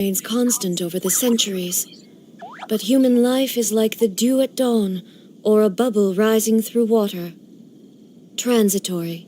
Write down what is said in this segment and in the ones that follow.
remains constant over the centuries. But human life is like the dew at dawn, or a bubble rising through water. Transitory.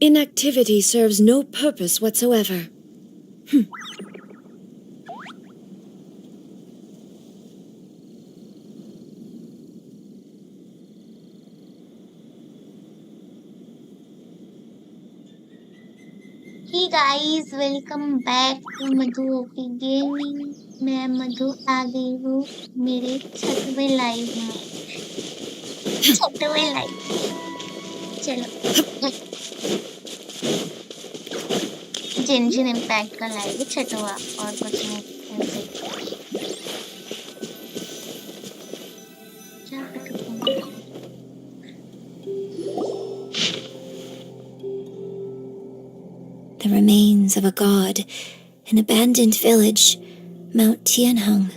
Inactivity serves no purpose whatsoever. Hey guys, welcome back to Madhu Gaming. मैं मधु आ गई हूँ मेरे छठवें live में। छठवें live चलो जेंशिन impact का live है छठवा और कुछ नहीं ऐसे क्या करूँ? The remains of a god, an abandoned village, Mount Tianheng.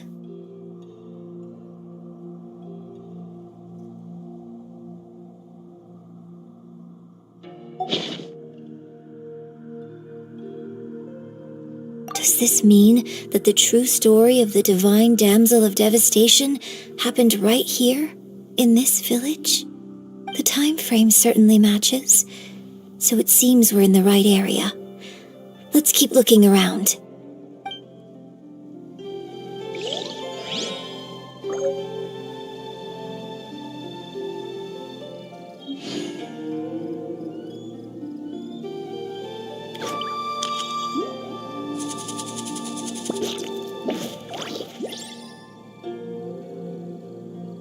Does this mean that the true story of the divine damsel of devastation happened right here, in this village? The time frame certainly matches, so it seems we're in the right area. Let's keep looking around.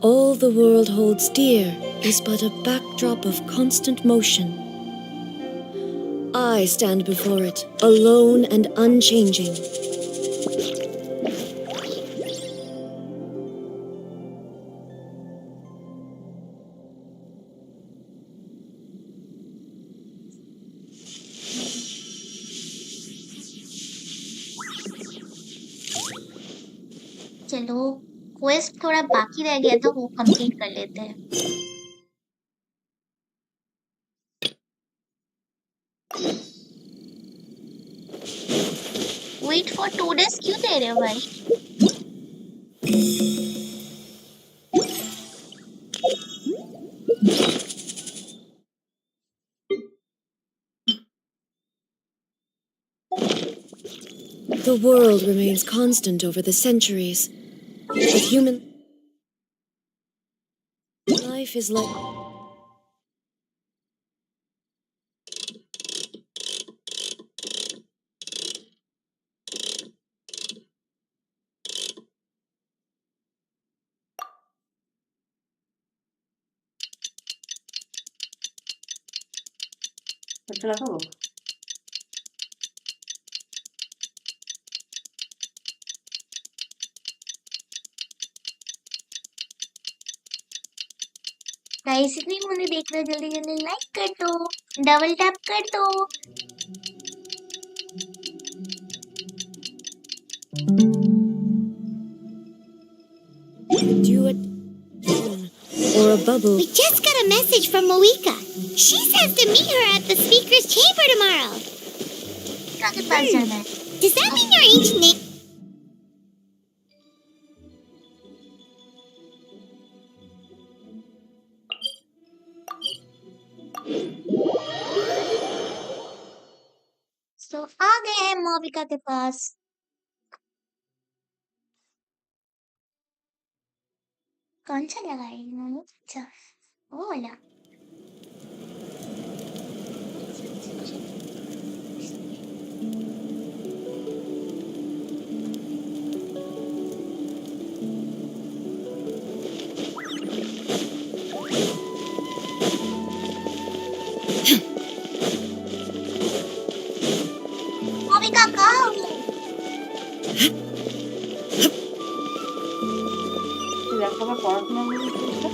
All the world holds dear is but a backdrop of constant motion. I stand before it, alone and unchanging. चलो quest थोड़ा बाकी रह गया था वो complete कर लेते हैं। वेट फॉर 2 days क्यों दे रहे हो भाई? The world remains constant over the centuries, but human life is like... guys इतनी मुझे देख रहे जल्दी जल्दी लाइक कर दो, डबल टैप कर दो। dew at dawn, or a bubble... We just got a message from Moika. She says to meet her at the speaker's chamber tomorrow. के पास जाना है। Does that mean your ancient name? तो आ गए हैं मोविका के पास। कौन सा लगा है इन्होंने? अच्छा वो वाला। मोविका कहाँ ল্যাপটপে পড়াশোনা করতে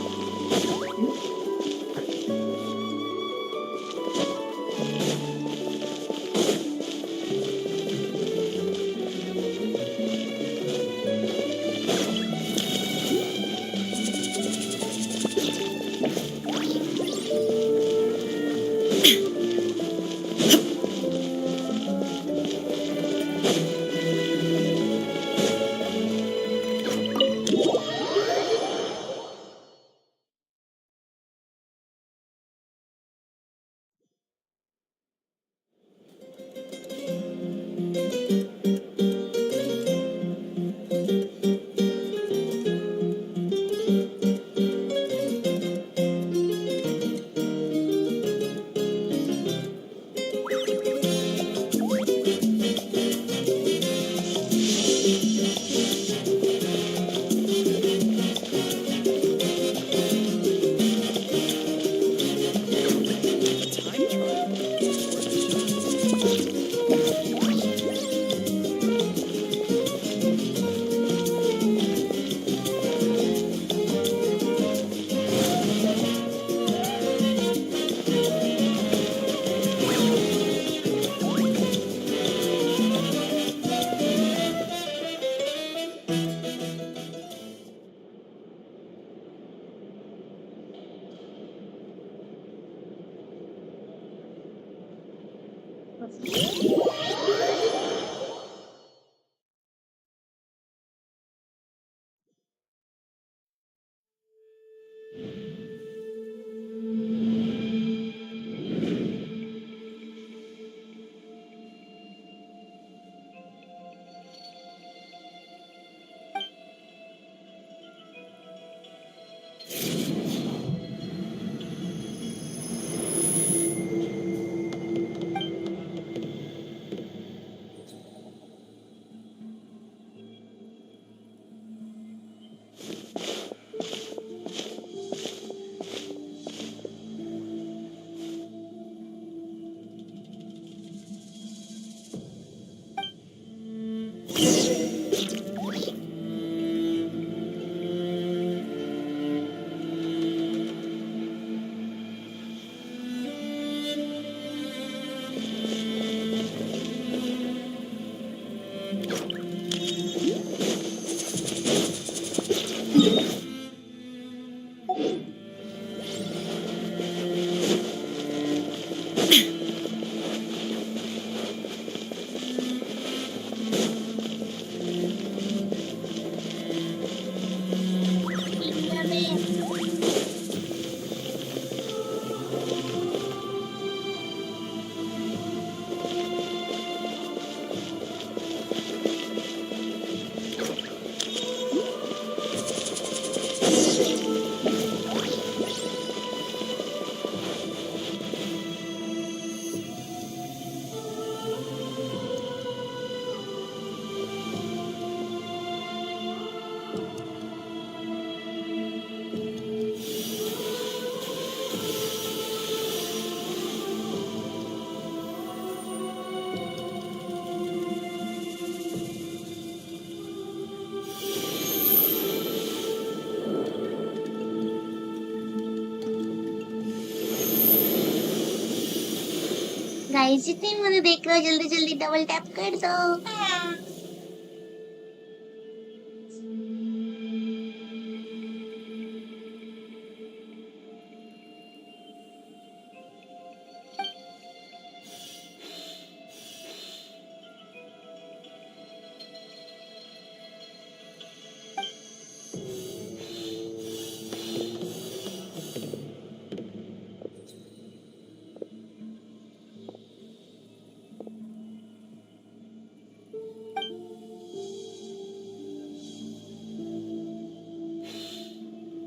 गाइस जितने मुझे देख रहे हो जल्दी जल्दी डबल टैप कर दो।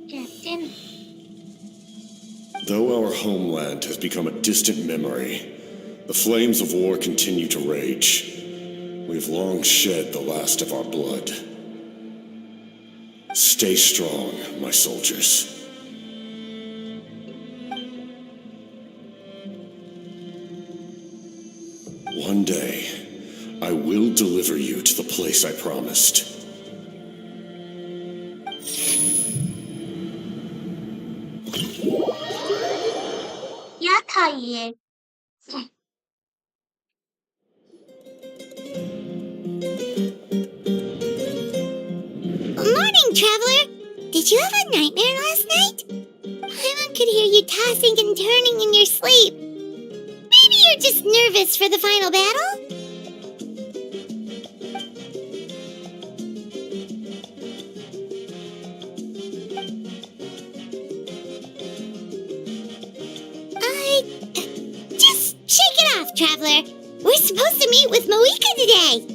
Captain Though our homeland has become a distant memory, the flames of war continue to rage. We've long shed the last of our blood. Stay strong, my soldiers. One day, I will deliver you to the place I promised. Yatayı. Morning, traveler! Did you have a nightmare last night? Paimon could hear you tossing and turning in your sleep. Maybe you're just nervous for the final battle? Just shake it off, traveler. We're supposed to meet with Moika today.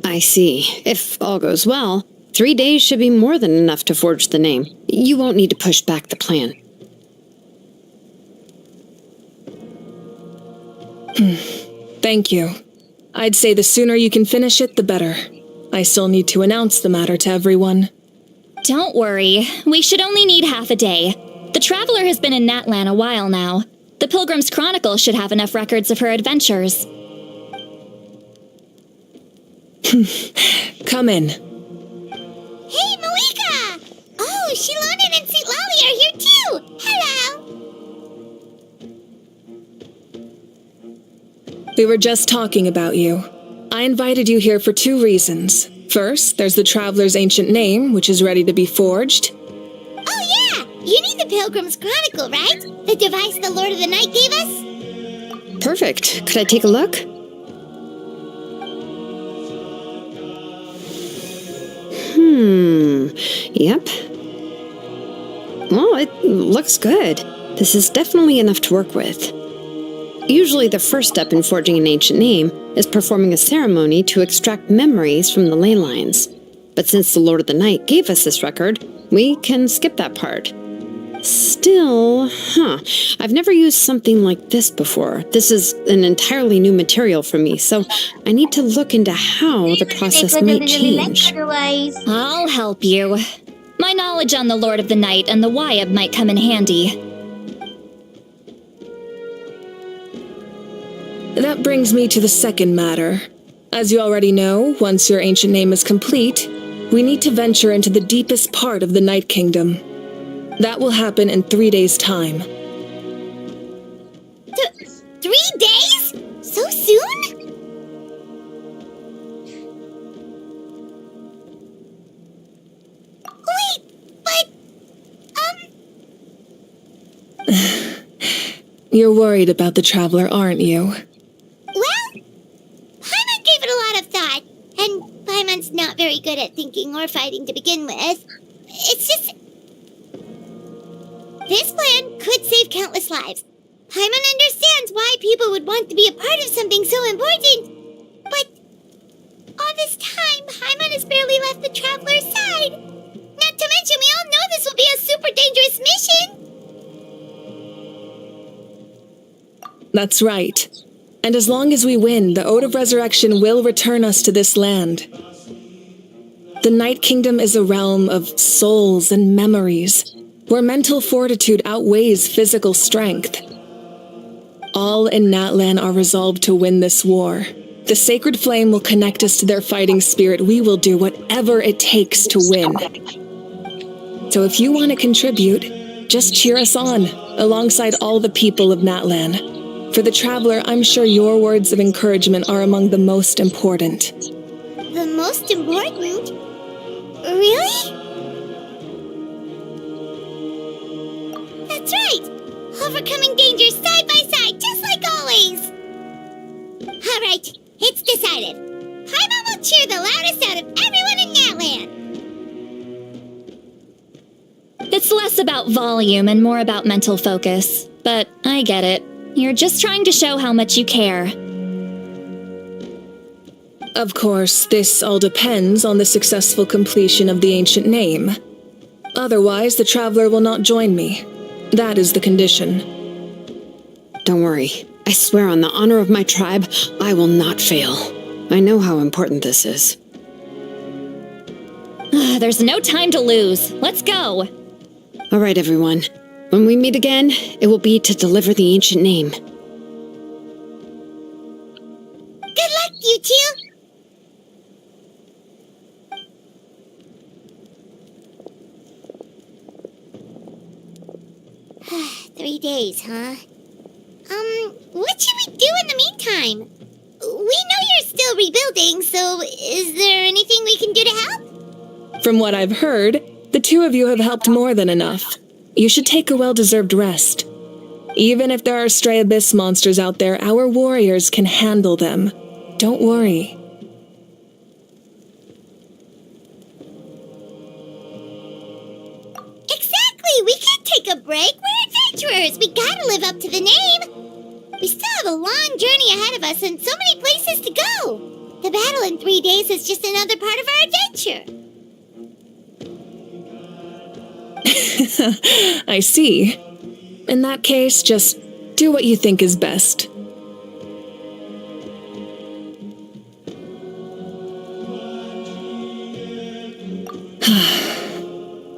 I see. If all goes well, 3 days should be more than enough to forge the name. You won't need to push back the plan. Thank you. I'd say the sooner you can finish it, the better. I still need to announce the matter to everyone. Don't worry. We should only need half a day. The Traveler has been in Natlan a while now. The Pilgrim's Chronicle should have enough records of her adventures. Come in. Hey, Moika! Oh, Shilonen and St. Lolly are here too! Hello! We were just talking about you. I invited you here for 2 reasons. First, there's the Traveler's ancient name, which is ready to be forged. Oh yeah! You need the Pilgrim's Chronicle, right? The device the Lord of the Night gave us? Perfect. Could I take a look? Yep. Well, it looks good. This is definitely enough to work with. Usually the first step in forging an ancient name is performing a ceremony to extract memories from the ley lines. But since the Lord of the Night gave us this record, we can skip that part. Still, I've never used something like this before. This is an entirely new material for me, so I need to look into how the process might change. I'll help you. My knowledge on the Lord of the Night and the Wyab might come in handy. That brings me to the second matter. As you already know, once your ancient name is complete, we need to venture into the deepest part of the Night Kingdom. That will happen in 3 days' time. 3 days? So soon? Wait, but... You're worried about the Traveler, aren't you? Well, Paimon gave it a lot of thought, and Paimon's not very good at thinking or fighting to begin with. It's just... This plan could save countless lives. Paimon understands why people would want to be a part of something so important. But all this time, Paimon has barely left the Traveler's side. Not to mention, we all know this will be a super dangerous mission. That's right. And as long as we win, the Ode of Resurrection will return us to this land. The Night Kingdom is a realm of souls and memories, where mental fortitude outweighs physical strength. All in Natlan are resolved to win this war. The sacred flame will connect us to their fighting spirit. We will do whatever it takes to win. So if you want to contribute, just cheer us on, alongside all the people of Natlan. For the Traveler, I'm sure your words of encouragement are among the most important. The most important? Really? That's right! Overcoming dangers side by side, just like always! Alright, it's decided. Paimon will cheer the loudest out of everyone in Natlan! It's less about volume and more about mental focus, but I get it. You're just trying to show how much you care. Of course, this all depends on the successful completion of the ancient name. Otherwise, the Traveler will not join me. That is the condition. Don't worry. I swear on the honor of my tribe, I will not fail. I know how important this is. There's no time to lose. Let's go. All right, everyone. When we meet again, it will be to deliver the ancient name. Good luck, you two! 3 days, huh? What should we do in the meantime? We know you're still rebuilding, so is there anything we can do to help? From what I've heard, the two of you have helped more than enough. You should take a well-deserved rest. Even if there are stray abyss monsters out there, our warriors can handle them. Don't worry. Exactly! We can't take a break! We're adventurers! We gotta live up to the name! We still have a long journey ahead of us and so many places to go! The battle in 3 days is just another part of our adventure! I see. In that case, just do what you think is best.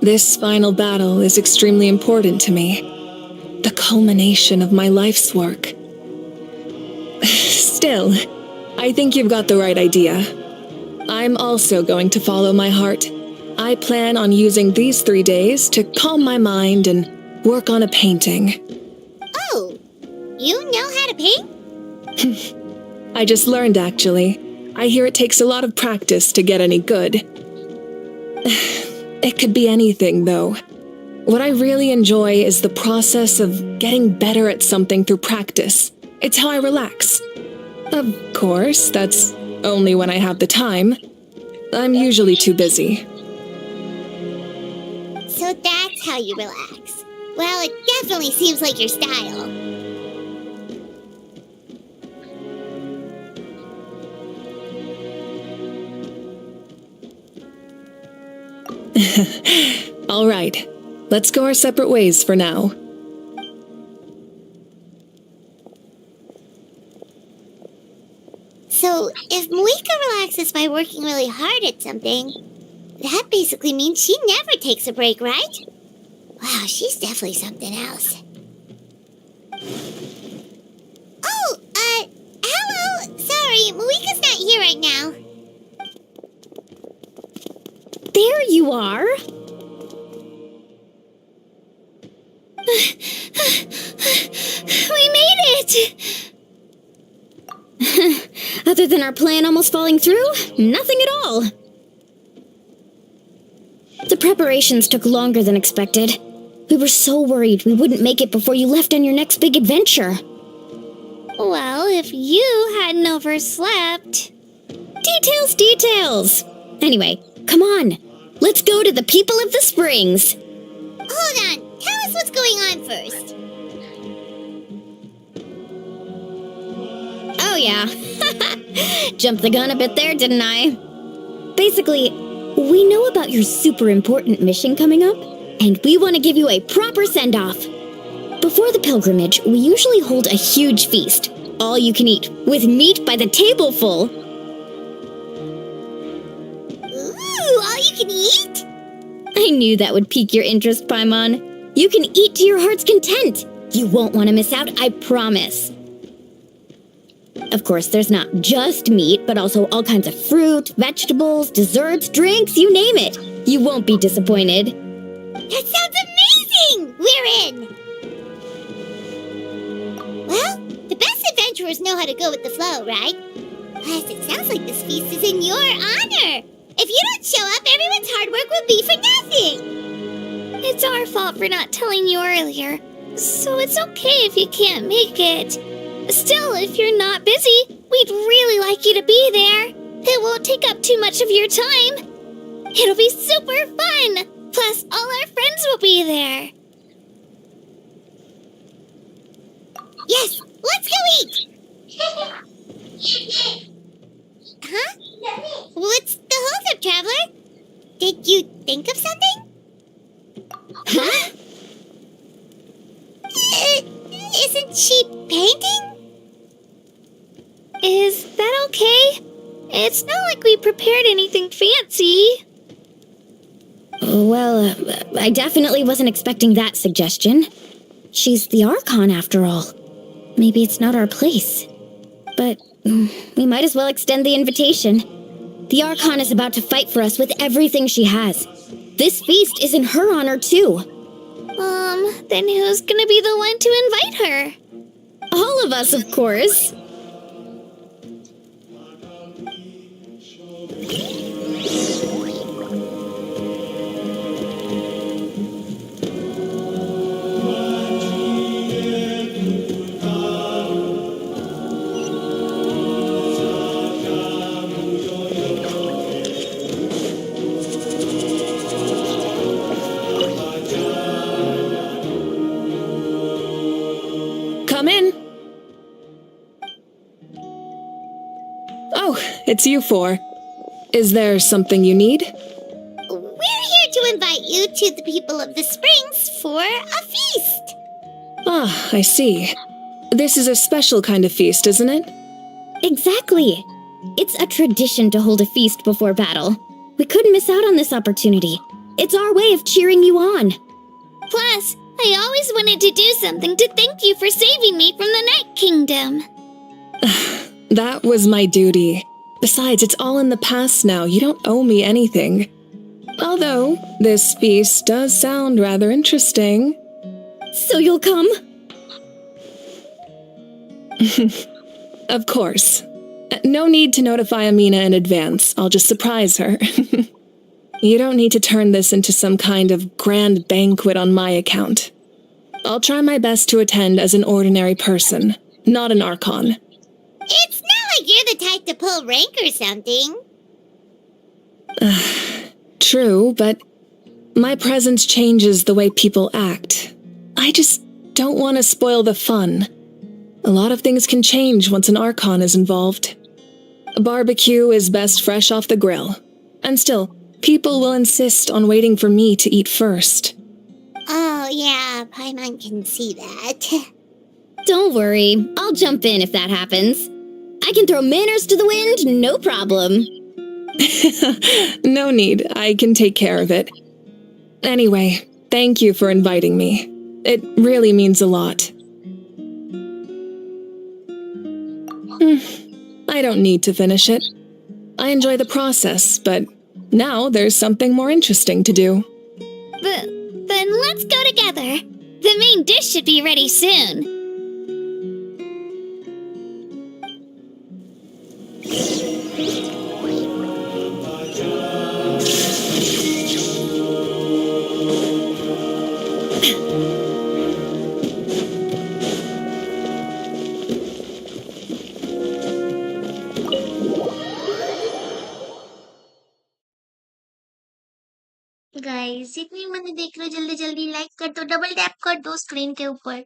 This final battle is extremely important to me. The culmination of my life's work. Still, I think you've got the right idea. I'm also going to follow my heart. I plan on using these 3 days to calm my mind and work on a painting. Oh, you know how to paint? I just learned, actually. I hear it takes a lot of practice to get any good. It could be anything, though. What I really enjoy is the process of getting better at something through practice. It's how I relax. Of course, that's only when I have the time. I'm usually too busy. So that's how you relax. Well, it definitely seems like your style. All right, let's go our separate ways for now. So, if Moika relaxes by working really hard at something, that basically means she never takes a break, right? Wow, she's definitely something else. Oh, hello! Sorry, Moika's not here right now. There you are. We made it! Other than our plan almost falling through, nothing at all. The preparations took longer than expected. We were so worried we wouldn't make it before you left on your next big adventure. Well, if you hadn't overslept... Details! Anyway, come on. Let's go to the people of the Springs. Hold on. Tell us what's going on first. Oh, yeah. Jumped the gun a bit there, didn't I? Basically, we know about your super important mission coming up, and we want to give you a proper send-off. Before the pilgrimage, we usually hold a huge feast, all you can eat, with meat by the tableful. Ooh, all can eat? I knew that would pique your interest, Paimon. You can eat to your heart's content. You won't want to miss out, I promise. Of course, there's not just meat, but also all kinds of fruit, vegetables, desserts, drinks, you name it. You won't be disappointed. That sounds amazing! We're in! Well, the best adventurers know how to go with the flow, right? Plus, it sounds like this feast is in your honor. If you don't show up, everyone's hard work will be for nothing. It's our fault for not telling you earlier, so it's okay if you can't make it. Still, if you're not busy, we'd really like you to be there. It won't take up too much of your time. It'll be super fun. Plus, all our friends will be there. Yes, let's go eat! Huh? What's the hold-up, Traveler? Did you think of something? Huh? Isn't she painting? Is that okay? It's not like we prepared anything fancy. Well, I definitely wasn't expecting that suggestion. She's the Archon, after all. Maybe it's not our place. But we might as well extend the invitation. The Archon is about to fight for us with everything she has. This feast is in her honor, too. Then who's gonna be the one to invite her? All of us, of course. Come in. Oh, it's you four. Is there something you need? We're here to invite you to the people of the Springs for a feast. Ah, I see. This is a special kind of feast, isn't it? Exactly. It's a tradition to hold a feast before battle. We couldn't miss out on this opportunity. It's our way of cheering you on. Plus, I always wanted to do something to thank you for saving me from the Night Kingdom. That was my duty. Besides, it's all in the past now. You don't owe me anything. Although, this feast does sound rather interesting. So you'll come? Of course. No need to notify Amina in advance. I'll just surprise her. You don't need to turn this into some kind of grand banquet on my account. I'll try my best to attend as an ordinary person, not an Archon. It's not like you're the type to pull rank or something. True, but my presence changes the way people act. I just don't want to spoil the fun. A lot of things can change once an Archon is involved. A barbecue is best fresh off the grill. And still, people will insist on waiting for me to eat first. Oh, yeah, Paimon can see that. Don't worry. I'll jump in if that happens. I can throw manners to the wind, no problem. No need. I can take care of it. Anyway, thank you for inviting me. It really means a lot. I don't need to finish it. I enjoy the process, but now there's something more interesting to do. Then let's go together. The main dish should be ready soon. Guys जितनी मैंने देख लो जल्दी जल्दी like कर दो double tap कर दो screen के ऊपर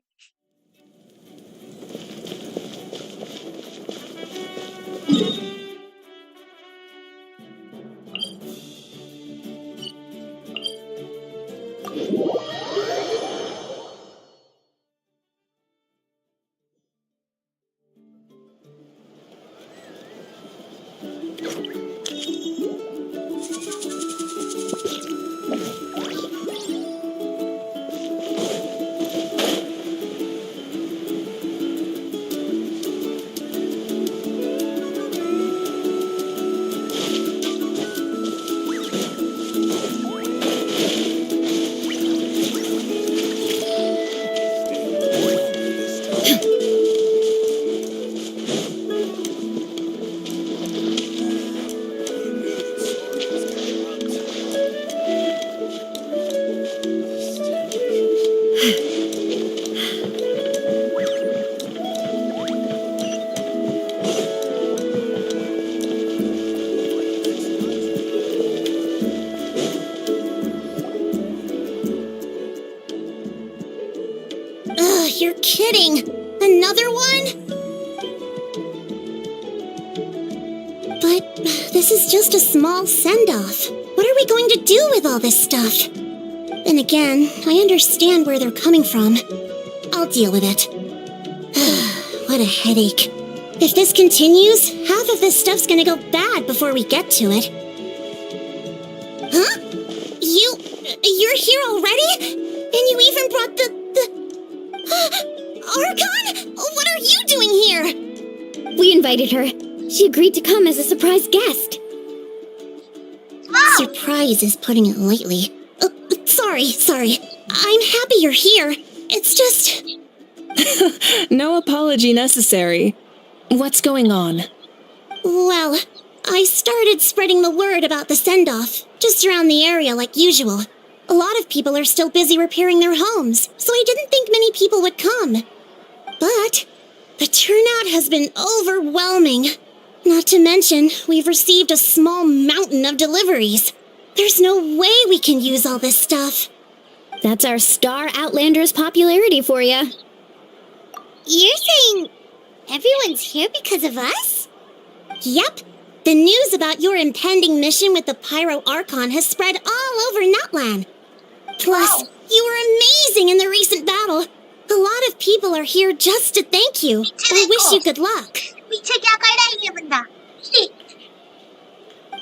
You're kidding. Another one? But this is just a small send-off. What are we going to do with all this stuff? Then again, I understand where they're coming from. I'll deal with it. What a headache. If this continues, half of this stuff's gonna go bad before we get to it. Huh? You're here already? And you even brought the Archon? What are you doing here? We invited her. She agreed to come as a surprise guest. Wow! Surprise is putting it lightly. Sorry. I'm happy you're here. It's just... No apology necessary. What's going on? Well, I started spreading the word about the send-off, just around the area like usual. A lot of people are still busy repairing their homes, so I didn't think many people would come. But the turnout has been overwhelming. Not to mention, we've received a small mountain of deliveries. There's no way we can use all this stuff. That's our Star Outlander's popularity for ya. You're saying everyone's here because of us? Yep. The news about your impending mission with the Pyro Archon has spread all over Nutland. Plus, you were amazing in the recent battle. A lot of people are here just to thank you. I wish you good luck. पीछे क्या कर रहा है ये बंदा?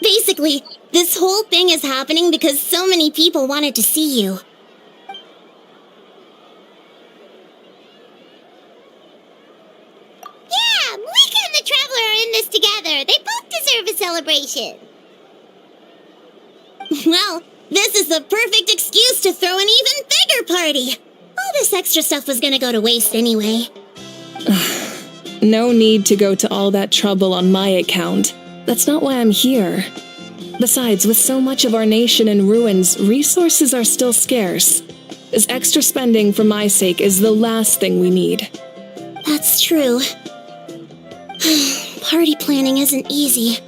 Basically, this whole thing is happening because so many people wanted to see you. Yeah, Mika and the Traveler are in this together. They both deserve a celebration. Well, this is the perfect excuse to throw an even bigger party. All this extra stuff was gonna go to waste anyway. No need to go to all that trouble on my account. That's not why I'm here. Besides, with so much of our nation in ruins, resources are still scarce. This extra spending for my sake is the last thing we need. That's true. Party planning isn't easy.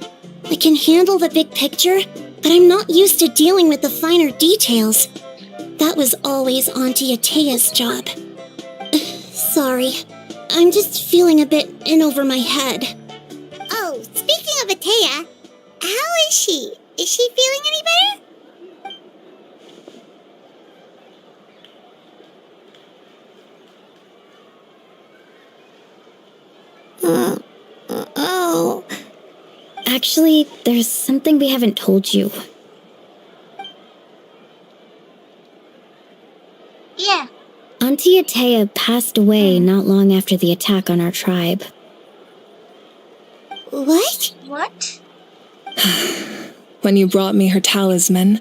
I can handle the big picture, but I'm not used to dealing with the finer details. That was always Auntie Atea's job. Sorry. I'm just feeling a bit in over my head. Oh, speaking of Atea, how is she? Is she feeling any better? Oh. Actually, there's something we haven't told you. Yeah. Auntie Atea passed away not long after the attack on our tribe. What? What? When you brought me her talisman,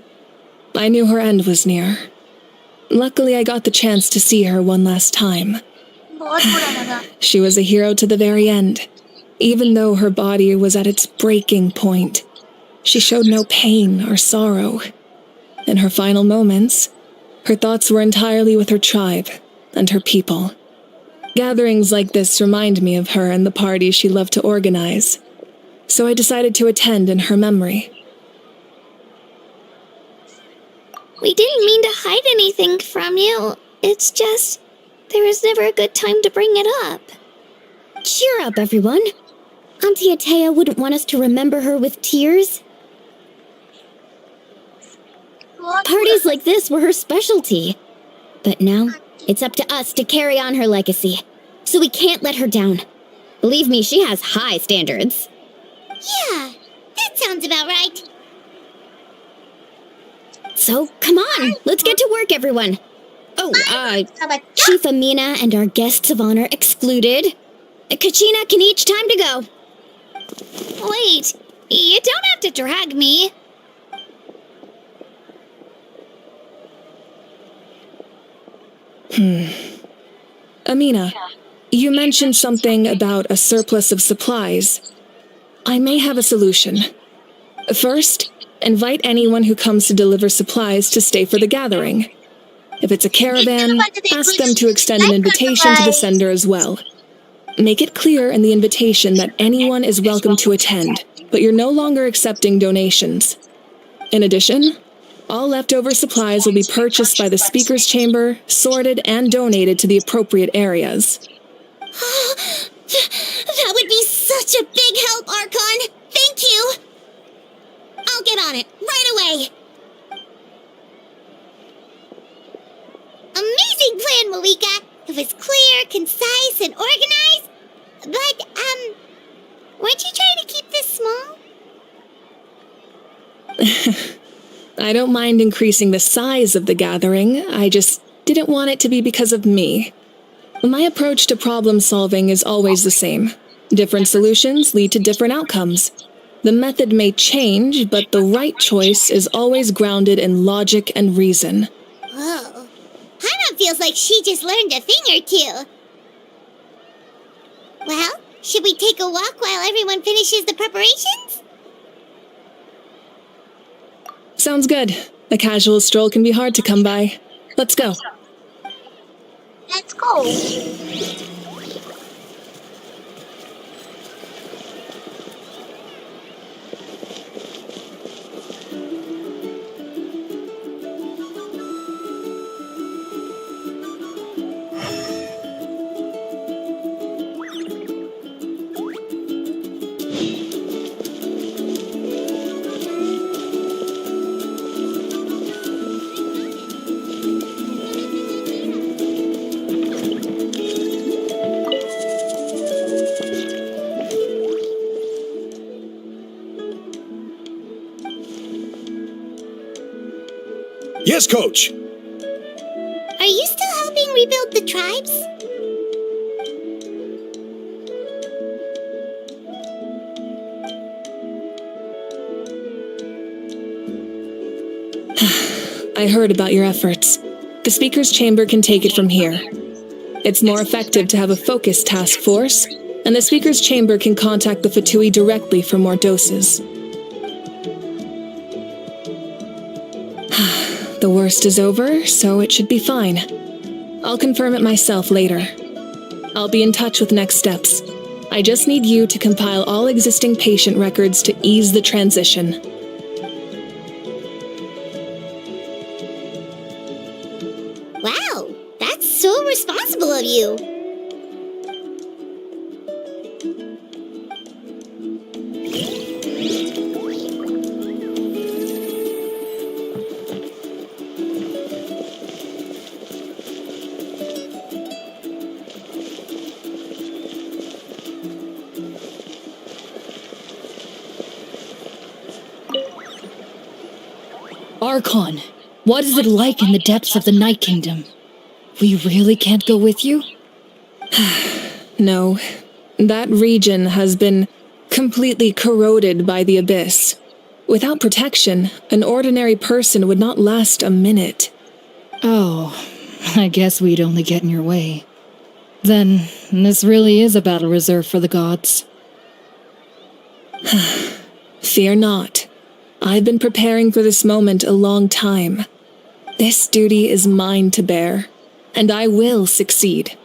I knew her end was near. Luckily, I got the chance to see her one last time. बहुत बुरा लगा. She was a hero to the very end. Even though her body was at its breaking point, she showed no pain or sorrow. In her final moments, her thoughts were entirely with her tribe and her people. Gatherings like this remind me of her and the parties she loved to organize, so I decided to attend in her memory. We didn't mean to hide anything from you. It's just, there was never a good time to bring it up. Cheer up, everyone. Auntie Atea wouldn't want us to remember her with tears. बहुत Parties like this were her specialty. But now, it's up to us to carry on her legacy. So we can't let her down. Believe me, she has high standards. Yeah, that sounds about right. So, come on, let's get to work, everyone. Oh, बुरा. Chief Amina and our guests of honor excluded. Kachina can each time to go. Wait, you don't have to drag me. Amina, you mentioned something about a surplus of supplies. I may have a solution. First, invite anyone who comes to deliver supplies to stay for the gathering. If it's a caravan, ask them to extend an invitation to the sender as well. Make it clear in the invitation that anyone is welcome to attend, but you're no longer accepting donations. In addition, All leftover supplies will be purchased by the speaker's chamber, sorted, and donated to the appropriate areas. That would be such a big help, Archon! Thank you! I'll get on it, right away! Amazing plan, Malika! It was clear, concise, and organized. But, weren't you trying to keep this small? I don't mind increasing the size of the gathering, I just didn't want it to be because of me. My approach to problem solving is always the same. Different solutions lead to different outcomes. The method may change, but the right choice is always grounded in logic and reason. Whoa. Hana feels like she just learned a thing or two. Well, should we take a walk while everyone finishes the preparations? Sounds good. A casual stroll can be hard to come by. Let's go. Let's go. Yes, Coach! Are you still helping rebuild the tribes? I heard about your efforts. The speaker's chamber can take it from here. It's more effective to have a focused task force, and the speaker's chamber can contact the Fatui directly for more doses. The worst is over, so it should be fine. I'll confirm it myself later. I'll be in touch with next steps. I just need you to compile all existing patient records to ease the transition. Wow, that's so responsible of you. Archon, what is it like in the depths of the Night Kingdom? We really can't go with you? No. That region has been completely corroded by the abyss. Without protection, an ordinary person would not last a minute. Oh, I guess we'd only get in your way. Then, this really is a battle reserved for the gods. Fear not. I've been preparing for this moment a long time. This duty is mine to bear, and I will succeed.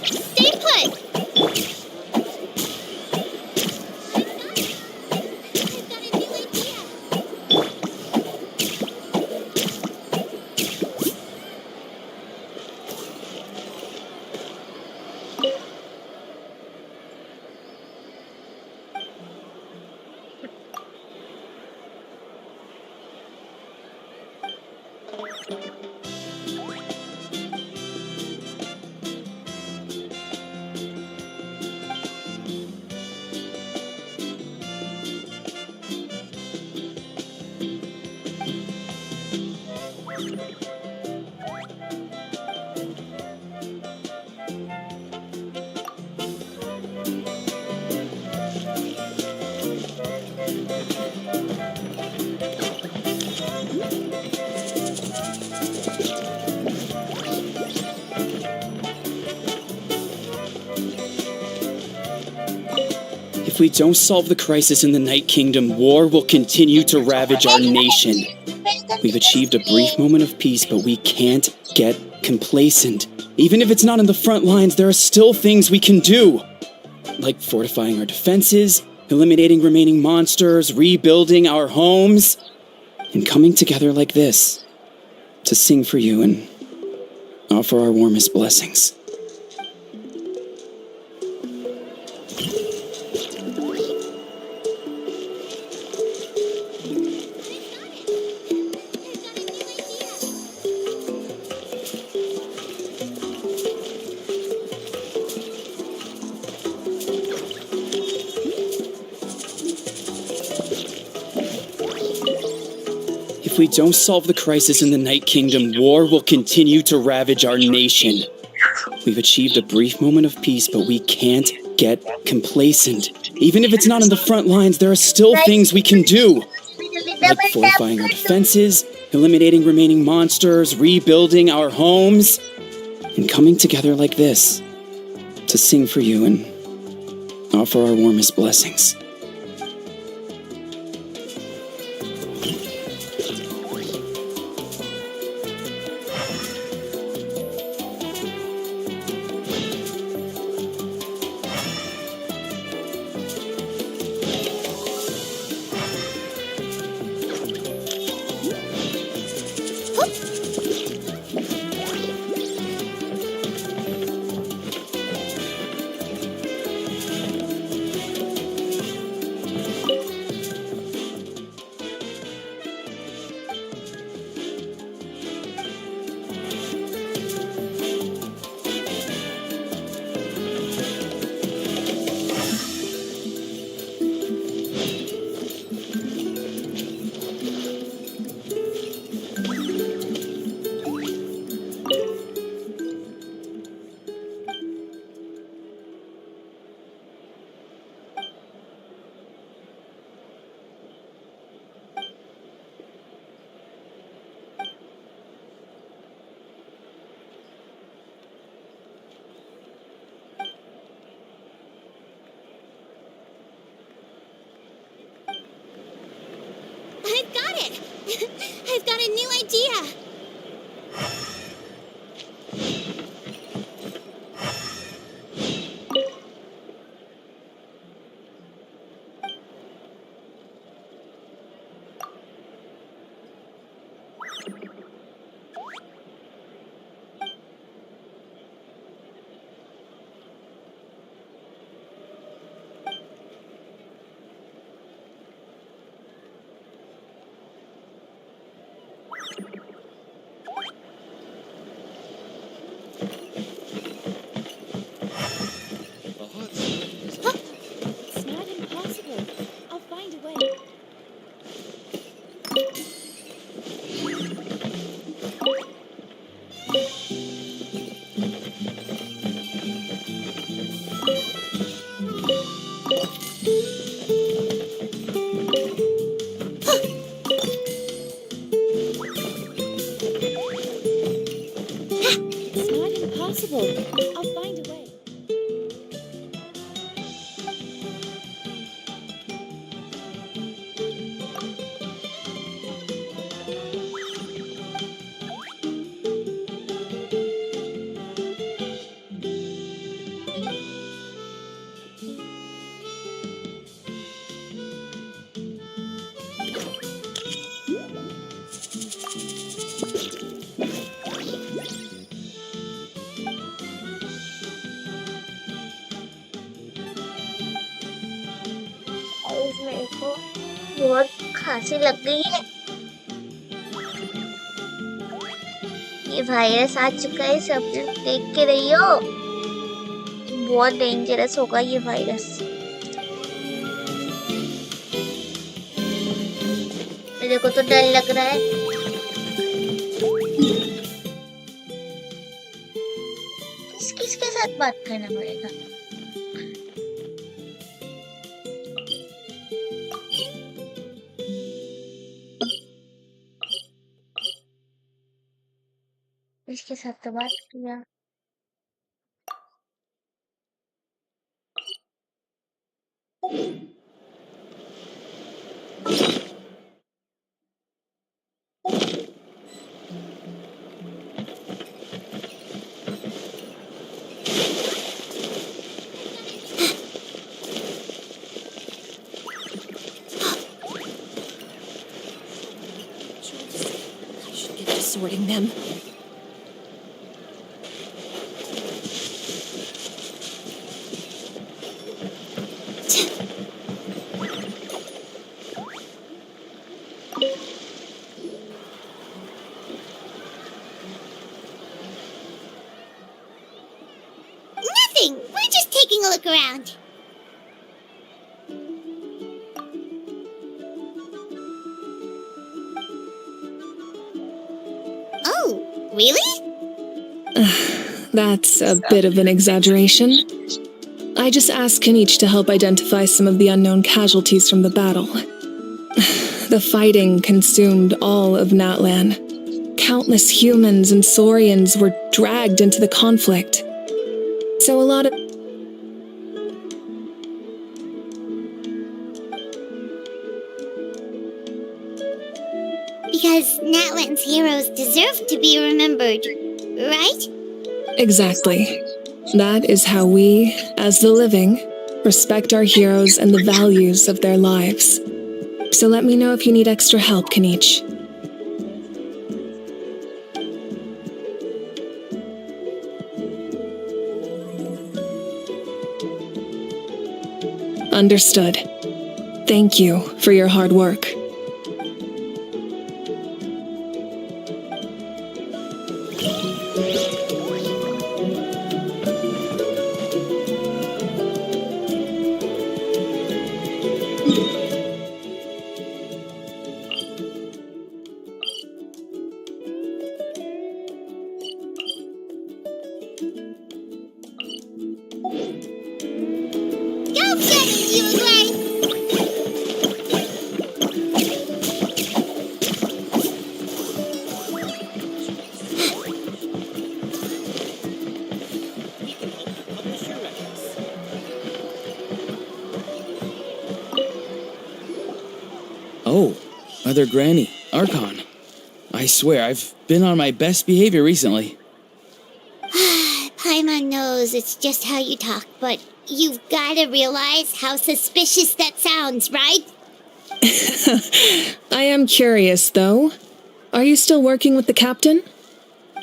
Stay put! I've got a new idea. If we don't solve the crisis in the Night Kingdom, war will continue to ravage our nation. We've achieved a brief moment of peace, but we can't get complacent. Even if it's not in the front lines, there are still things we can do. like fortifying our defenses, eliminating remaining monsters, rebuilding our homes, and coming together like this to sing for you and offer our warmest blessings. If we don't solve the crisis in the Night Kingdom, war will continue to ravage our nation. We've achieved a brief moment of peace, but we can't get complacent. Even if it's not in the front lines, there are still things we can do. Like fortifying our defenses, eliminating remaining monsters, rebuilding our homes, and coming together like this to sing for you and offer our warmest blessings. I've got it! I've got a new idea! It's not impossible. I'll find a way. It's not impossible. I'll find a way. मेरे को बहुत खांसी लग गई है। ये virus आ चुका है, सब देख के रहियो। बहुत डेंजरस होगा ये वायरस। मेरे को तो डर लग रहा है। किसके साथ बात करना पड़ेगा? इसके साथ तो बात किया। sorting them. Nothing! We're just taking a look around. Oh, really? That's a bit of an exaggeration. I just asked Kenichi to help identify some of the unknown casualties from the battle. The fighting consumed all of Natlan. Countless humans and Saurians were dragged into the conflict. So a lot of... Because Natlan's heroes deserve to be remembered, right? Exactly. That is how we, as the living, respect our heroes and the values of their lives. So let me know if you need extra help, Kenichi. Understood. Thank you for your hard work. Oh, Mother Granny, Archon. I swear, I've been on my best behavior recently. Paimon knows it's just how you talk, but you've gotta realize how suspicious that sounds, right? I am curious, though. Are you still working with the captain?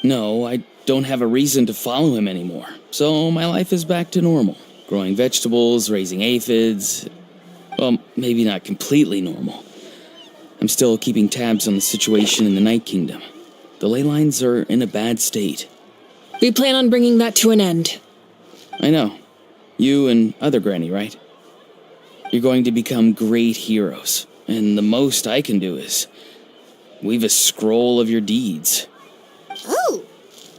No, I don't have a reason to follow him anymore. So my life is back to normal. Growing vegetables, raising aphids. Well, maybe not completely normal. I'm still keeping tabs on the situation in the Night Kingdom. The ley lines are in a bad state. We plan on bringing that to an end. I know. You and other Granny, right? You're going to become great heroes. And the most I can do is weave a scroll of your deeds. Oh,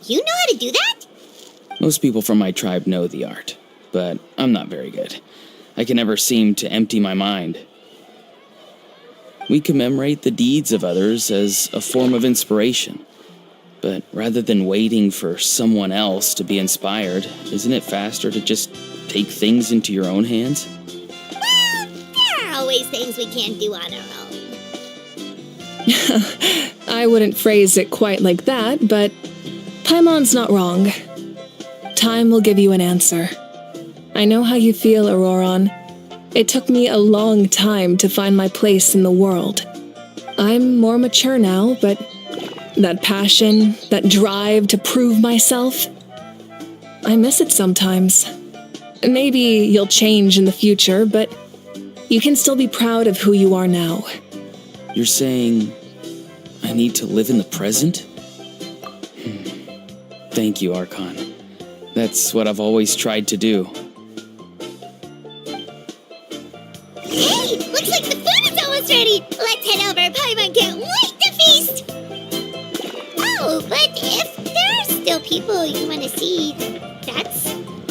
you know how to do that? Most people from my tribe know the art, but I'm not very good. I can never seem to empty my mind. We commemorate the deeds of others as a form of inspiration. But rather than waiting for someone else to be inspired, isn't it faster to just take things into your own hands? Well, there are always things we can't do on our own. I wouldn't phrase it quite like that, but Paimon's not wrong. Time will give you an answer. I know how you feel, Auroron. It took me a long time to find my place in the world. I'm more mature now, but that passion, that drive to prove myself, I miss it sometimes. Maybe you'll change in the future, but you can still be proud of who you are now. You're saying I need to live in the present? Thank you, Archon. That's what I've always tried to do. Hey, looks like the food is almost ready. Let's head over. Paimon can't wait to feast. Oh, but if there are still people you want to see, that's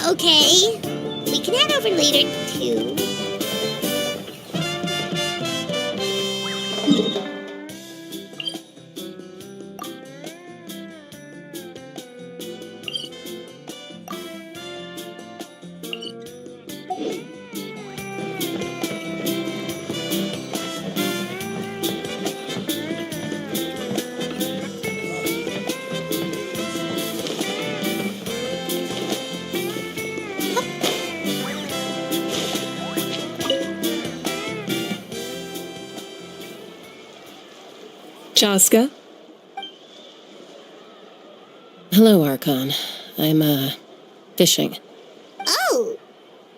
okay. We can head over later, too. Chaska? Hello, Archon. I'm, fishing. Oh!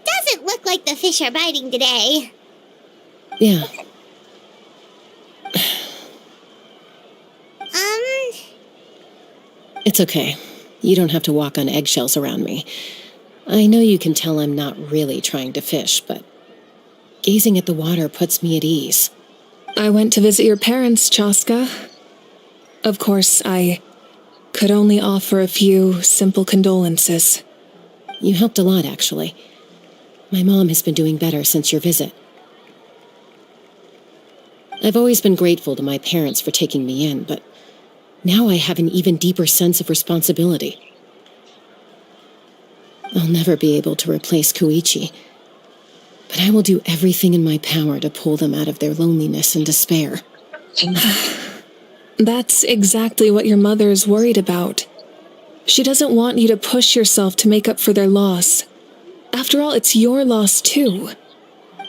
Doesn't look like the fish are biting today. Yeah. It's okay. You don't have to walk on eggshells around me. I know you can tell I'm not really trying to fish, but gazing at the water puts me at ease. I went to visit your parents, Chaska. Of course, I could only offer a few simple condolences. You helped a lot, actually. My mom has been doing better since your visit. I've always been grateful to my parents for taking me in, but now I have an even deeper sense of responsibility. I'll never be able to replace Koichi, but I will do everything in my power to pull them out of their loneliness and despair. That's exactly what your mother is worried about. She doesn't want you to push yourself to make up for their loss. After all, it's your loss too.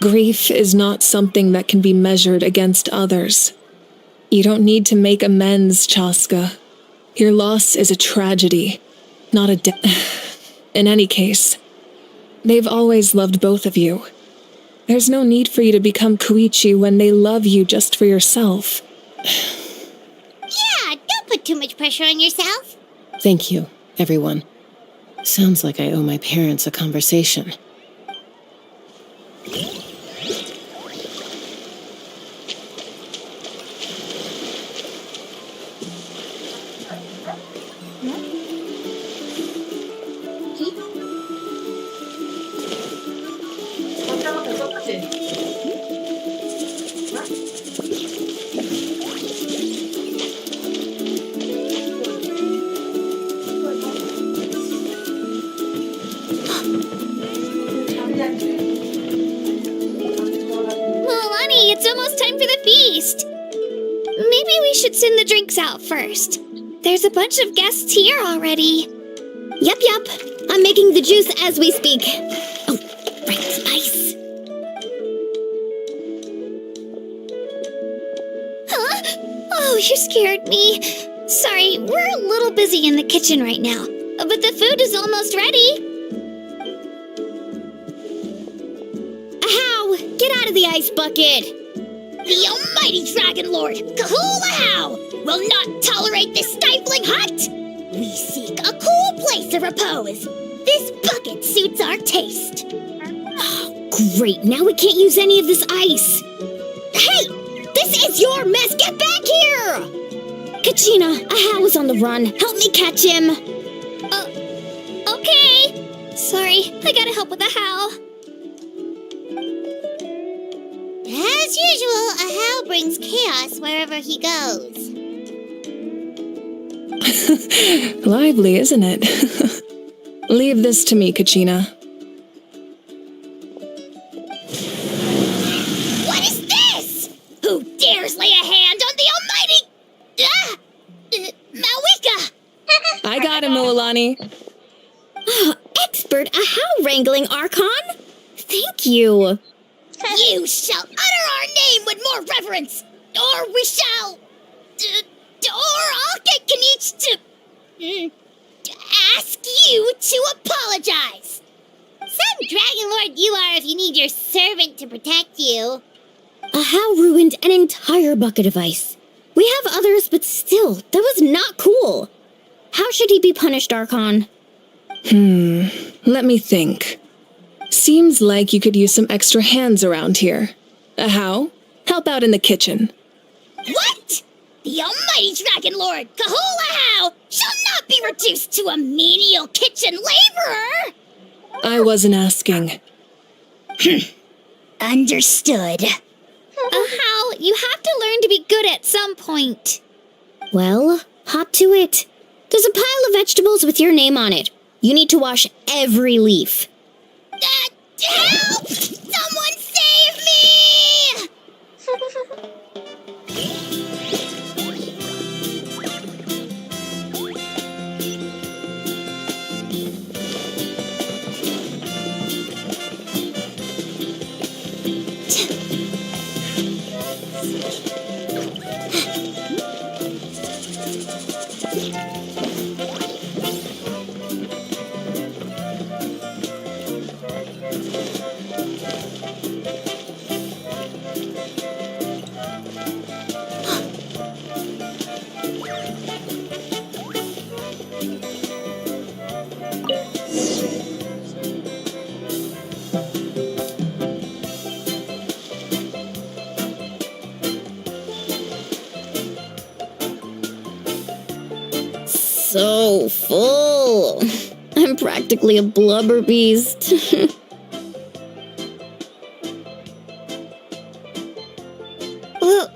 Grief is not something that can be measured against others. You don't need to make amends, Chaska. Your loss is a tragedy, not a In any case, they've always loved both of you. There's no need for you to become Koichi when they love you just for yourself. Yeah, don't put too much pressure on yourself. Thank you, everyone. Sounds like I owe my parents a conversation. Milani, it's almost time for the feast. Maybe we should send the drinks out first. There's a bunch of guests here already. Yup. I'm making the juice as we speak. Oh, right, spice. Huh? Oh, you scared me. Sorry, we're a little busy in the kitchen right now. But the food is almost ready. Ahow! Get out of the ice bucket! The almighty Dragon Lord, Kahulahau, will not tolerate this stifling hut! We seek a cool place of repose. This bucket suits our taste. Oh, great. Now we can't use any of this ice. Hey! This is your mess! Get back here! Kachina, Ahow is on the run. Help me catch him. Okay. Sorry, I gotta help with Ahow. As usual, Ahow brings chaos wherever he goes. Lively, isn't it? Leave this to me, Kachina. What is this? Who dares lay a hand on the almighty... Mawika! I got him, Milani. Expert Ahow wrangling, Archon? Thank you. You shall utter our name with more reverence, or we shall... or I'll get Kanich to ask you to apologize. Some Dragon Lord you are if you need your servant to protect you. Ahow ruined an entire bucket of ice. We have others, but still, that was not cool. How should he be punished, Archon? Let me think. Seems like you could use some extra hands around here. Ahow, help out in the kitchen. What? The almighty Dragon Lord, Kahulahau, shall not be reduced to a menial kitchen laborer! I wasn't asking. Understood. Ahow, you have to learn to be good at some point. Well, hop to it. There's a pile of vegetables with your name on it. You need to wash every leaf. Help! Someone save me! So full. I'm practically a blubber beast.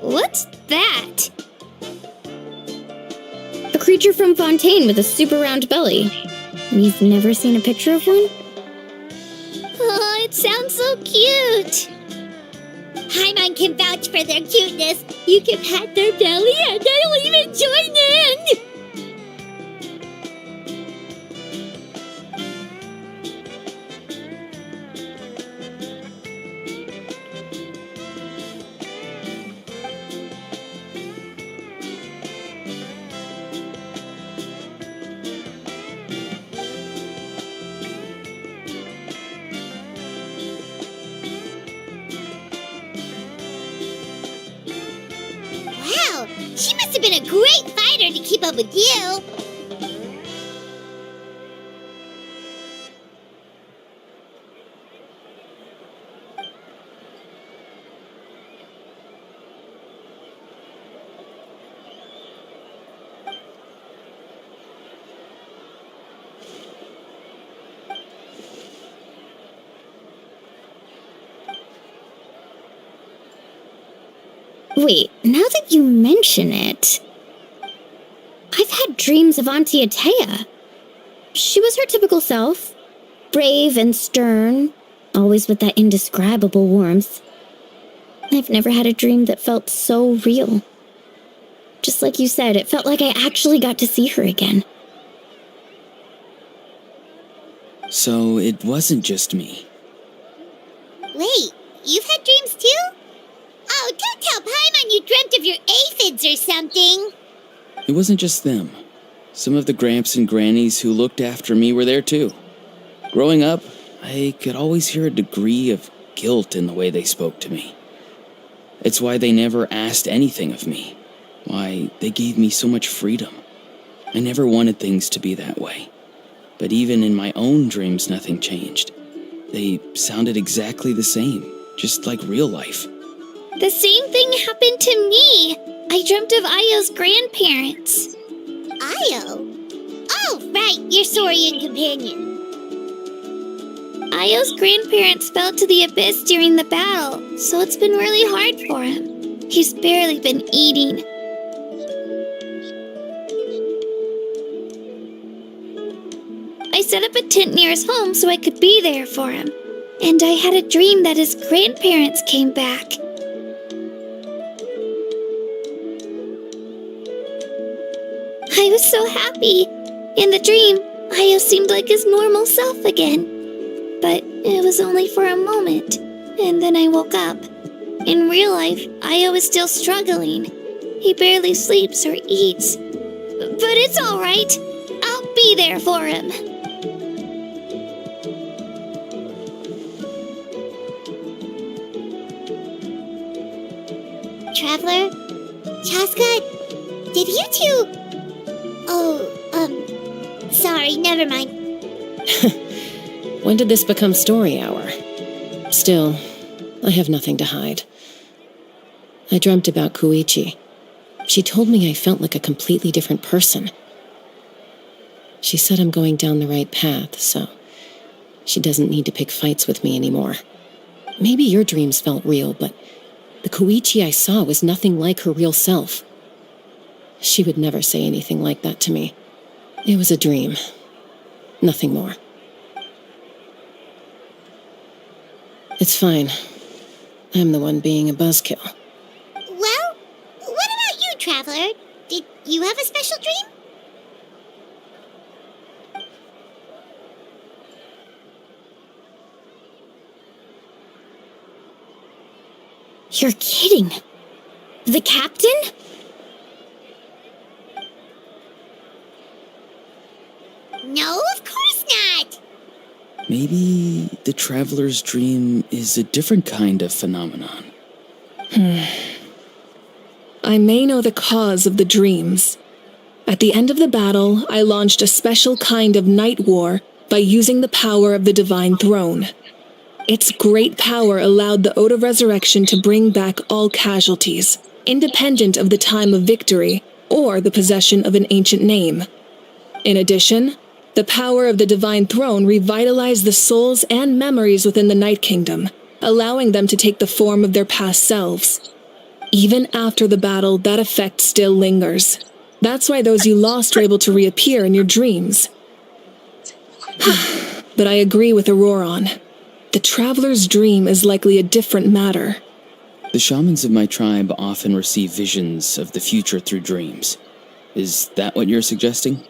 What's that? A creature from Fontaine with a super round belly. You've never seen a picture of one? Oh, it sounds so cute. Paimon can vouch for their cuteness. You can pat their belly and I'll even join in. Wow, she must have been a great fighter to keep up with you. Wait, now that you mention it, I've had dreams of Auntie Atea. She was her typical self, brave and stern, always with that indescribable warmth. I've never had a dream that felt so real. Just like you said, it felt like I actually got to see her again. So it wasn't just me. Wait, you've had dreams too? Oh, don't tell Paimon you dreamt of your aphids or something. It wasn't just them. Some of the gramps and grannies who looked after me were there too. Growing up, I could always hear a degree of guilt in the way they spoke to me. It's why they never asked anything of me. Why they gave me so much freedom. I never wanted things to be that way. But even in my own dreams, nothing changed. They sounded exactly the same, just like real life. The same thing happened to me. I dreamt of Ayo's grandparents. Ayo? Oh, right, your Saurian companion. Ayo's grandparents fell to the abyss during the battle, so it's been really hard for him. He's barely been eating. I set up a tent near his home so I could be there for him. And I had a dream that his grandparents came back. I was so happy. In the dream, Ayo seemed like his normal self again. But it was only for a moment, and then I woke up. In real life, Ayo is still struggling. He barely sleeps or eats. But it's alright. I'll be there for him. Traveler? Chaska? Did you two... sorry, never mind. When did this become story hour? Still, I have nothing to hide. I dreamt about Koichi. She told me I felt like a completely different person. She said I'm going down the right path, so she doesn't need to pick fights with me anymore. Maybe your dreams felt real, but the Koichi I saw was nothing like her real self. She would never say anything like that to me. It was a dream. Nothing more. It's fine. I'm the one being a buzzkill. Well, what about you, Traveler? Did you have a special dream? You're kidding. The captain? No, of course not. Maybe the traveler's dream is a different kind of phenomenon. I may know the cause of the dreams. At the end of the battle, I launched a special kind of night war by using the power of the Divine Throne. Its great power allowed the Ode of Resurrection to bring back all casualties, independent of the time of victory or the possession of an ancient name. In addition, the power of the Divine Throne revitalized the souls and memories within the Night Kingdom, allowing them to take the form of their past selves. Even after the battle, that effect still lingers. That's why those you lost are able to reappear in your dreams. But I agree with Auroron. The traveler's dream is likely a different matter. The shamans of my tribe often receive visions of the future through dreams. Is that what you're suggesting?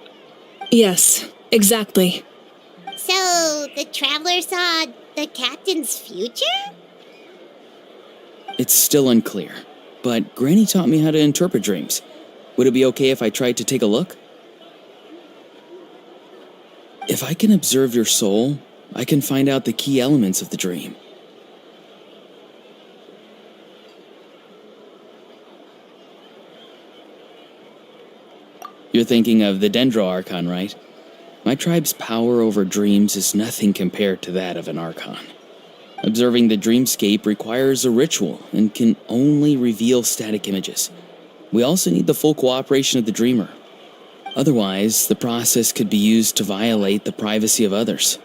Yes, exactly. So, the traveler saw the captain's future? It's still unclear, but Granny taught me how to interpret dreams. Would it be okay if I tried to take a look? If I can observe your soul, I can find out the key elements of the dream. You're thinking of the Dendro Archon, right? My tribe's power over dreams is nothing compared to that of an Archon. Observing the dreamscape requires a ritual and can only reveal static images. We also need the full cooperation of the dreamer. Otherwise, the process could be used to violate the privacy of others.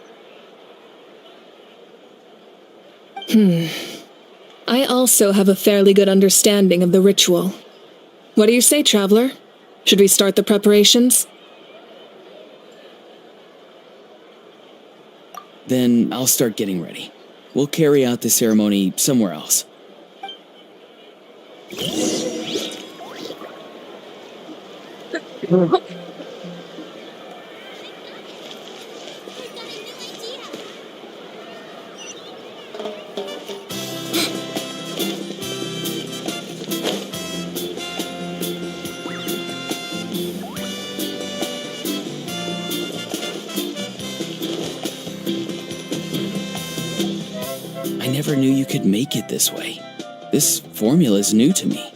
I also have a fairly good understanding of the ritual. What do you say, Traveler? Should we start the preparations? Then I'll start getting ready. We'll carry out the ceremony somewhere else. I never knew you could make it this way. This formula is new to me.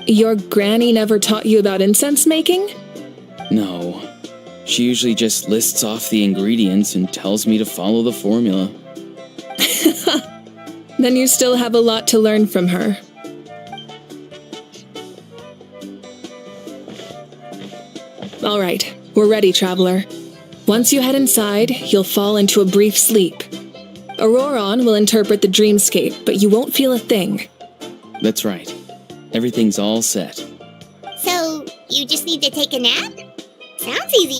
Your granny never taught you about incense making? No. She usually just lists off the ingredients and tells me to follow the formula. Then you still have a lot to learn from her. All right, we're ready, Traveler. Once you head inside, you'll fall into a brief sleep. Auroron will interpret the dreamscape, but you won't feel a thing. That's right. Everything's all set. So, you just need to take a nap? Sounds easy.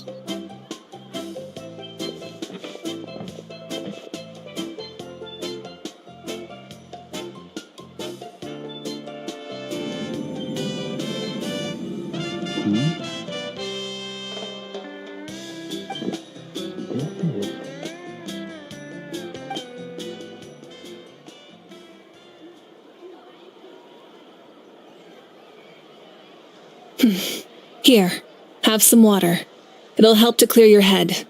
Here, have some water. It'll help to clear your head.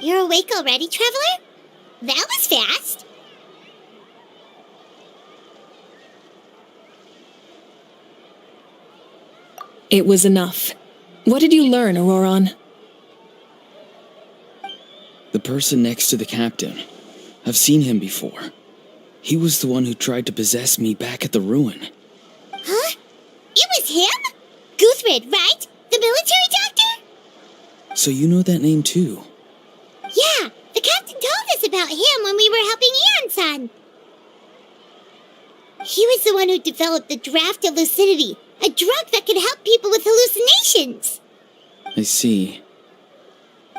You're awake already, Traveler? That was fast. It was enough. What did you learn, Auroron? The person next to the captain. I've seen him before. He was the one who tried to possess me back at the ruin. Huh? It was him? Guthrid, right? The military doctor? So you know that name too? Yeah, the captain told us about him when we were helping Ian-san. He was the one who developed the draft of lucidity, a drug that could help people with hallucinations. I see.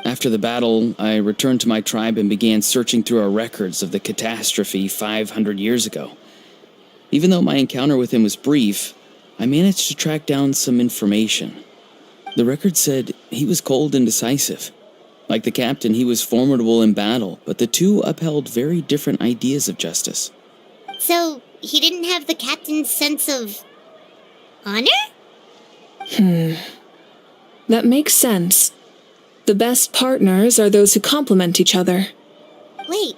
After the battle, I returned to my tribe and began searching through our records of the catastrophe 500 years ago. Even though my encounter with him was brief, I managed to track down some information. The record said he was cold and decisive. Like the captain, he was formidable in battle, but the two upheld very different ideas of justice. So, he didn't have the captain's sense of honor? That makes sense. The best partners are those who complement each other. Wait,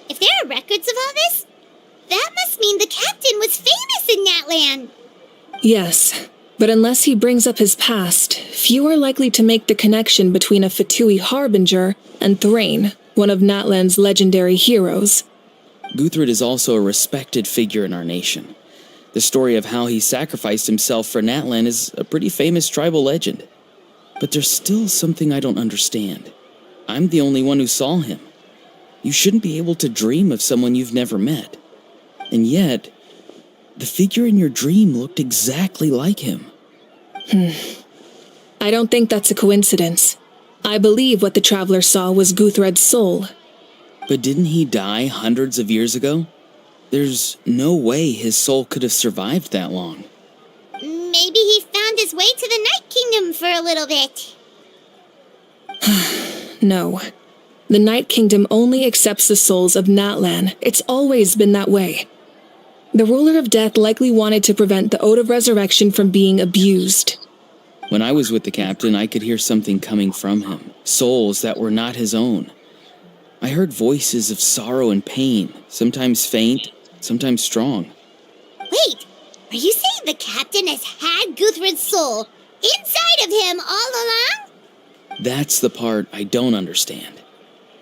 if there are records of all this, that must mean the captain was famous in Natlan. Yes, but unless he brings up his past, few are likely to make the connection between a Fatui harbinger and Thrain, one of Natlan's legendary heroes. Guthred is also a respected figure in our nation. The story of how he sacrificed himself for Natlan is a pretty famous tribal legend. But there's still something I don't understand. I'm the only one who saw him. You shouldn't be able to dream of someone you've never met. And yet, the figure in your dream looked exactly like him. I don't think that's a coincidence. I believe what the traveler saw was Guthred's soul. But didn't he die hundreds of years ago? There's no way his soul could have survived that long. Maybe he found his way to the Night Kingdom for a little bit. No. The Night Kingdom only accepts the souls of Natlan. It's always been that way. The ruler of death likely wanted to prevent the Ode of Resurrection from being abused. When I was with the captain, I could hear something coming from him. Souls that were not his own. I heard voices of sorrow and pain, sometimes faint, sometimes strong. Wait, are you saying the captain has had Guthred's soul inside of him all along? That's the part I don't understand.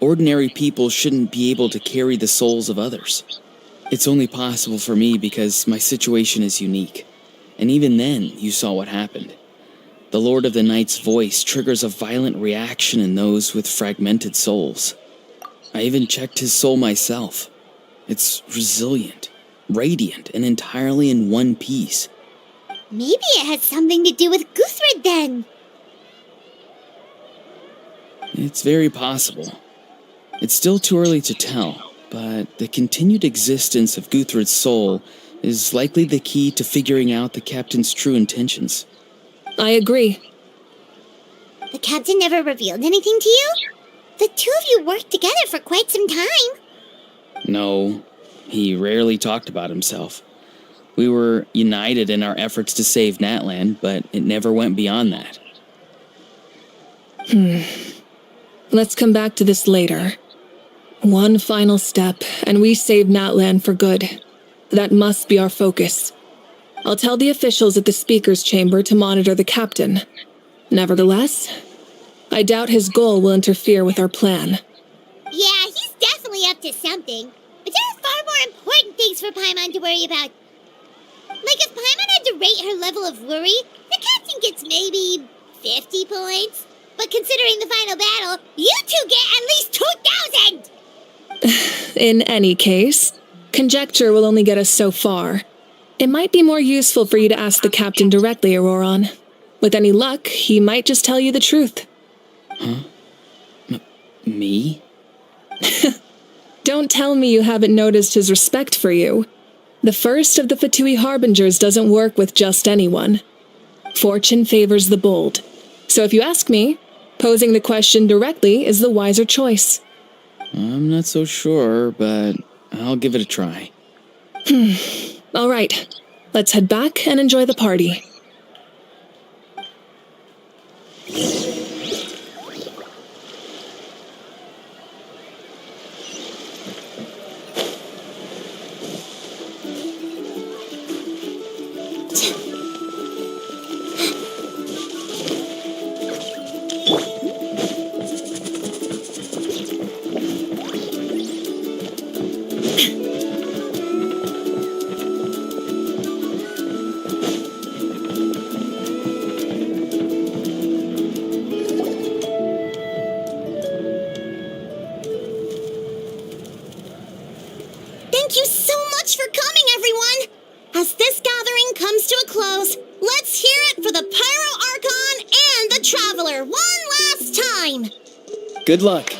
Ordinary people shouldn't be able to carry the souls of others. It's only possible for me because my situation is unique. And even then, you saw what happened. The Lord of the Night's voice triggers a violent reaction in those with fragmented souls. I even checked his soul myself. It's resilient, radiant, and entirely in one piece. Maybe it had something to do with Guthred then. It's very possible. It's still too early to tell, but the continued existence of Guthred's soul is likely the key to figuring out the captain's true intentions. I agree. The captain never revealed anything to you? The two of you worked together for quite some time. No, he rarely talked about himself. We were united in our efforts to save Natlan, but it never went beyond that. Let's come back to this later. One final step, and we save Natlan for good. That must be our focus. I'll tell the officials at the speaker's chamber to monitor the captain. Nevertheless, I doubt his goal will interfere with our plan. Yeah, he's definitely up to something. But there are far more important things for Paimon to worry about. Like if Paimon had to rate her level of worry, the captain gets maybe 50 points. But considering the final battle, you two get at least 2,000! In any case, conjecture will only get us so far. It might be more useful for you to ask the captain directly, Auroron. With any luck, he might just tell you the truth. Huh? Me? Don't tell me you haven't noticed his respect for you. The first of the Fatui Harbingers doesn't work with just anyone. Fortune favors the bold. So if you ask me, posing the question directly is the wiser choice. I'm not so sure, but I'll give it a try. All right, let's head back and enjoy the party. Thank you so much for coming, everyone! As this gathering comes to a close, let's hear it for the Pyro Archon and the Traveler one last time! Good luck.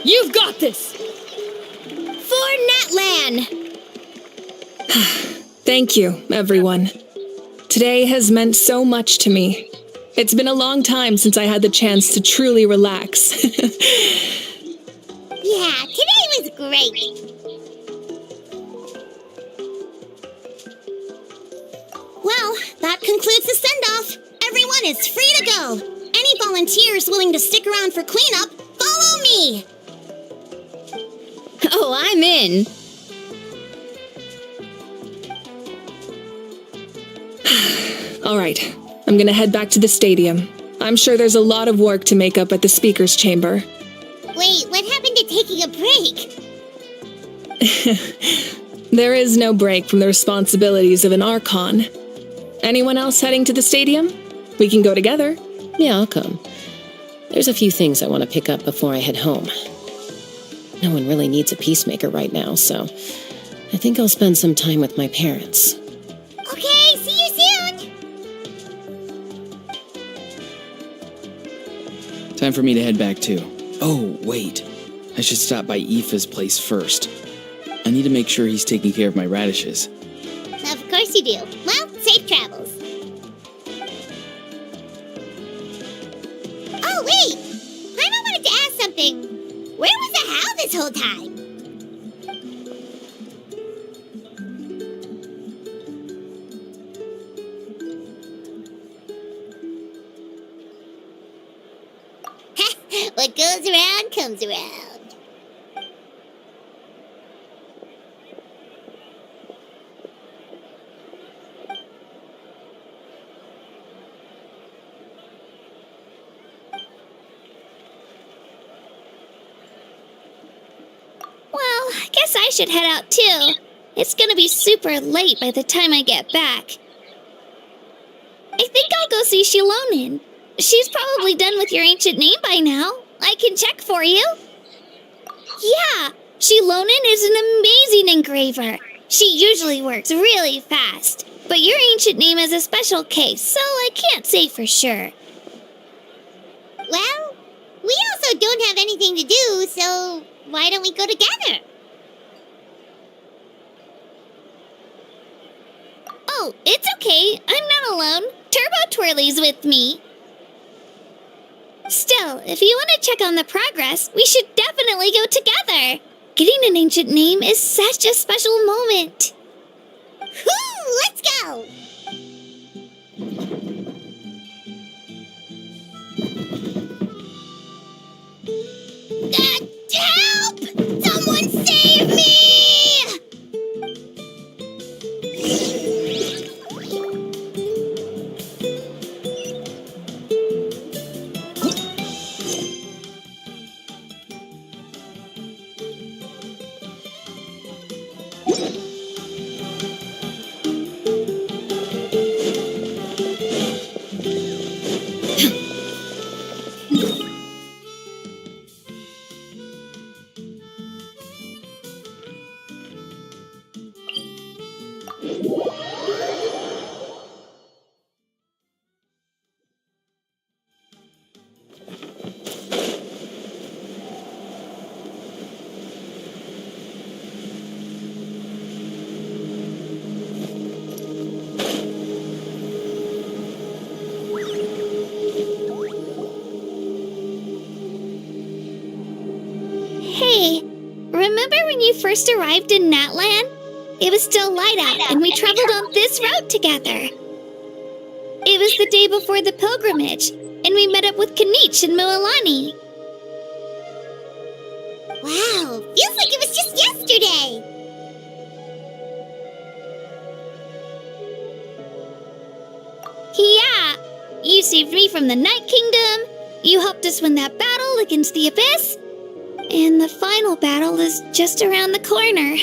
You've got this! For Natlan! Thank you, everyone. Today has meant so much to me. It's been a long time since I had the chance to truly relax. Yeah, today was great. Well, that concludes the send-off. Everyone is free to go. Any volunteers willing to stick around for cleanup, follow me. I'm in. All right, I'm gonna head back to the stadium. I'm sure there's a lot of work to make up at the speaker's chamber. Wait, what happened to taking a break? There is no break from the responsibilities of an Archon. Anyone else heading to the stadium? We can go together. Yeah, I'll come. There's a few things I want to pick up before I head home. No one really needs a peacemaker right now, so I think I'll spend some time with my parents. Okay, see you soon! Time for me to head back too. Oh, wait. I should stop by Aoife's place first. I need to make sure he's taking care of my radishes. Of course you do. Well, safe travels. Oh, wait! Paimon wanted to ask something. Where was the How this whole time? What goes around comes around. Well, I guess I should head out too. It's gonna be super late by the time I get back. I think I'll go see Shilonin. She's probably done with your ancient name by now. I can check for you. Yeah, Shilonin is an amazing engraver. She usually works really fast. But your ancient name is a special case, so I can't say for sure. Well, we also don't have anything to do, so why don't we go together? Oh, it's okay. I'm not alone. Turbo Twirly's with me. Still, if you want to check on the progress, we should definitely go together. Getting an ancient name is such a special moment. Whoo! Let's go! Help! Someone save me! Hey, remember when you first arrived in Natlan? It was still light out, and we traveled on this road together. It was the day before the pilgrimage, and we met up with Kanich and Mililani. Wow, feels like it was just yesterday. Yeah, you saved me from the Night Kingdom, you helped us win that battle against the Abyss, and the final battle is just around the corner.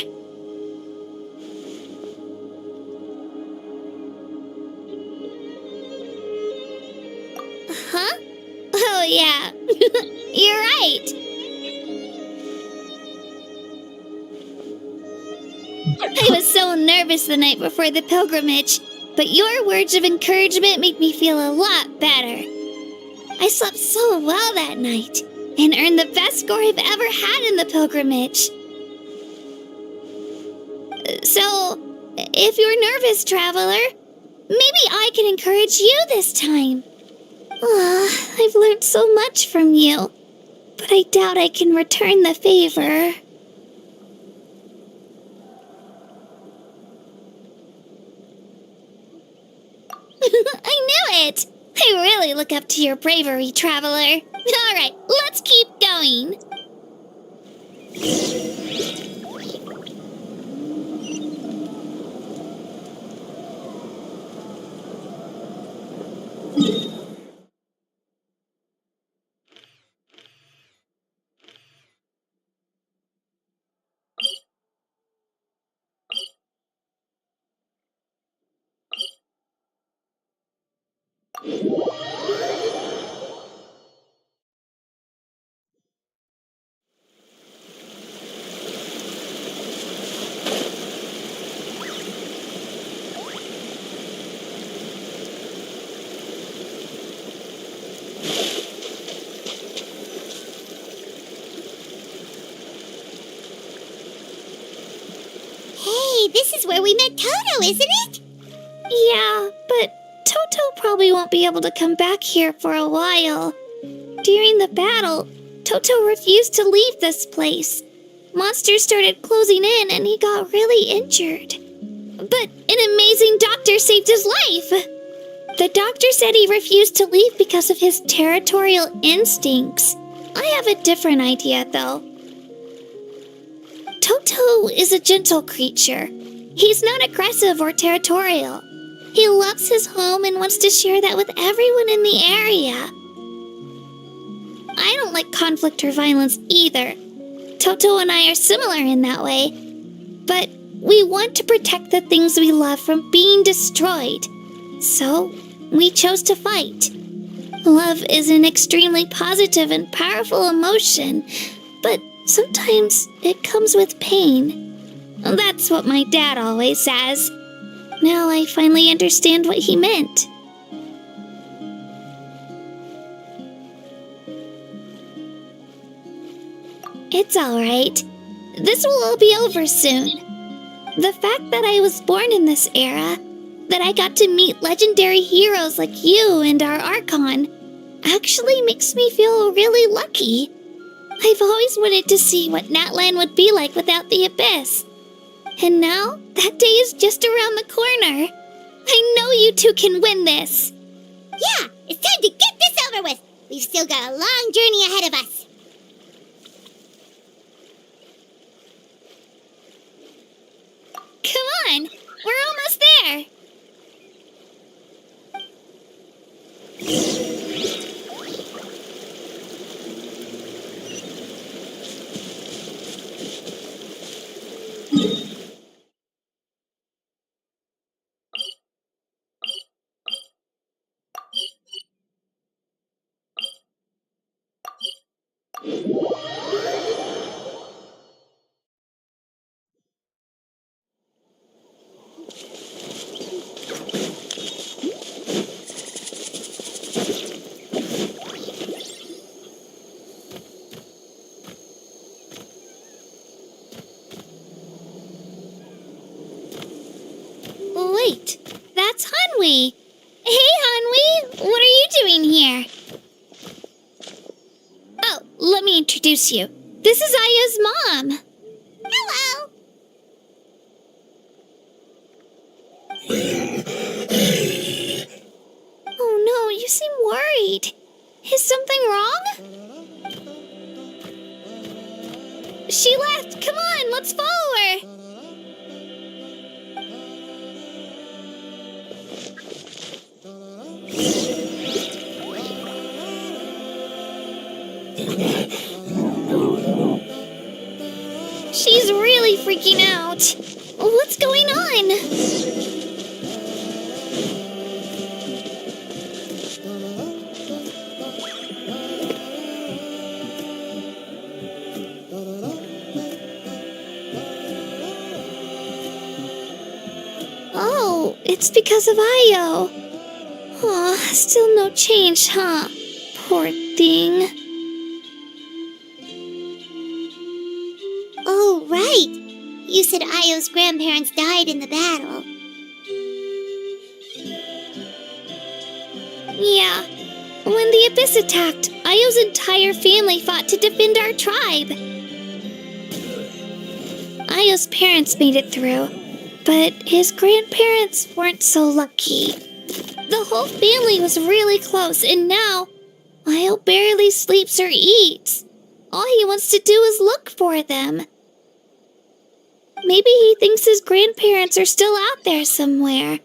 Huh? Oh yeah, you're right. I was so nervous the night before the pilgrimage, but your words of encouragement made me feel a lot better. I slept so well that night, and earned the best score I've ever had in the pilgrimage. So, if you're nervous, traveler, maybe I can encourage you this time. I've learned so much from you, but I doubt I can return the favor. I knew it! I really look up to your bravery, traveler. Alright, let's keep going. Hey, this is where we met Toto, isn't it? Yeah, but Toto probably won't be able to come back here for a while. During the battle, Toto refused to leave this place. Monsters started closing in and he got really injured. But an amazing doctor saved his life. The doctor said he refused to leave because of his territorial instincts. I have a different idea, though. Toto is a gentle creature. He's not aggressive or territorial. He loves his home and wants to share that with everyone in the area. I don't like conflict or violence either. Toto and I are similar in that way. But we want to protect the things we love from being destroyed. So, we chose to fight. Love is an extremely positive and powerful emotion, but sometimes it comes with pain. That's what my dad always says. Now I finally understand what he meant. It's alright. This will all be over soon. The fact that I was born in this era, that I got to meet legendary heroes like you and our Archon, actually makes me feel really lucky. I've always wanted to see what Natlan would be like without the Abyss. And now, that day is just around the corner. I know you two can win this. Yeah, it's time to get this over with. We've still got a long journey ahead of us. Come on, we're almost there. Wait, that's Hanwi. Hey, Hanwi, what are you doing here? Oh, let me introduce you. This is Aya's mom. Hello. Oh no, you seem worried. Is something wrong? She left. Come on, let's follow her. She's really freaking out. What's going on? Oh, it's because of Io. Aw, still no change, huh? Poor thing. Oh, right. You said Io's grandparents died in the battle. Yeah. When the Abyss attacked, Io's entire family fought to defend our tribe. Io's parents made it through, but his grandparents weren't so lucky. The whole family was really close, and now Io barely sleeps or eats. All he wants to do is look for them. Maybe he thinks his grandparents are still out there somewhere,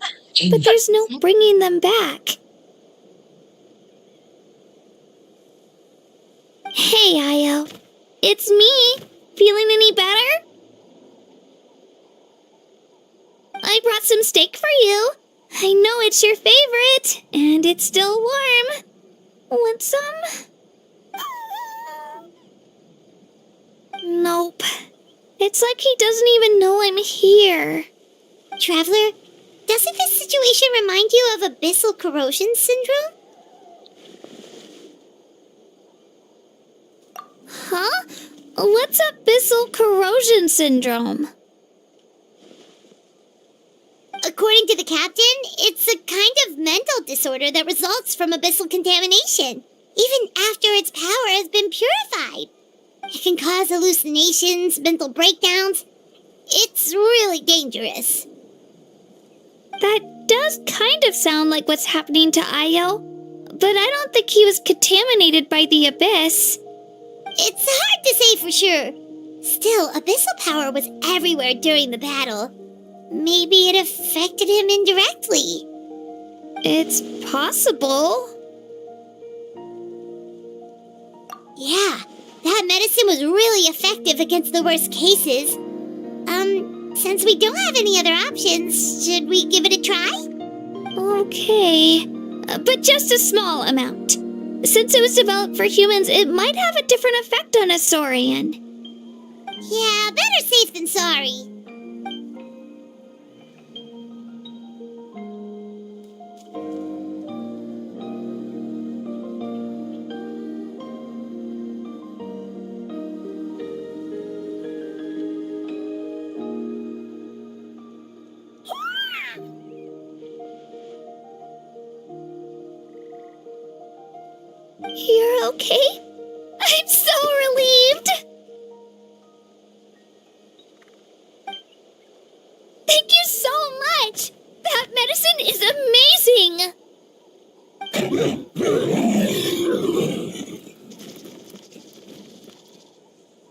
but there's no bringing them back. Hey, Io. It's me. Feeling any better? I brought some steak for you. I know it's your favorite, and it's still warm. Want some? Nope. It's like he doesn't even know I'm here. Traveler, doesn't this situation remind you of abyssal corrosion syndrome? Huh? What's abyssal corrosion syndrome? According to the captain, it's a kind of mental disorder that results from abyssal contamination, even after its power has been purified. It can cause hallucinations, mental breakdowns. It's really dangerous. That does kind of sound like what's happening to Ayo, but I don't think he was contaminated by the abyss. It's hard to say for sure. Still, abyssal power was everywhere during the battle. Maybe it affected him indirectly. It's possible. Yeah, that medicine was really effective against the worst cases. Since we don't have any other options, should we give it a try? Okay, but just a small amount. Since it was developed for humans, it might have a different effect on a Saurian. Yeah, better safe than sorry. You're okay? I'm so relieved! Thank you so much! That medicine is amazing!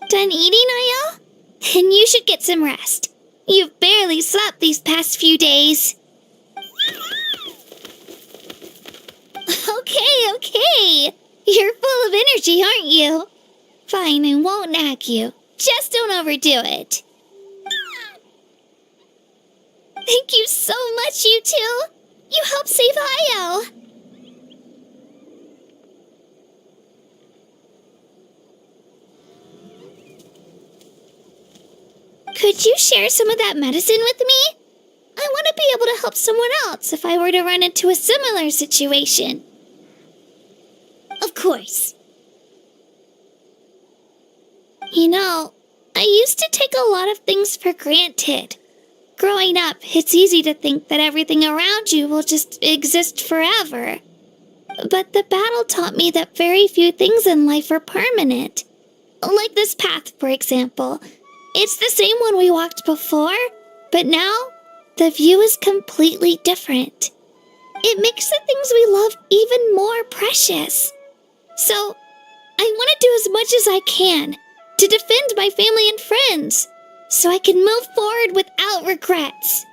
Done eating, Ayo? Then you should get some rest. You've barely slept these past few days. Okay. You're full of energy, aren't you? Fine, I won't nag you. Just don't overdo it. Thank you so much, you two. You helped save Ayo. Could you share some of that medicine with me? I want to be able to help someone else if I were to run into a similar situation. Of course. You know, I used to take a lot of things for granted. Growing up, it's easy to think that everything around you will just exist forever. But the battle taught me that very few things in life are permanent. Like this path, for example. It's the same one we walked before, but now the view is completely different. It makes the things we love even more precious. So, I want to do as much as I can to defend my family and friends, so I can move forward without regrets.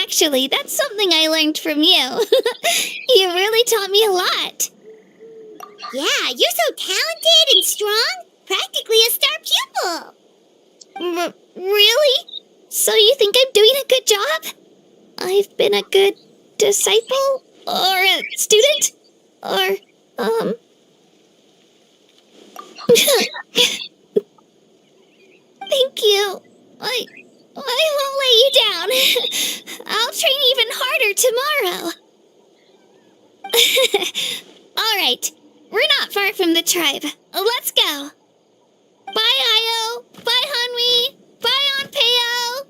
Actually, that's something I learned from you. You really taught me a lot. Yeah, you're so talented and strong. Practically a star pupil. Really? So you think I'm doing a good job? I've been a good disciple? Or a student? Or, Thank you. I won't lay you down. I'll train even harder tomorrow. All right. We're not far from the tribe. Let's go. Bye, Io. Bye, Hanwi. Bye, Onpeo.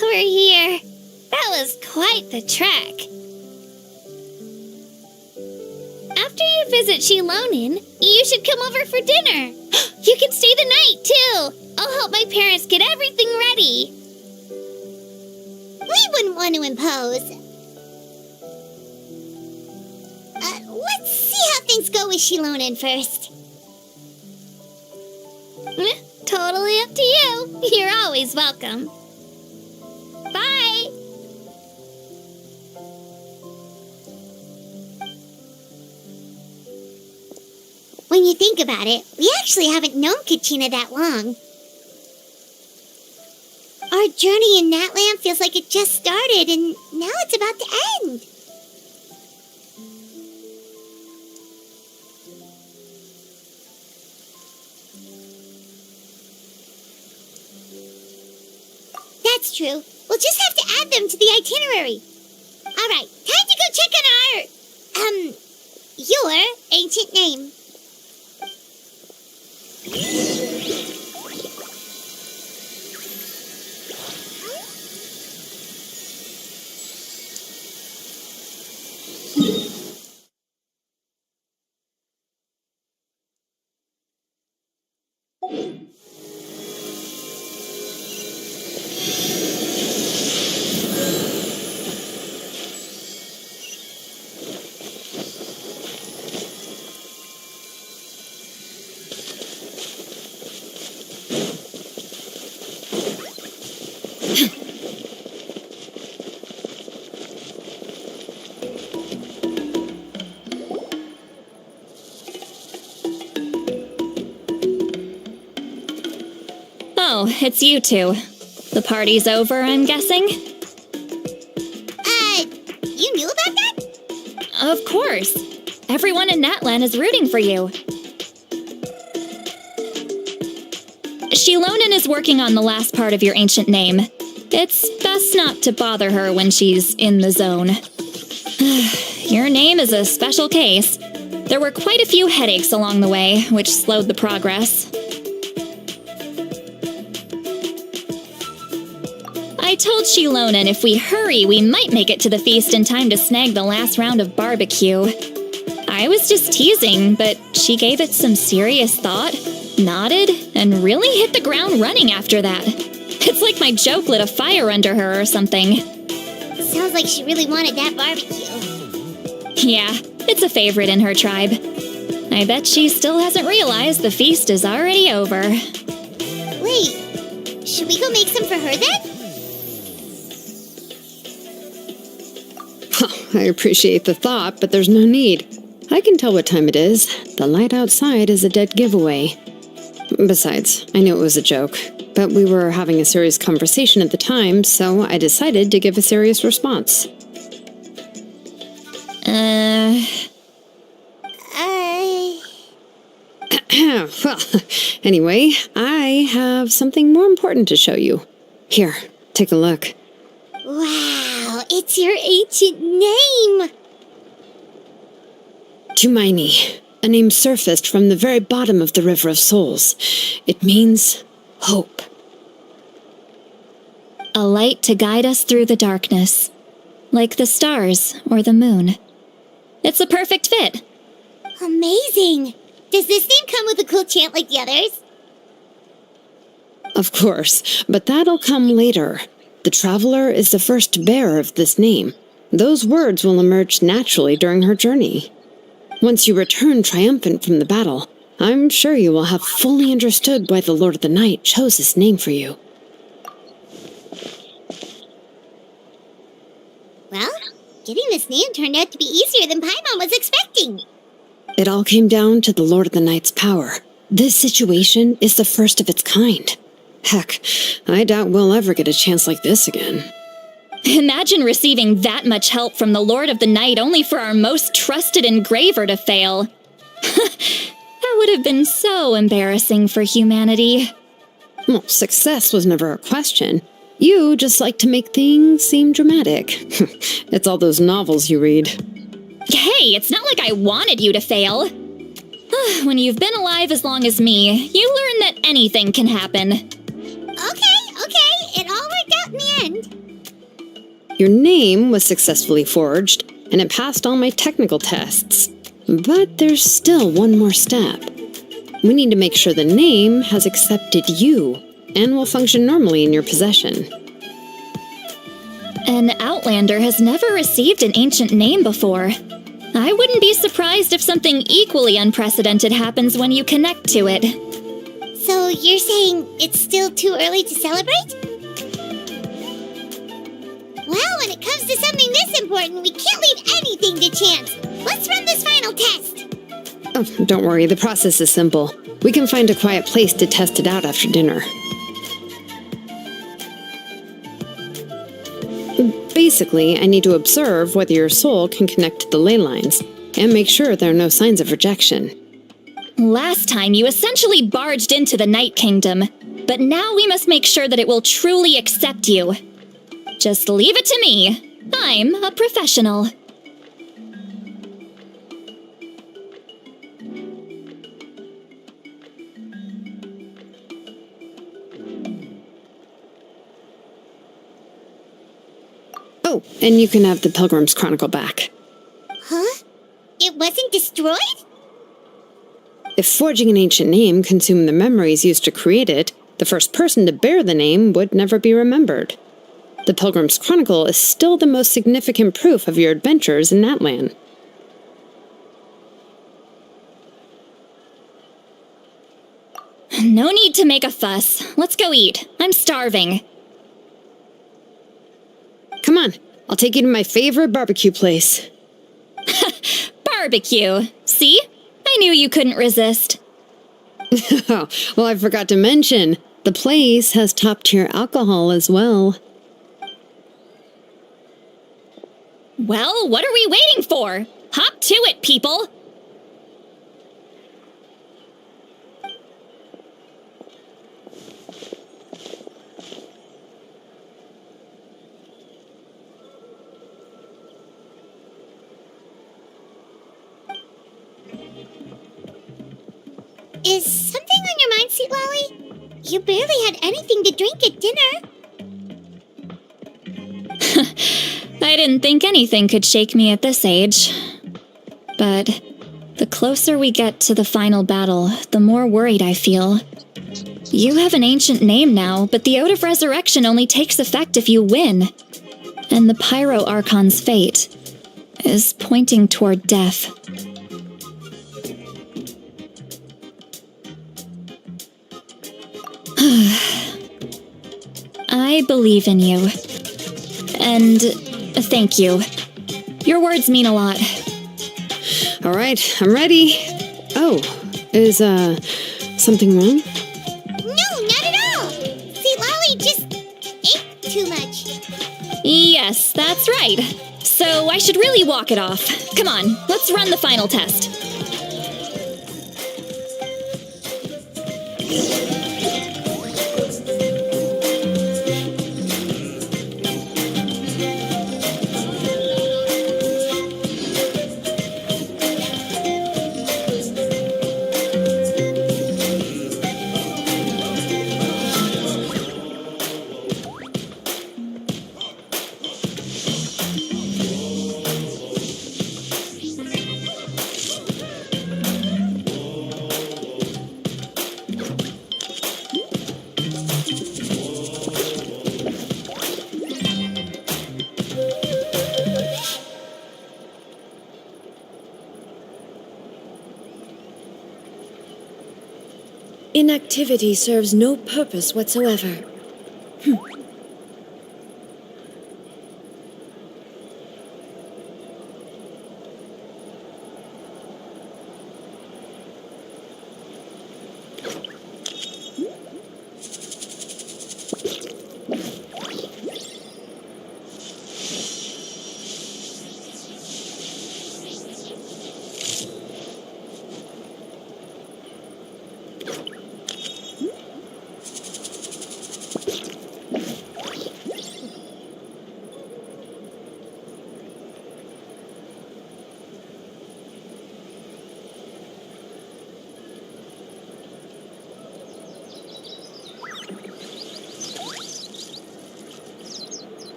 We're here. That was quite the trek. After you visit Shilonin, you should come over for dinner. You can stay the night, too. I'll help my parents get everything ready. We wouldn't want to impose. Let's see how things go with Shilonin first. Totally up to you. You're always welcome. Bye! When you think about it, we actually haven't known Kachina that long. Our journey in Natland feels like it just started, and now it's about to end. That's true. We'll just have to add them to the itinerary. All right, time to go check on your ancient name. Oh, it's you two. The party's over, I'm guessing? You knew about that? Of course. Everyone in Natlan is rooting for you. Shilonin is working on the last part of your ancient name. It's best not to bother her when she's in the zone. Your name is a special case. There were quite a few headaches along the way, which slowed the progress. I told Shilonin if we hurry, we might make it to the feast in time to snag the last round of barbecue. I was just teasing, but she gave it some serious thought, nodded, and really hit the ground running after that. It's like my joke lit a fire under her or something. Sounds like she really wanted that barbecue. Yeah, it's a favorite in her tribe. I bet she still hasn't realized the feast is already over. Wait, should we go make some for her then? I appreciate the thought, but there's no need. I can tell what time it is. The light outside is a dead giveaway. Besides, I knew it was a joke, but we were having a serious conversation at the time, so I decided to give a serious response. Well, anyway, I have something more important to show you. Here, take a look. Wow, it's your ancient name! Tumaini, a name surfaced from the very bottom of the River of Souls. It means hope. A light to guide us through the darkness. Like the stars or the moon. It's a perfect fit. Amazing! Does this name come with a cool chant like the others? Of course, but that'll come later. The Traveler is the first bearer of this name. Those words will emerge naturally during her journey. Once you return triumphant from the battle, I'm sure you will have fully understood why the Lord of the Night chose this name for you. Well, getting this name turned out to be easier than Paimon was expecting. It all came down to the Lord of the Night's power. This situation is the first of its kind. Heck, I doubt we'll ever get a chance like this again. Imagine receiving that much help from the Lord of the Night only for our most trusted engraver to fail. That would have been so embarrassing for humanity. Well, success was never a question. You just like to make things seem dramatic. It's all those novels you read. Hey, it's not like I wanted you to fail. When you've been alive as long as me, you learn that anything can happen. Okay, it all worked out in the end. Your name was successfully forged, and it passed all my technical tests. But there's still one more step. We need to make sure the name has accepted you, and will function normally in your possession. An Outlander has never received an ancient name before. I wouldn't be surprised if something equally unprecedented happens when you connect to it. So you're saying it's still too early to celebrate? Well, when it comes to something this important, we can't leave anything to chance. Let's run this final test. Oh, don't worry, the process is simple. We can find a quiet place to test it out after dinner. Basically, I need to observe whether your soul can connect to the ley lines, and make sure there are no signs of rejection. Last time, you essentially barged into the Night Kingdom, but now we must make sure that it will truly accept you. Just leave it to me. I'm a professional. Oh, and you can have the Pilgrim's Chronicle back. Huh? It wasn't destroyed? If forging an ancient name consumed the memories used to create it, the first person to bear the name would never be remembered. The Pilgrim's Chronicle is still the most significant proof of your adventures in that land. No need to make a fuss. Let's go eat. I'm starving. Come on, I'll take you to my favorite barbecue place. Barbecue. See? I knew you couldn't resist. Oh, well, I forgot to mention, the place has top-tier alcohol as well. Well, what are we waiting for? Hop to it, people! Is something on your mind, Sweet Lolly? You barely had anything to drink at dinner. I didn't think anything could shake me at this age. But the closer we get to the final battle, the more worried I feel. You have an ancient name now, but the Oath of Resurrection only takes effect if you win. And the Pyro Archon's fate is pointing toward death. I believe in you. And thank you. Your words mean a lot. All right, I'm ready. Oh, is, something wrong? No, not at all. Sweet Lolly just ate too much. Yes, that's right. So I should really walk it off. Come on, let's run the final test. Inactivity serves no purpose whatsoever.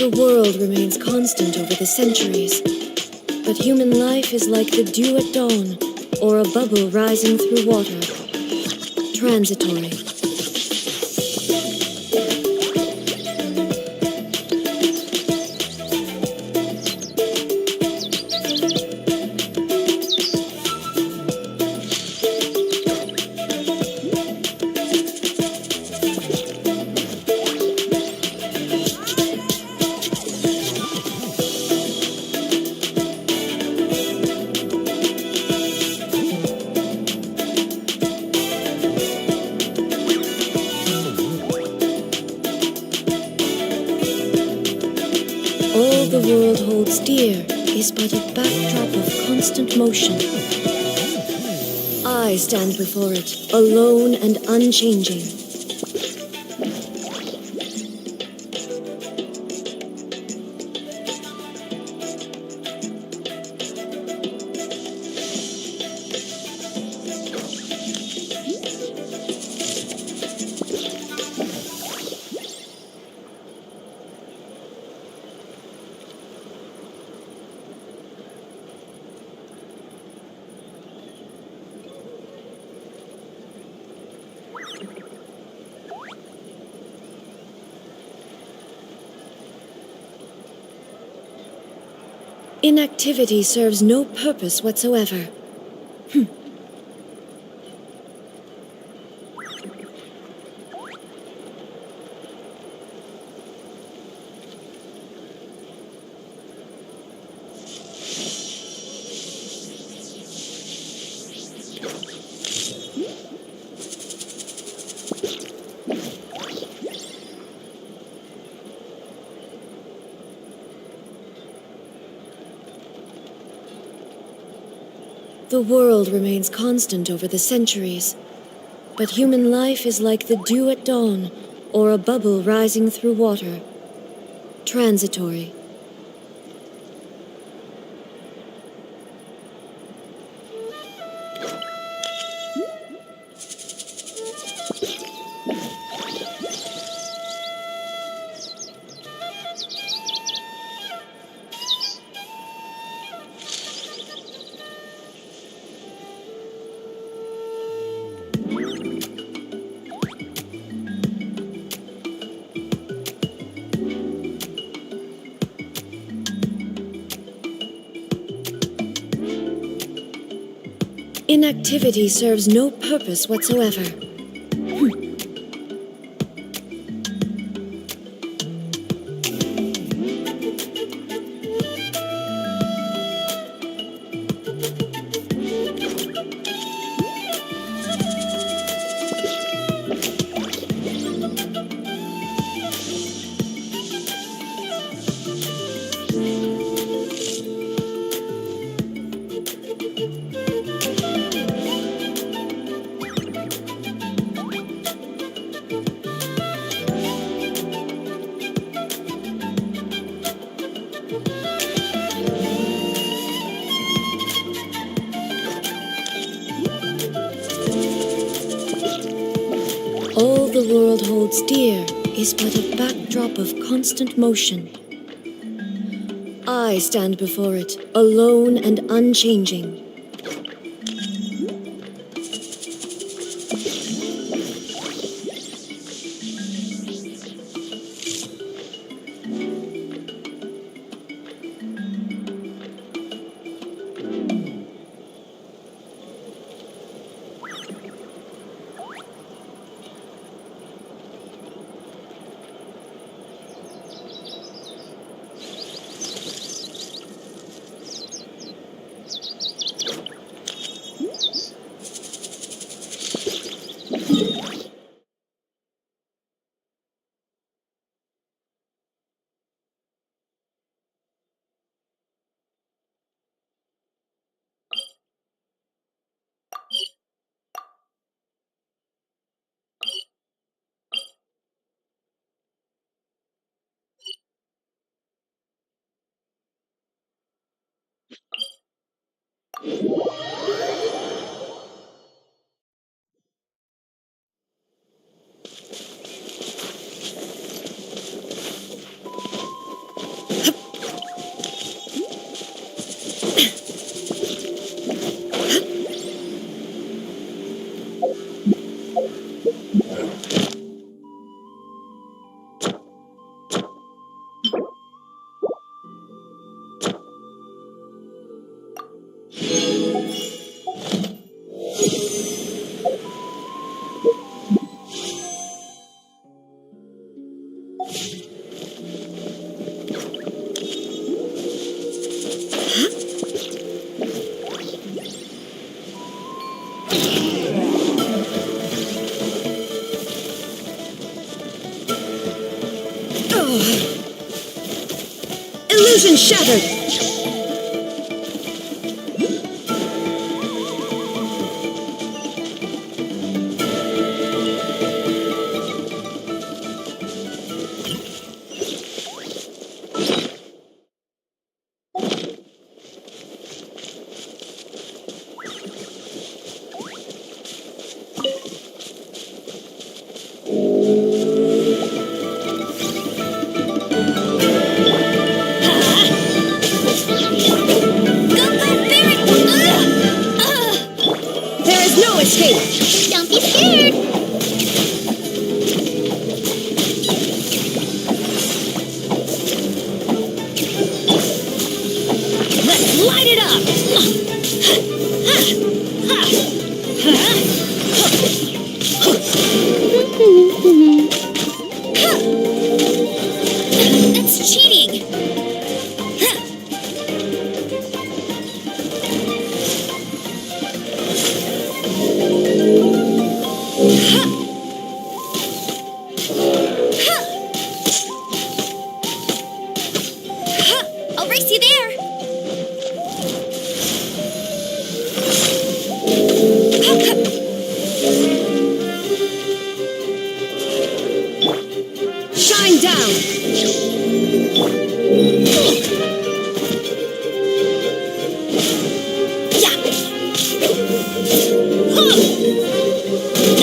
The world remains constant over the centuries, but human life is like the dew at dawn, or a bubble rising through water. Transitory. All the world holds dear is but a backdrop of constant motion. I stand before it, alone and unchanging. Inactivity serves no purpose whatsoever. The world remains constant over the centuries, but human life is like the dew at dawn, or a bubble rising through water. Transitory. Inactivity serves no purpose whatsoever. world holds dear is but a backdrop of constant motion. I stand before it, alone and unchanging. Illusion shattered! Don't be scared! Let's light it up! That's cheating! I'll race you there! Shine down!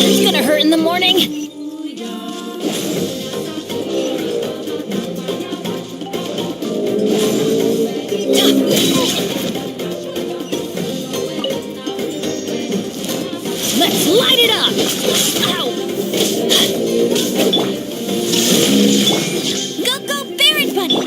It's gonna hurt in the morning. Let's light it up! Ow! Go, go, Barret Bunny!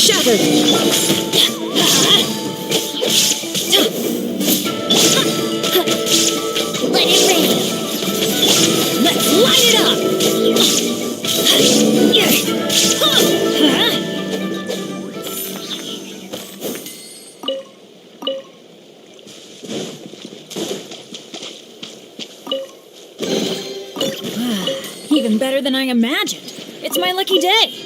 shattered! Let it rain! Let's light it up! Even better than I imagined. It's my lucky day.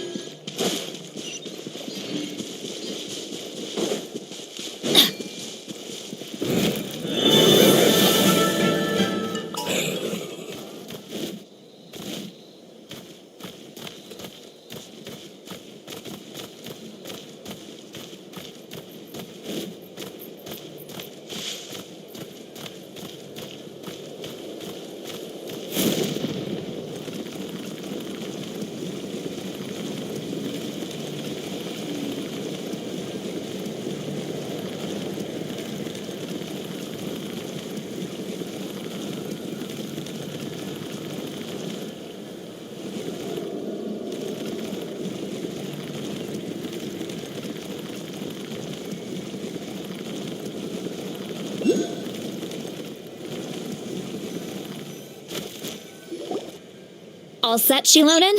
All set, Shilonen?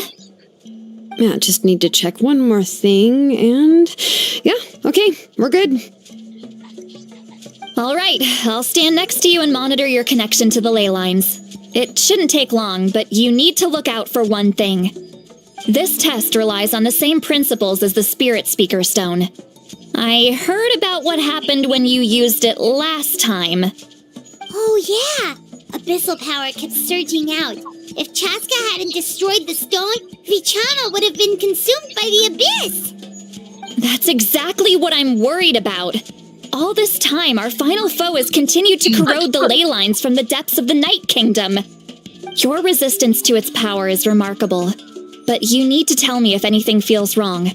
Yeah, just need to check one more thing, and yeah, okay, we're good. All right, I'll stand next to you and monitor your connection to the ley lines. It shouldn't take long, but you need to look out for one thing. This test relies on the same principles as the Spirit Speaker Stone. I heard about what happened when you used it last time. Oh yeah! Abyssal power kept surging out. If Chaska hadn't destroyed the stone, Vichana would have been consumed by the abyss! That's exactly what I'm worried about. All this time, our final foe has continued to corrode the ley lines from the depths of the Night Kingdom. Your resistance to its power is remarkable, but you need to tell me if anything feels wrong.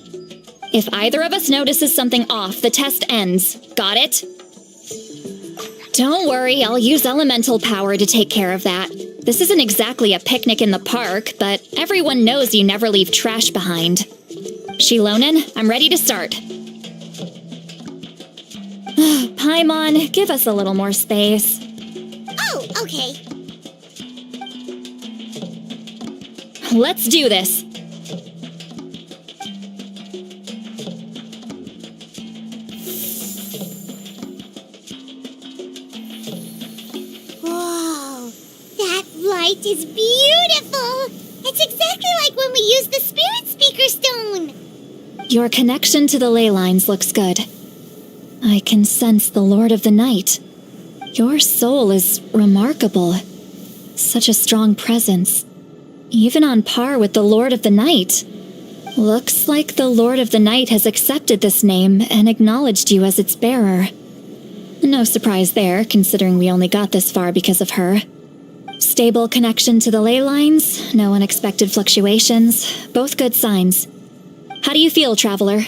If either of us notices something off, the test ends. Got it? Don't worry, I'll use elemental power to take care of that. This isn't exactly a picnic in the park, but everyone knows you never leave trash behind. Shilonen, I'm ready to start. Paimon, give us a little more space. Oh, okay. Let's do this. Whoa, that light is beautiful! It's exactly like when we used the Spirit Speaker Stone! Your connection to the ley lines looks good. I can sense the Lord of the Night. Your soul is remarkable. Such a strong presence. Even on par with the Lord of the Night. Looks like the Lord of the Night has accepted this name and acknowledged you as its bearer. No surprise there, considering we only got this far because of her. Stable connection to the ley lines, no unexpected fluctuations, both good signs. How do you feel, Traveler?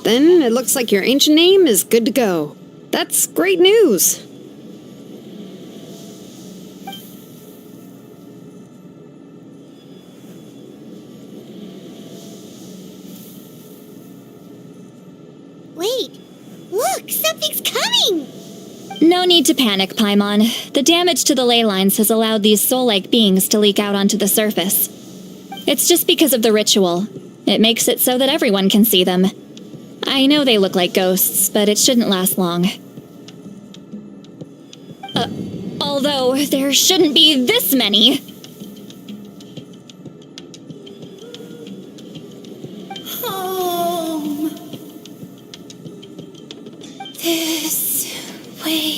Then it looks like your ancient name is good to go. That's great news. Wait, look, something's coming! No need to panic, Paimon. The damage to the ley lines has allowed these soul-like beings to leak out onto the surface. It's just because of the ritual. It makes it so that everyone can see them. I know they look like ghosts, but it shouldn't last long. Although, there shouldn't be this many. Home. This way.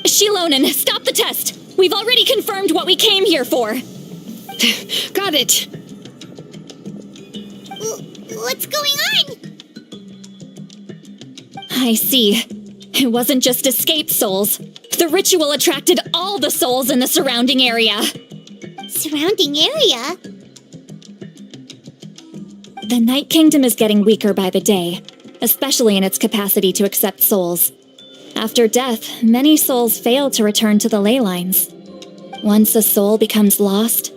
Shilonen, stop the test! We've already confirmed what we came here for! Got it! What's going on? I see. It wasn't just escaped souls. The ritual attracted all the souls in the surrounding area. Surrounding area? The Night Kingdom is getting weaker by the day, especially in its capacity to accept souls. After death, many souls fail to return to the ley lines. Once a soul becomes lost,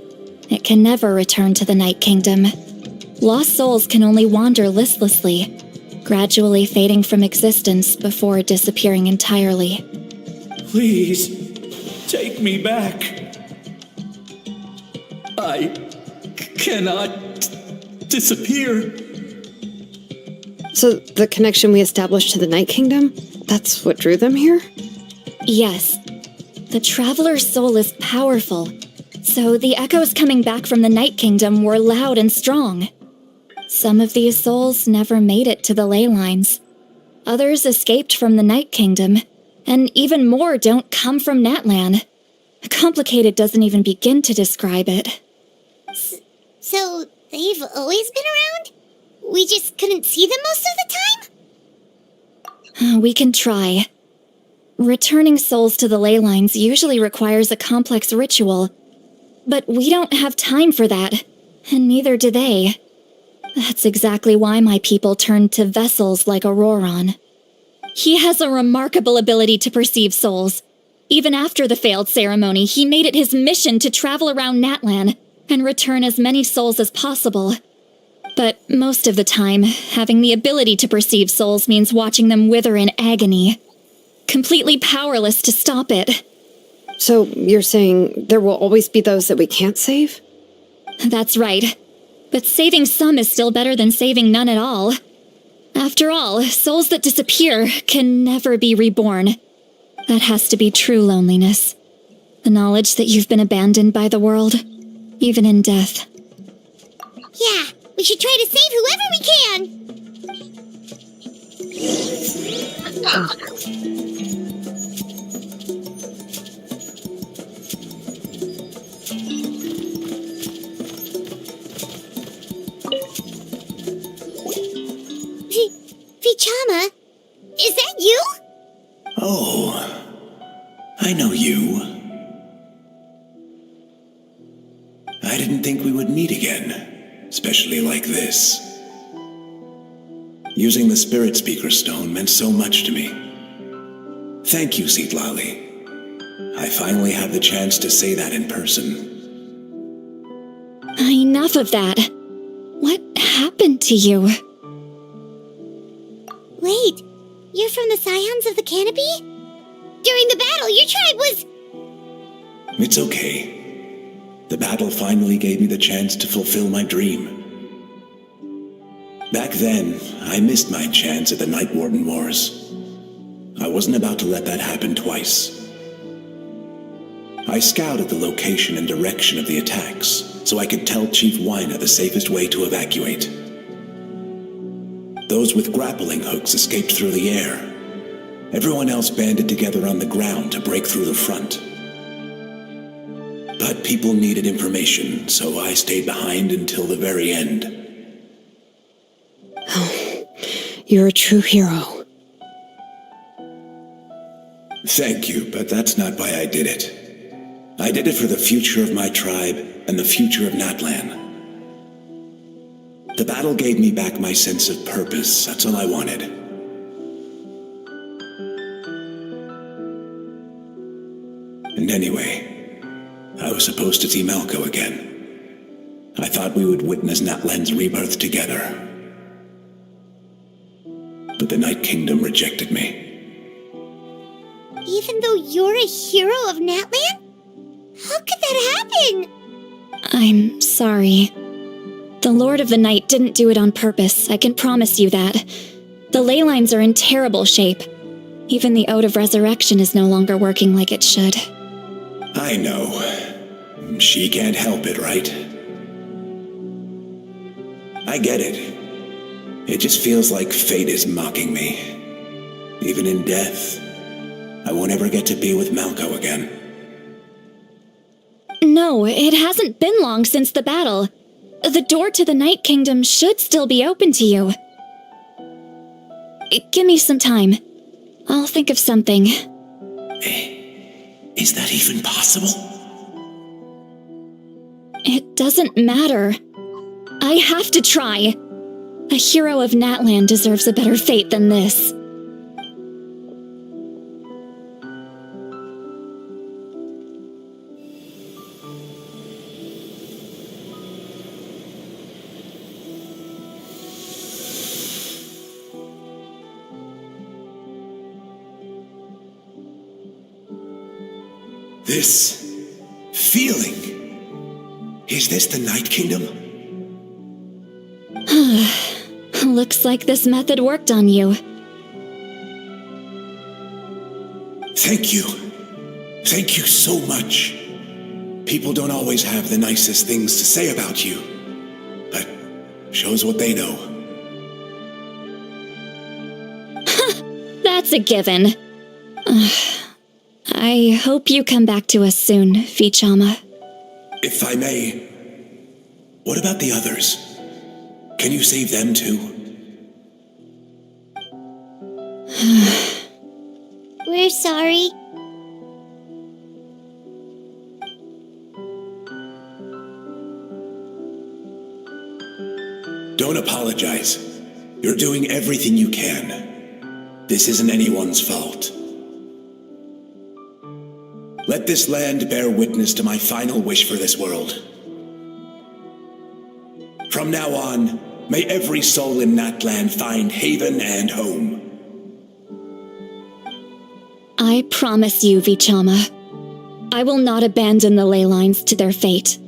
It can never return to the Night Kingdom. Lost souls can only wander listlessly, gradually fading from existence before disappearing entirely. Please, take me back. I cannot disappear. So the connection we established to the Night Kingdom, that's what drew them here? Yes. The Traveler's soul is powerful, so the echoes coming back from the Night Kingdom were loud and strong. Some of these souls never made it to the ley lines. Others escaped from the Night Kingdom, and even more don't come from Natlan. Complicated doesn't even begin to describe it. So, they've always been around? We just couldn't see them most of the time? We can try. Returning souls to the ley lines usually requires a complex ritual, but we don't have time for that, and neither do they. That's exactly why my people turned to vessels like Auroron. He has a remarkable ability to perceive souls. Even after the failed ceremony, he made it his mission to travel around Natlan and return as many souls as possible. But most of the time, having the ability to perceive souls means watching them wither in agony. Completely powerless to stop it. So you're saying there will always be those that we can't save? That's right. But saving some is still better than saving none at all. After all, souls that disappear can never be reborn. That has to be true loneliness. The knowledge that you've been abandoned by the world, even in death. Yeah, we should try to save whoever we can! Vichama, is that you? Oh, I know you. I didn't think we would meet again, especially like this. Using the Spirit Speaker Stone meant so much to me. Thank you, Citlali. I finally have the chance to say that in person. Enough of that. What happened to you? Wait, you're from the Scions of the Canopy? During the battle, your tribe was... It's okay. The battle finally gave me the chance to fulfill my dream. Back then, I missed my chance at the Night Warden Wars. I wasn't about to let that happen twice. I scouted the location and direction of the attacks, so I could tell Chief Wyna the safest way to evacuate. Those with grappling hooks escaped through the air. Everyone else banded together on the ground to break through the front. But people needed information, so I stayed behind until the very end. Oh, you're a true hero. Thank you, but that's not why I did it. I did it for the future of my tribe and the future of Natlan. The battle gave me back my sense of purpose. That's all I wanted. And anyway, I was supposed to see Malco again. I thought we would witness Natlan's rebirth together. But the Night Kingdom rejected me. Even though you're a hero of Natlan? How could that happen? I'm sorry. The Lord of the Night didn't do it on purpose, I can promise you that. The ley lines are in terrible shape. Even the Ode of Resurrection is no longer working like it should. I know. She can't help it, right? I get it. It just feels like fate is mocking me. Even in death, I won't ever get to be with Malco again. No, it hasn't been long since the battle. The door to the Night Kingdom should still be open to you. Give me some time. I'll think of something. Is that even possible? It doesn't matter. I have to try. A hero of Natlan deserves a better fate than this. This feeling. Is this the Night Kingdom? Looks like this method worked on you. Thank you. Thank you so much. People don't always have the nicest things to say about you, but shows what they know. That's a given. I hope you come back to us soon, Vichama. If I may, what about the others? Can you save them too? We're sorry. Don't apologize. You're doing everything you can. This isn't anyone's fault. Let this land bear witness to my final wish for this world. From now on, may every soul in that land find haven and home. I promise you, Vichama, I will not abandon the ley lines to their fate.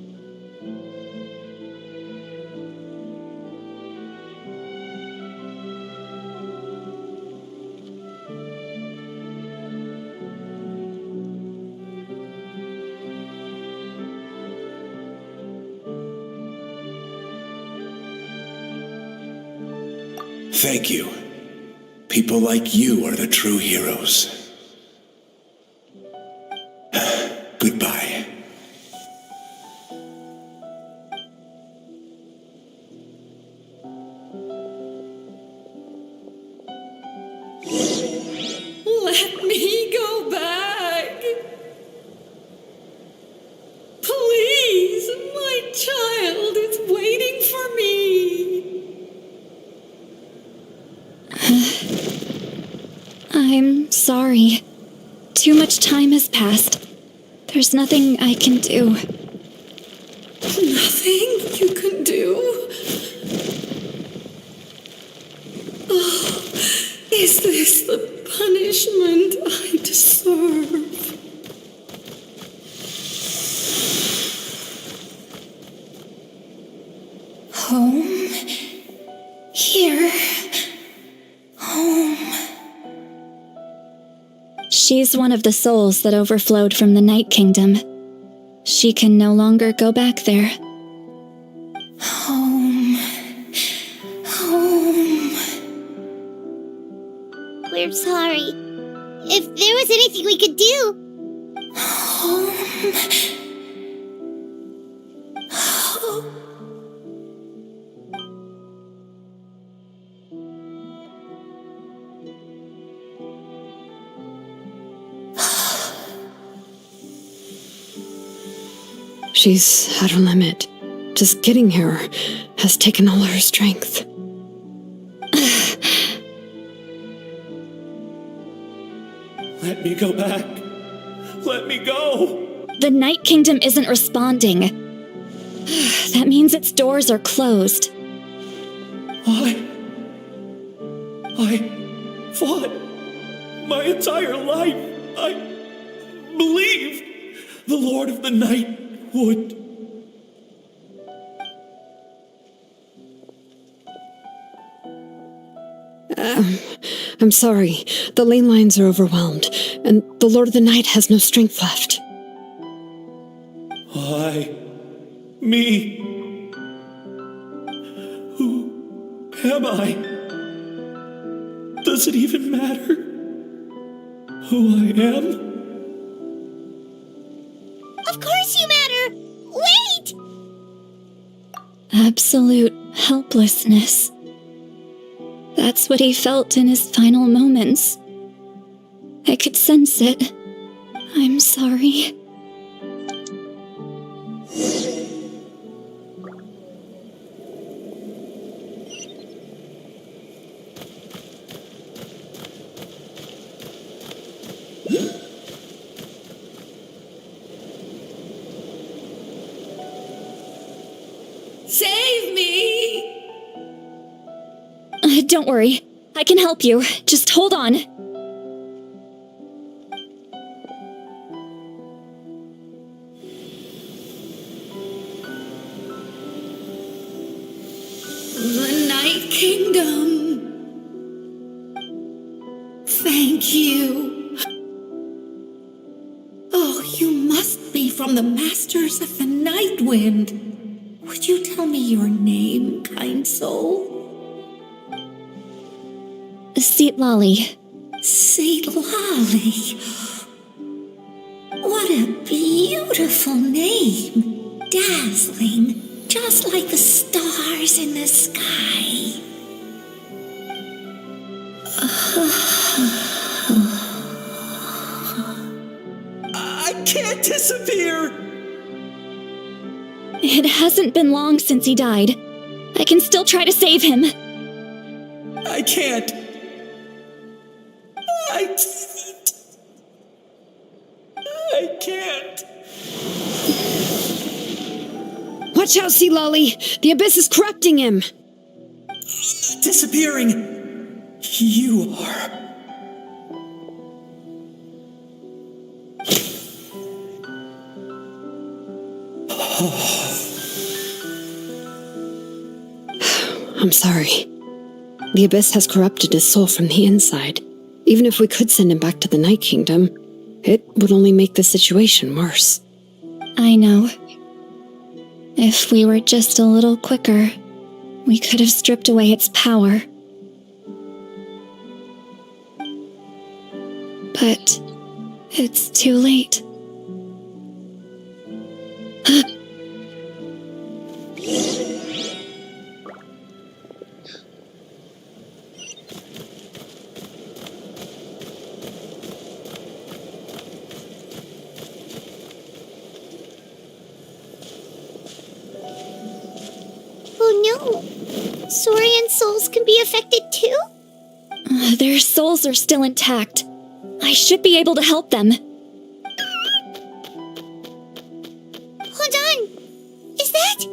Thank you. People like you are the true heroes. Goodbye. Let me go back. Please, my child is waiting for me. I'm sorry. Too much time has passed. There's nothing I can do. Nothing you can do? Oh, is this the punishment I deserve? Home. Here. Home. She's one of the souls that overflowed from the Night Kingdom. She can no longer go back there. Home. Home. We're sorry. If there was anything we could do. Home. She's at her limit. Just getting here has taken all her strength. Let me go back. Let me go. The Night Kingdom isn't responding. That means its doors are closed. I fought my entire life. I believed the Lord of the Night would. I'm sorry. The lane lines are overwhelmed, and the Lord of the Night has no strength left. Me. Who am I? Does it even matter who I am? Of course you matter! Wait! Absolute helplessness. That's what he felt in his final moments. I could sense it. I'm sorry. Save me! Don't worry. I can help you. Just hold on. Thank you. Oh, you must be from the Masters of the Night Wind. Would you tell me your name, kind soul? Seatlolly. Seatlolly. What a beautiful name. Dazzling, just like the stars in the sky. I can't disappear! It hasn't been long since he died. I can still try to save him. I can't. I can't. Watch out, Sea Lolly! The abyss is corrupting him! Disappearing. You are. I'm sorry. The abyss has corrupted his soul from the inside. Even if we could send him back to the Night Kingdom, it would only make the situation worse. I know. If we were just a little quicker, we could have stripped away its power. But it's too late. Oh no! Saurian souls can be affected too? Their souls are still intact. I should be able to help them. Hold on! Is that...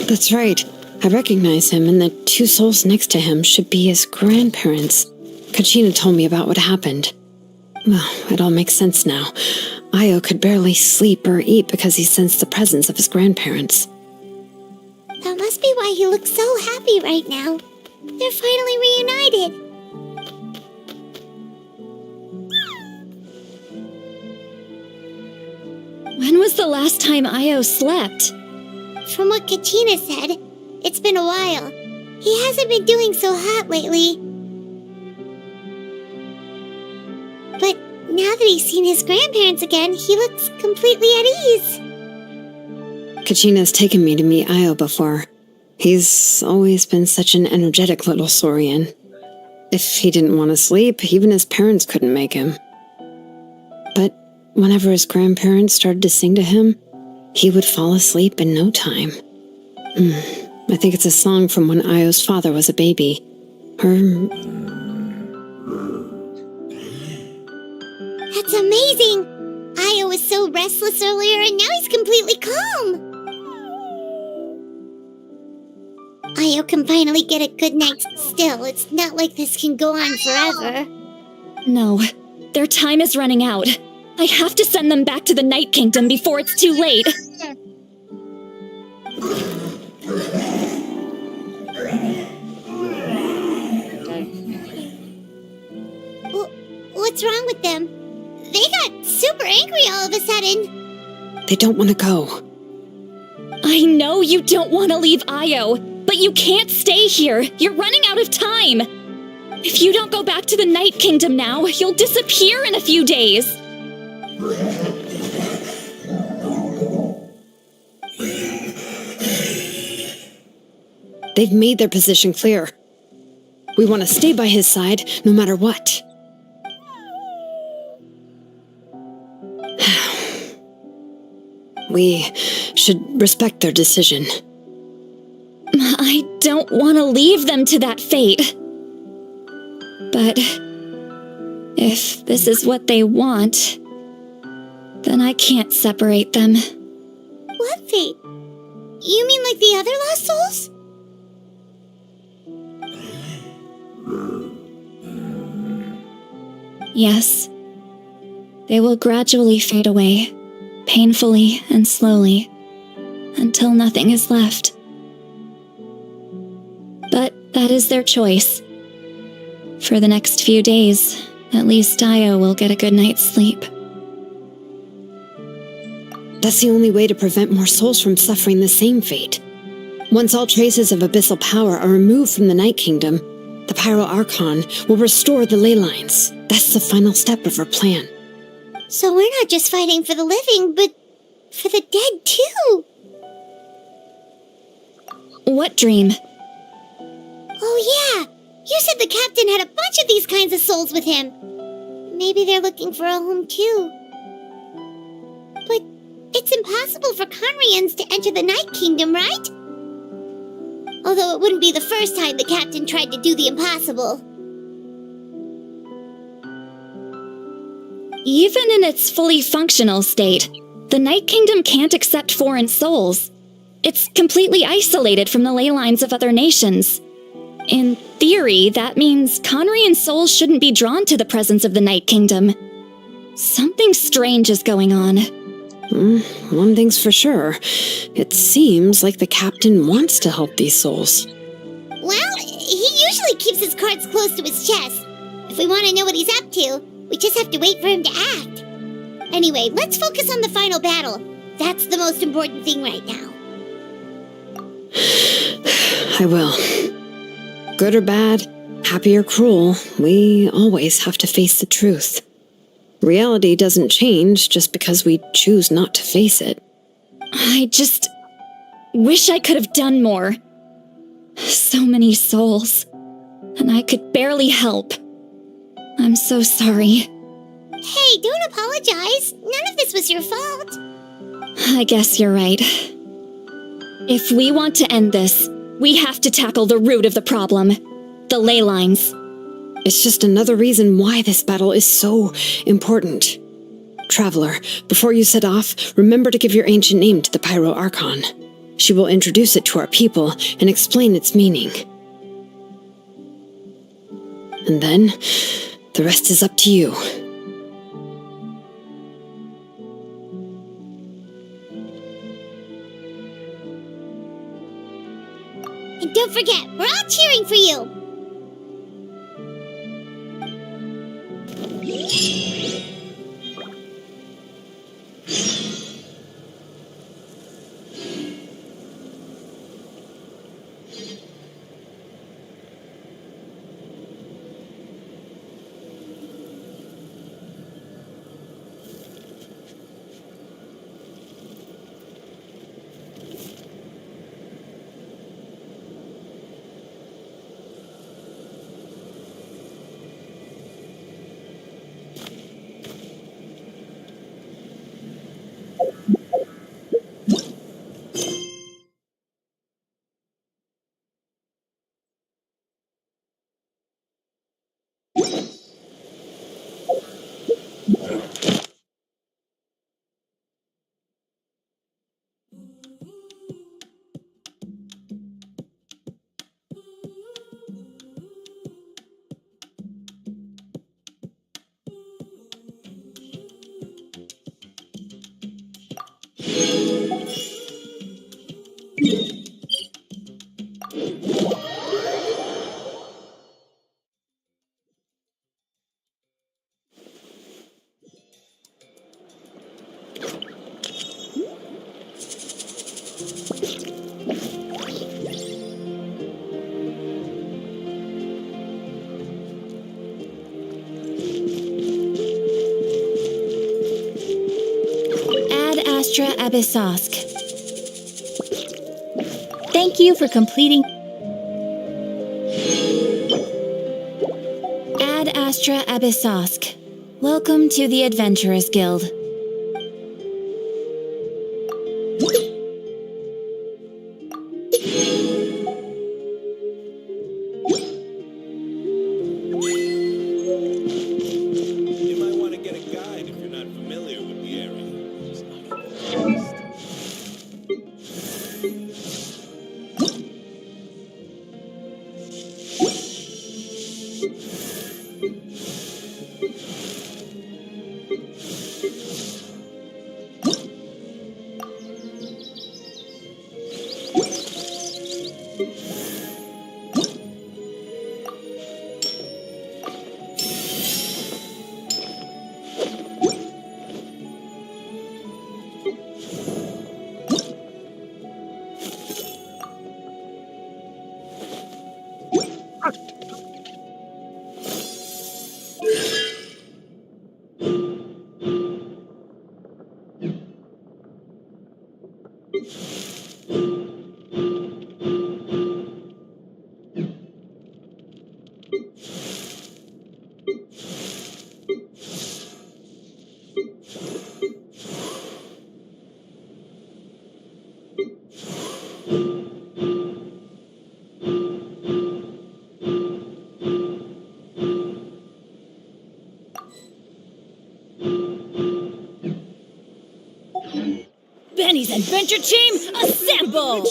That's right. I recognize him, and the two souls next to him should be his grandparents. Kachina told me about what happened. Well, it all makes sense now. Io could barely sleep or eat because he sensed the presence of his grandparents. That must be why he looks so happy right now. They're finally reunited. When was the last time Io slept? From what Kachina said, it's been a while. He hasn't been doing so hot lately. But now that he's seen his grandparents again, he looks completely at ease. Kachina's taken me to meet Io before. He's always been such an energetic little Saurian. If he didn't want to sleep, even his parents couldn't make him. But whenever his grandparents started to sing to him, he would fall asleep in no time. I think it's a song from when Io's father was a baby. That's amazing! Io was so restless earlier and now he's completely calm! Io can finally get a good night's still. It's not like this can go on forever. No, their time is running out. I have to send them back to the Night Kingdom before it's too late. What's wrong with them? They got super angry all of a sudden. They don't want to go. I know you don't want to leave Io, but you can't stay here. You're running out of time. If you don't go back to the Night Kingdom now, you'll disappear in a few days. They've made their position clear. We want to stay by his side, no matter what. We should respect their decision. I don't want to leave them to that fate. But if this is what they want, then I can't separate them. What fate? You mean like the other lost souls? Yes. They will gradually fade away, painfully and slowly. until nothing is left. But that is their choice. For the next few days, at least Io will get a good night's sleep. That's the only way to prevent more souls from suffering the same fate. Once all traces of abyssal power are removed from the Night Kingdom, the Pyro Archon will restore the ley lines. That's the final step of our plan. So we're not just fighting for the living, but for the dead too. What dream? Oh yeah, you said the captain had a bunch of these kinds of souls with him. Maybe they're looking for a home too. But it's impossible for Conrians to enter the Night Kingdom, right? Although it wouldn't be the first time the captain tried to do the impossible. Even in its fully functional state, the Night Kingdom can't accept foreign souls. It's completely isolated from the ley lines of other nations. In theory, that means Conrian souls shouldn't be drawn to the presence of the Night Kingdom. Something strange is going on. One thing's for sure. It seems like the captain wants to help these souls. Well, he usually keeps his cards close to his chest. If we want to know what he's up to, we just have to wait for him to act. Anyway, let's focus on the final battle. That's the most important thing right now. I will. Good or bad, happy or cruel, we always have to face the truth. Reality doesn't change just because we choose not to face it. I just wish I could have done more. So many souls, and I could barely help. I'm so sorry. Hey, don't apologize. None of this was your fault. I guess you're right. If we want to end this, we have to tackle the root of the problem. The ley lines. It's just another reason why this battle is so important. Traveler, before you set off, remember to give your ancient name to the Pyro Archon. She will introduce it to our people and explain its meaning. And then, the rest is up to you. And don't forget, we're all cheering for you. Abyssosk. Thank you for completing. Ad Astra Abyssosk. Welcome to the Adventurers Guild. Benny's Adventure Team, assemble!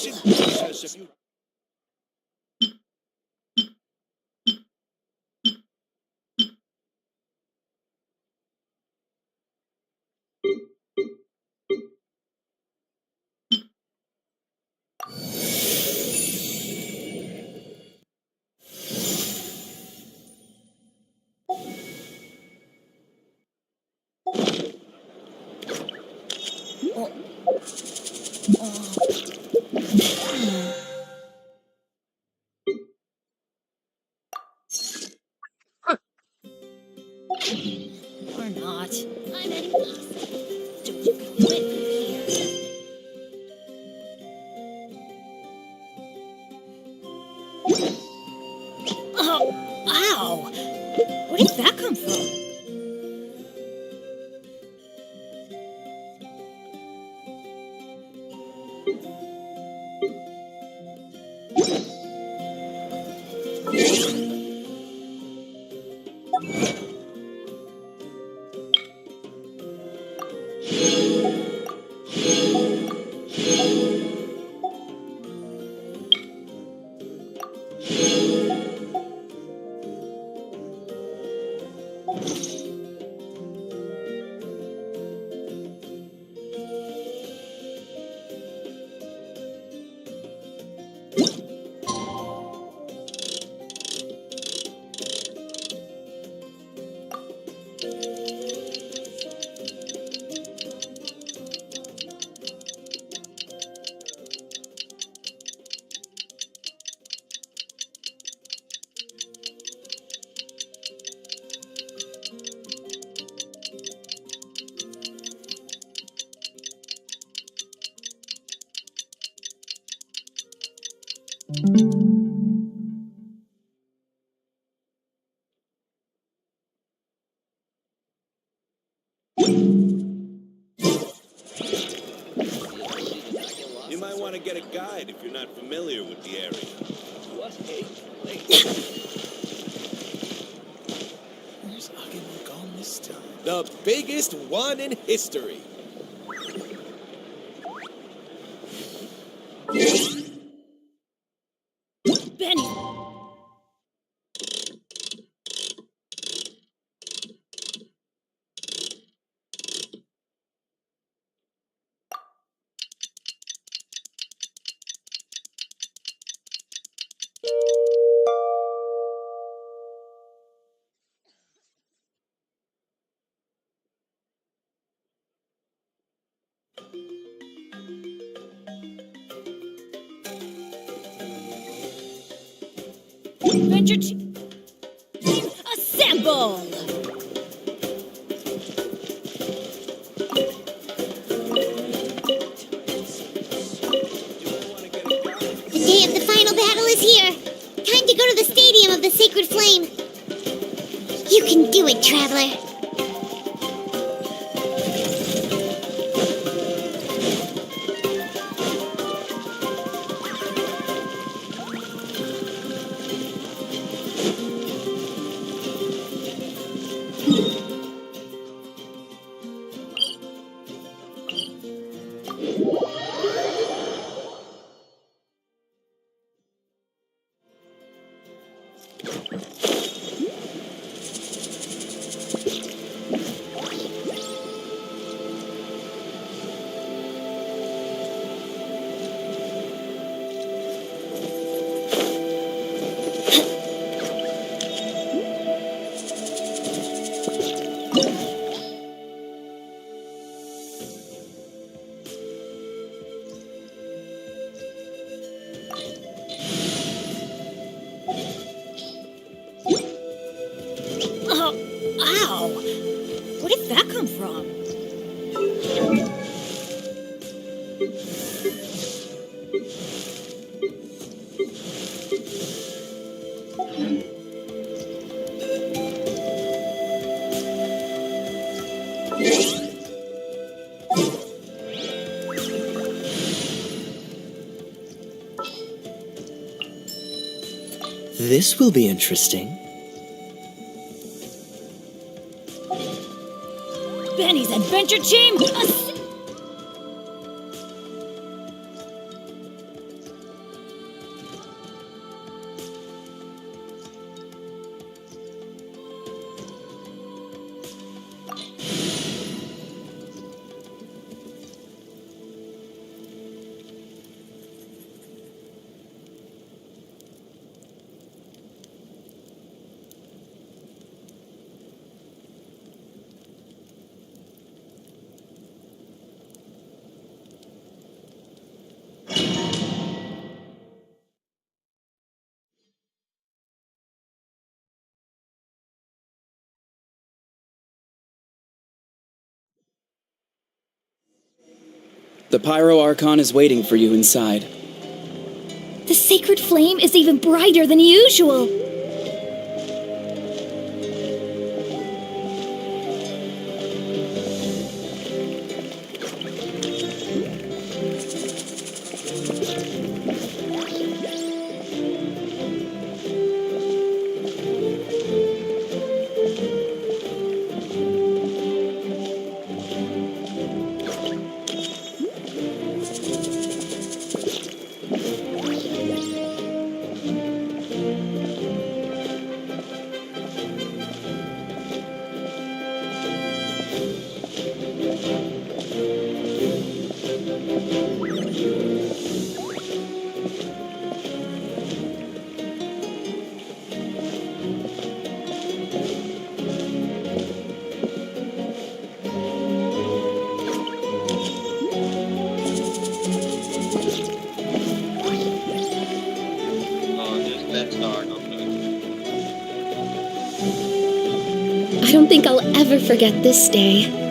Or not. I'm at peace. Don't you come with me here. Oh, ow! Where did that come from? You might want to get a guide if you're not familiar with the area. What's Where's Ugly gone this time? The biggest one in history. Benny! Adventure Team, assemble! The day of the final battle is here. Time to go to the stadium of the Sacred Flame. You can do it, Traveler. This will be interesting. Benny's Adventure Chamber! The Pyro Archon is waiting for you inside. The sacred flame is even brighter than usual. I don't think I'll ever forget this day.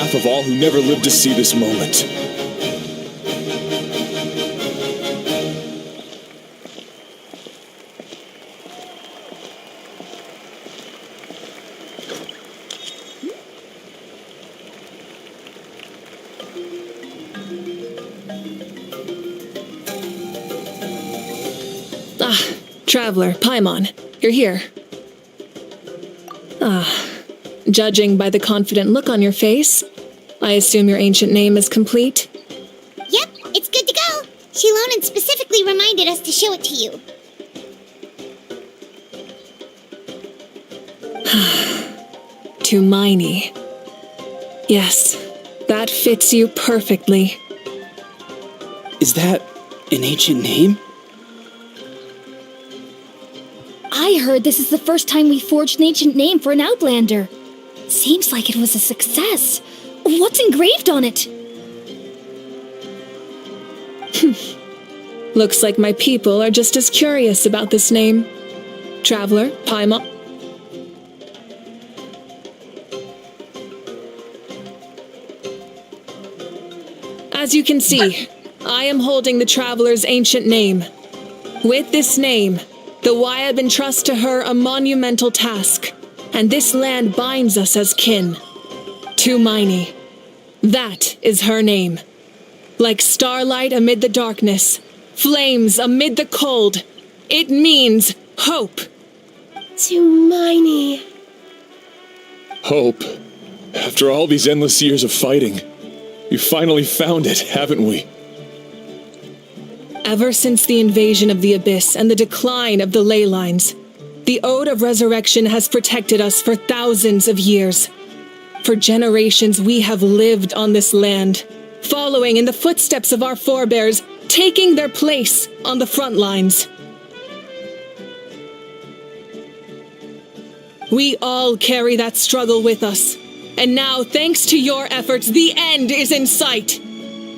behalf of all who never lived to see this moment. Traveler, Paimon, you're here. Judging by the confident look on your face, I assume your ancient name is complete? Yep, it's good to go. Shilonen specifically reminded us to show it to you. Tumaini. Yes, that fits you perfectly. Is that an ancient name? I heard this is the first time we forged an ancient name for an Outlander. Seems like it was a success. What's engraved on it? Looks like my people are just as curious about this name. Traveler, Paimon. As you can see, I am holding the Traveler's ancient name. With this name, the Wayab entrust to her a monumental task, and this land binds us as kin. Tumaini. That is her name. Like starlight amid the darkness, flames amid the cold, it means hope. Tumaini. Hope. After all these endless years of fighting, we finally found it, haven't we? Ever since the invasion of the Abyss and the decline of the ley lines, the Ode of Resurrection has protected us for thousands of years. For generations we have lived on this land, following in the footsteps of our forebears, taking their place on the front lines. We all carry that struggle with us, and now, thanks to your efforts, the end is in sight.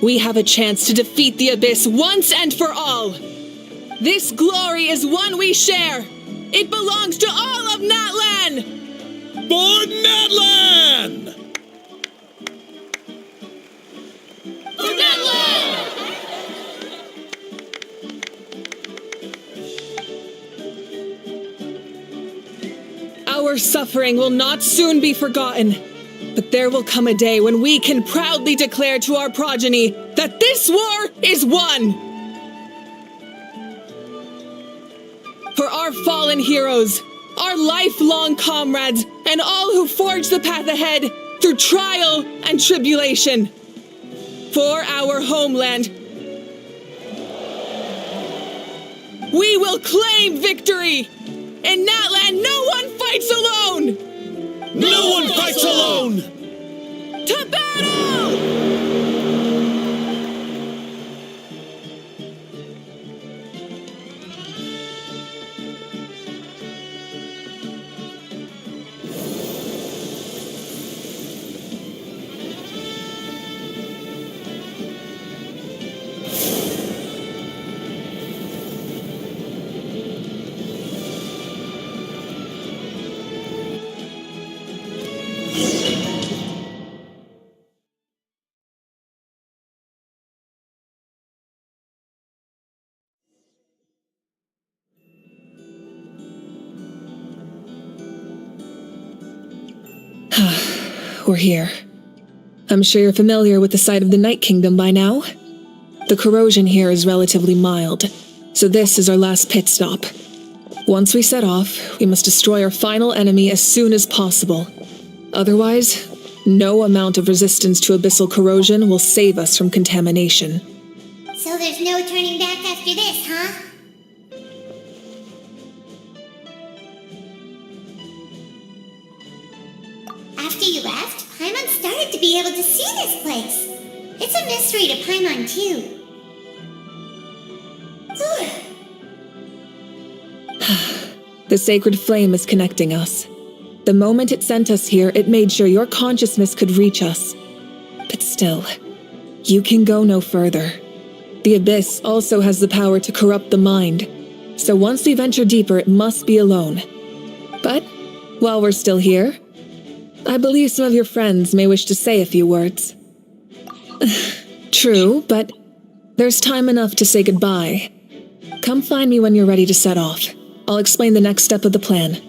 We have a chance to defeat the Abyss once and for all. This glory is one we share. It belongs to all of Natlan! For Natlan! For Natlan! Our suffering will not soon be forgotten. But there will come a day when we can proudly declare to our progeny that this war is won! For our fallen heroes, our lifelong comrades, and all who forge the path ahead through trial and tribulation. For our homeland, we will claim victory! In Natlan, no one fights alone! No one fights alone! To battle! We're here. I'm sure you're familiar with the site of the Night Kingdom by now. The corrosion here is relatively mild, so this is our last pit stop. Once we set off, we must destroy our final enemy as soon as possible. Otherwise, no amount of resistance to abyssal corrosion will save us from contamination. So there's no turning back after this, huh? After you left, Paimon started to be able to see this place. It's a mystery to Paimon, too. The sacred flame is connecting us. The moment it sent us here, it made sure your consciousness could reach us. But still, you can go no further. The Abyss also has the power to corrupt the mind, so once we venture deeper, it must be alone. But, while we're still here, I believe some of your friends may wish to say a few words. True, but there's time enough to say goodbye. Come find me when you're ready to set off. I'll explain the next step of the plan.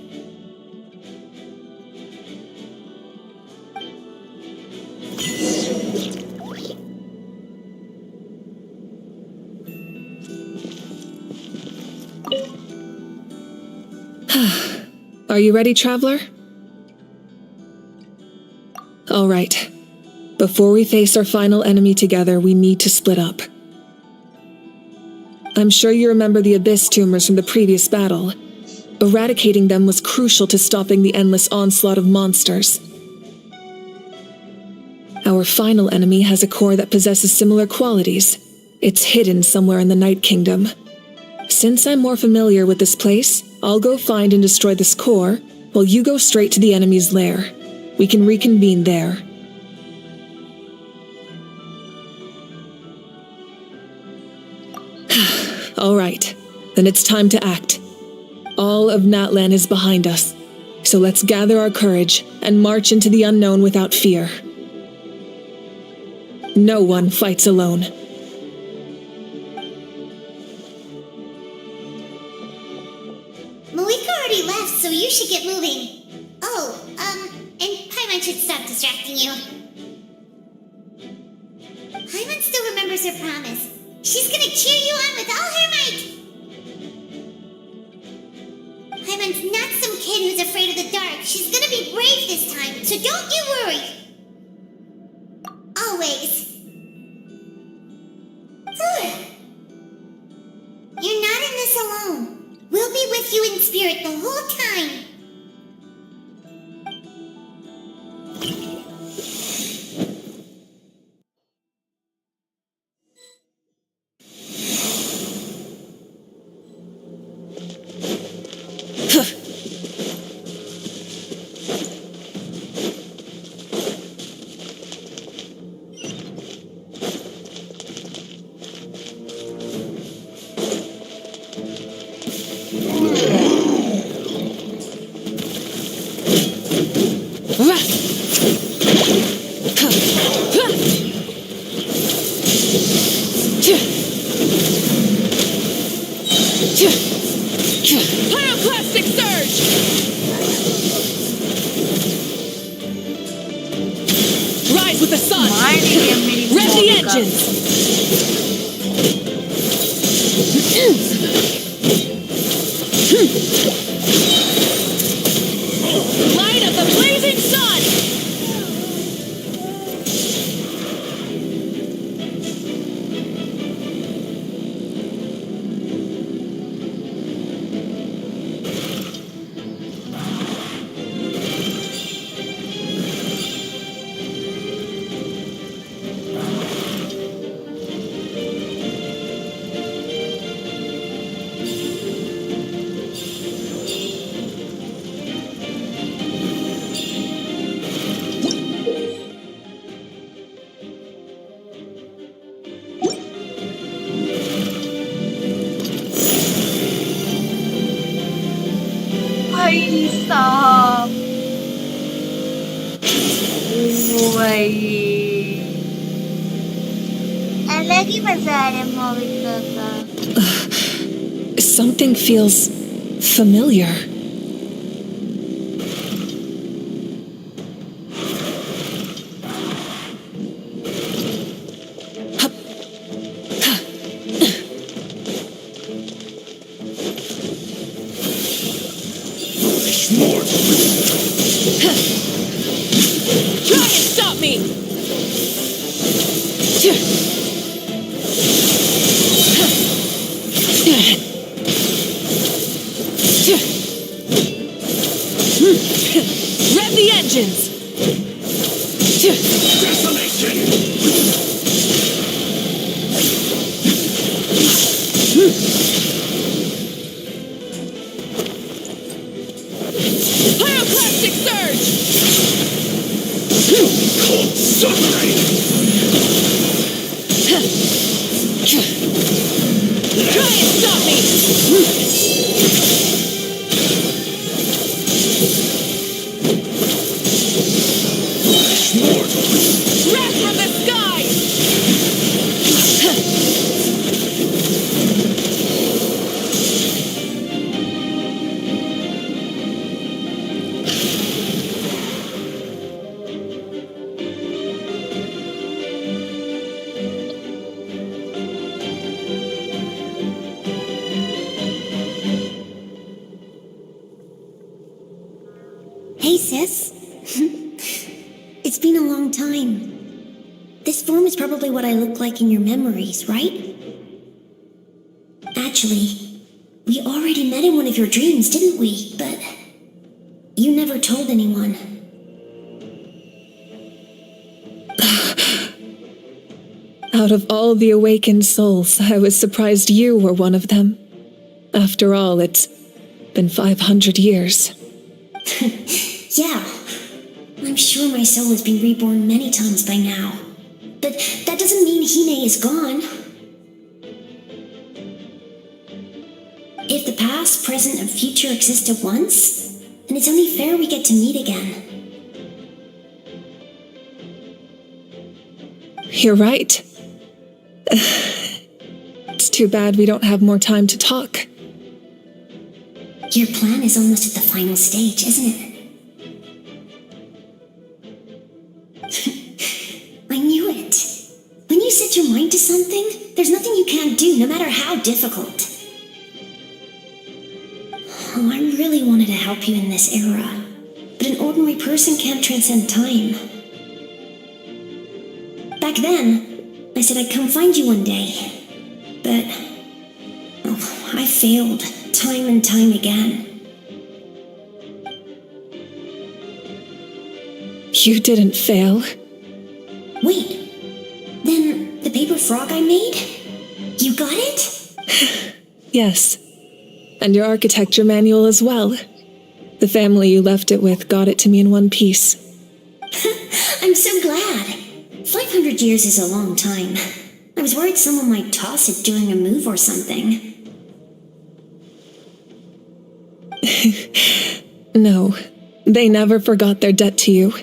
Are you ready, traveler? All right. Before we face our final enemy together, we need to split up. I'm sure you remember the Abyss tumors from the previous battle. Eradicating them was crucial to stopping the endless onslaught of monsters. Our final enemy has a core that possesses similar qualities. It's hidden somewhere in the Night Kingdom. Since I'm more familiar with this place, I'll go find and destroy this core, while you go straight to the enemy's lair. We can reconvene there. All right, then it's time to act. All of Natlan is behind us, so let's gather our courage and march into the unknown without fear. No one fights alone. Malika already left, so you should get moving. Oh, and Paimon should stop distracting you. Paimon still remembers her promise. She's gonna cheer you on with all her might! Paimon's not some kid who's afraid of the dark. She's gonna be brave this time, so don't you worry! Always. You're not in this alone. We'll be with you in spirit the whole time. Pyroclastic surge! Rise with the sun! Rev the engines! Light of the blazing sun! भाई साहब भाई अलग ही मजा आ रहा है movie का Something feels familiar. Try and stop me! Rev the engines! Pyroclastic surge! Cold suffering! Try and stop me! Hey, sis. It's been a long time. This form is probably what I look like in your memories, right? Actually, we already met in one of your dreams, didn't we? But you never told anyone. Out of all the awakened souls, I was surprised you were one of them. After all, it's been 500 years. Yeah. I'm sure my soul has been reborn many times by now. But that doesn't mean Hine is gone. If the past, present, and future exist at once, then it's only fair we get to meet again. You're right. It's too bad we don't have more time to talk. Your plan is almost at the final stage, isn't it? I knew it. When you set your mind to something, there's nothing you can't do, no matter how difficult. Oh, I really wanted to help you in this era, but an ordinary person can't transcend time. Back then, I said I'd come find you one day, but I failed time and time again. You didn't fail. Wait, then the paper frog I made? You got it? Yes. And your architecture manual as well. The family you left it with got it to me in one piece. I'm so glad. 500 years is a long time. I was worried someone might toss it during a move or something. No, they never forgot their debt to you.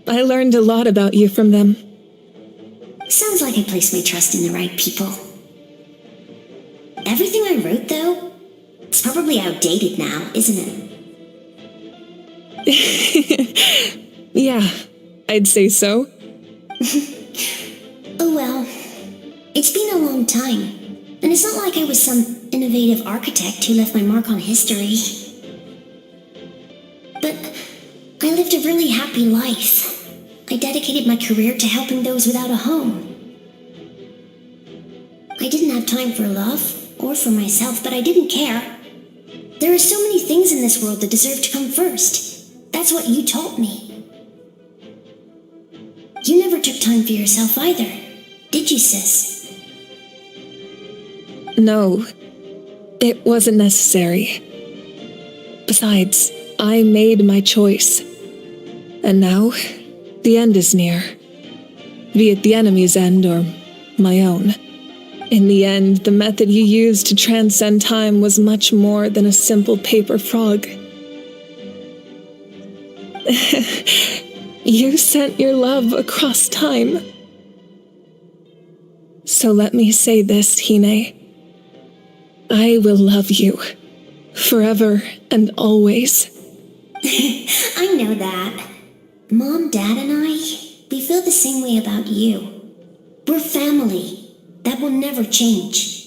I learned a lot about you from them. Sounds like I placed my trust in the right people. Everything I wrote, though, it's probably outdated now, isn't it? Yeah, I'd say so. Oh well, it's been a long time, and it's not like I was some innovative architect who left my mark on history. But I lived a really happy life. I dedicated my career to helping those without a home. I didn't have time for love or for myself, but I didn't care. There are so many things in this world that deserve to come first. That's what you taught me. You never took time for yourself either, did you, sis? No, it wasn't necessary. Besides, I made my choice. And now, the end is near. Be it the enemy's end or my own. In the end, the method you used to transcend time was much more than a simple paper frog. You sent your love across time. So let me say this, Hine. I will love you. Forever and always. I know that. Mom, Dad, and I, we feel the same way about you. We're family. That will never change.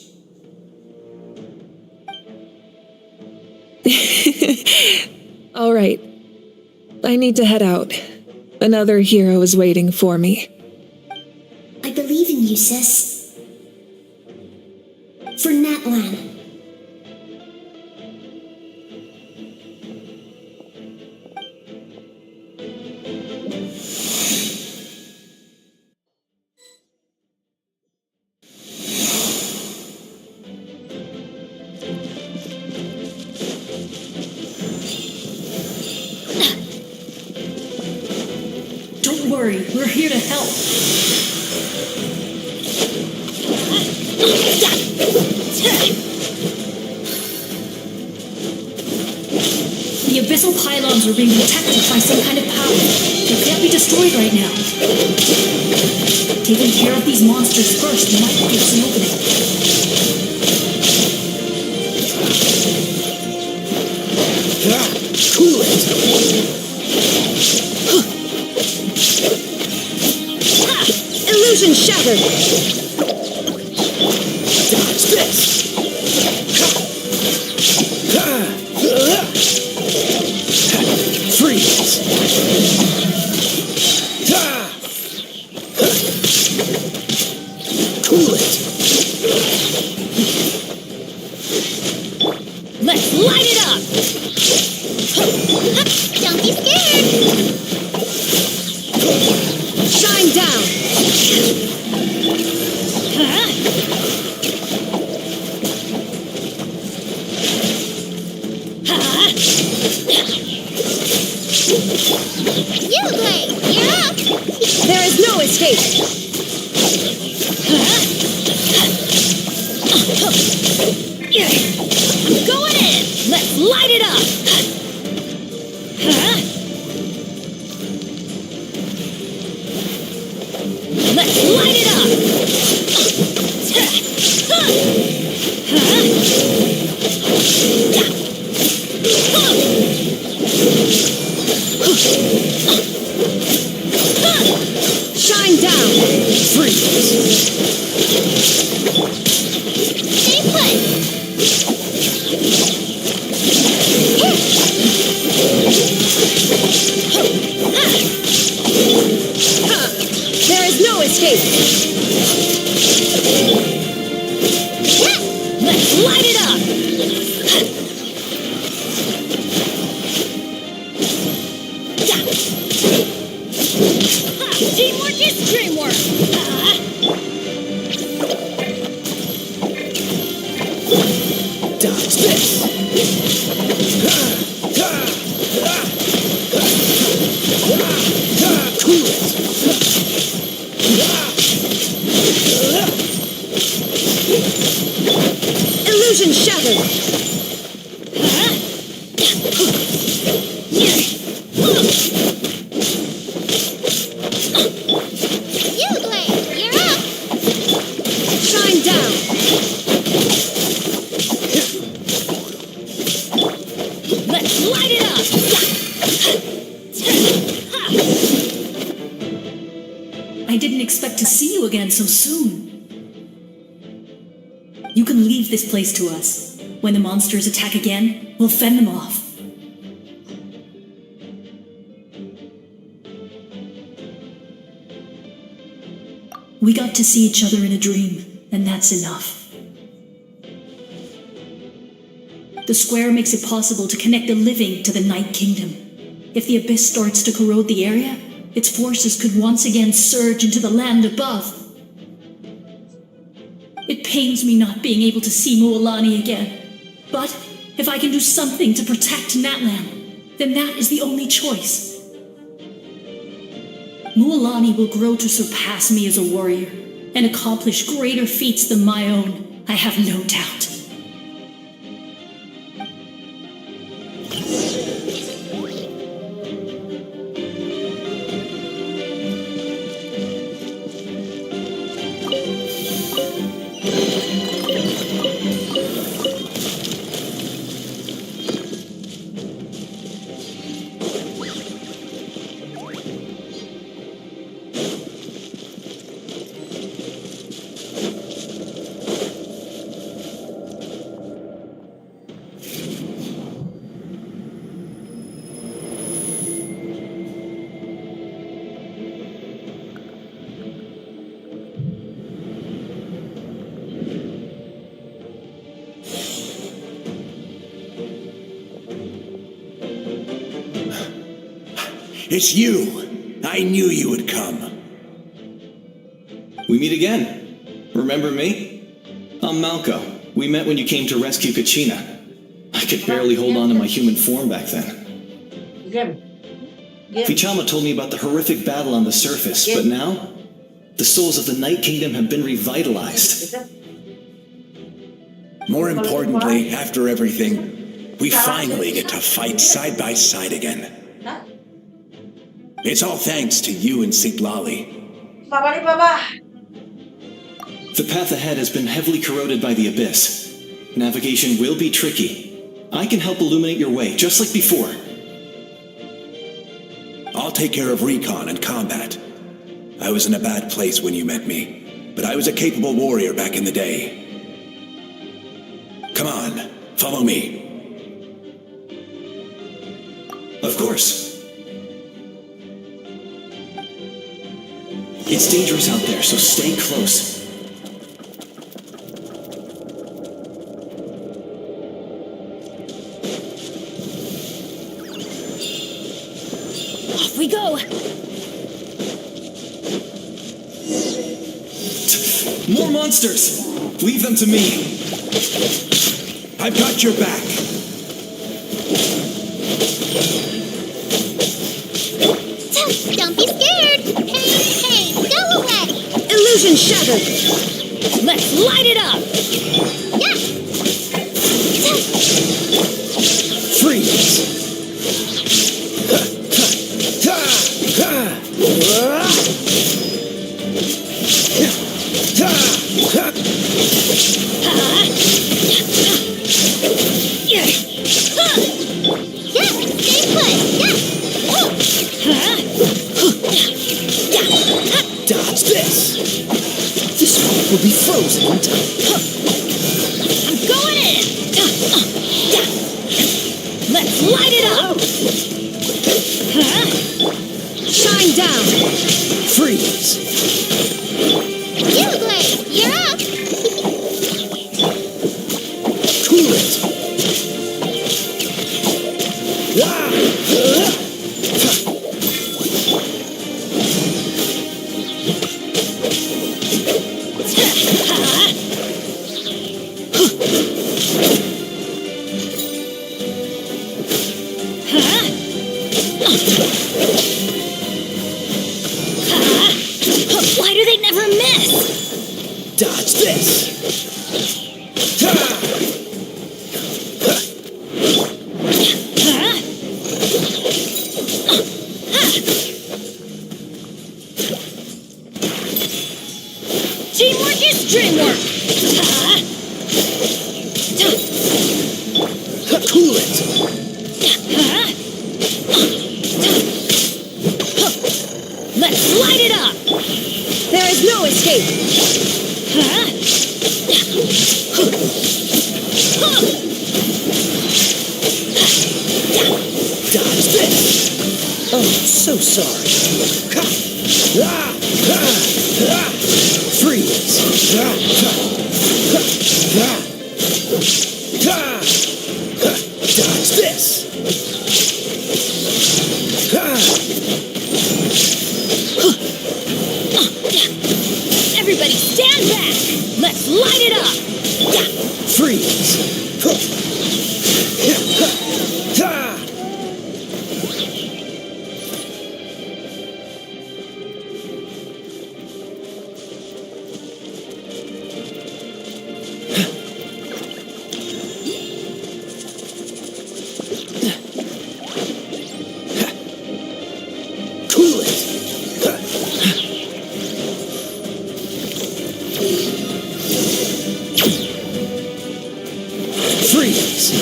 All right. I need to head out. Another hero is waiting for me. I believe in you, sis. For Natlan. Don't worry, we're here to help. The abyssal pylons are being protected by some kind of power. They can't be destroyed right now. Taking care of these monsters first might give us an opening. Cool it! Illusion shattered! Dodge this! Freeze! Cool it. Let's light it up! Don't be scared! Shine down. You play! You're up! There is no escape. I'm going in! Let's light it up! Let's light it up! Shine down. Freeze! Stay put! There is no escape. Let's light it up! Teamwork is dreamwork! Dodge this. Cool it. Illusion shattered. You play! You're up! Shine down. Let's light it up! I didn't expect to see you again so soon. You can leave this place to us. When the monsters attack again, we'll fend them off. We got to see each other in a dream, and that's enough. The square makes it possible to connect the living to the Night Kingdom. If the abyss starts to corrode the area, its forces could once again surge into the land above. It pains me not being able to see Mualani again. But if I can do something to protect Natlan, then that is the only choice. Mualani will grow to surpass me as a warrior and accomplish greater feats than my own, I have no doubt. It's you! I knew you would come. We meet again. Remember me? I'm Malco. We met when you came to rescue Kachina. I could barely hold on to my human form back then. Fichama told me about the horrific battle on the surface, but now, the souls of the Night Kingdom have been revitalized. More importantly, after everything, we finally get to fight side by side again. It's all thanks to you and Sitlali. The path ahead has been heavily corroded by the abyss. Navigation will be tricky. I can help illuminate your way, just like before. I'll take care of recon and combat. I was in a bad place when you met me, but I was a capable warrior back in the day. Come on, follow me. Of course. It's dangerous out there, so stay close. Off we go! More monsters! Leave them to me. I've got your back. Don't be scared! Hey, go away! Illusion shattered! Let's light it up! Yeah! Freeze! Dodge this! This one will be frozen in time. I'm going in! Let's light it up! Shine down! Freeze! Blade, you're up! Cool it! Why do they never miss? Dodge this! Teamwork is dreamwork! Cool it! Let's light it up! There is no escape! Dodge this! Oh, so sorry. Freeze! Dodge this! Everybody stand back! Let's light it up! Freeze! Cool it! Freeze!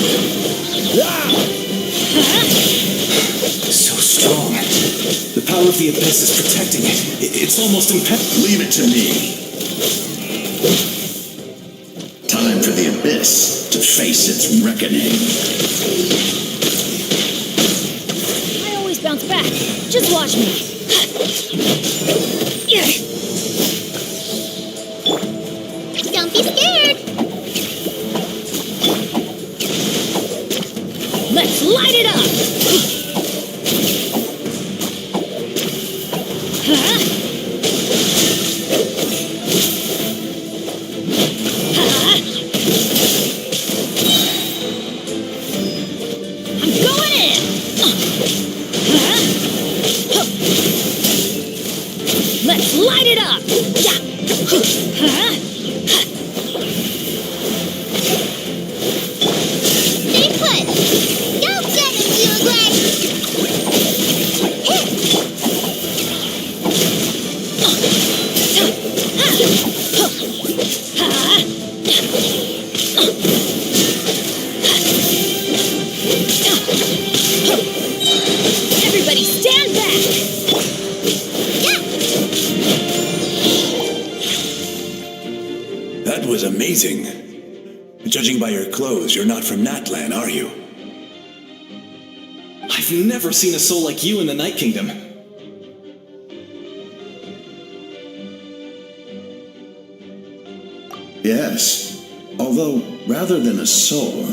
So strong. The power of the abyss is protecting it. It's almost impenetrable. Leave it to me. Time for the abyss to face its reckoning. I always bounce back. Just watch me. Don't be scared! Let's light it up! I'm going in! Let's light it up! Stay put! Go get him, Blade! Everybody stand back! That was amazing. Judging by your clothes, you're not from Natlan, are you? I've never seen a soul like you in the Night Kingdom. Yes. Although, rather than a soul,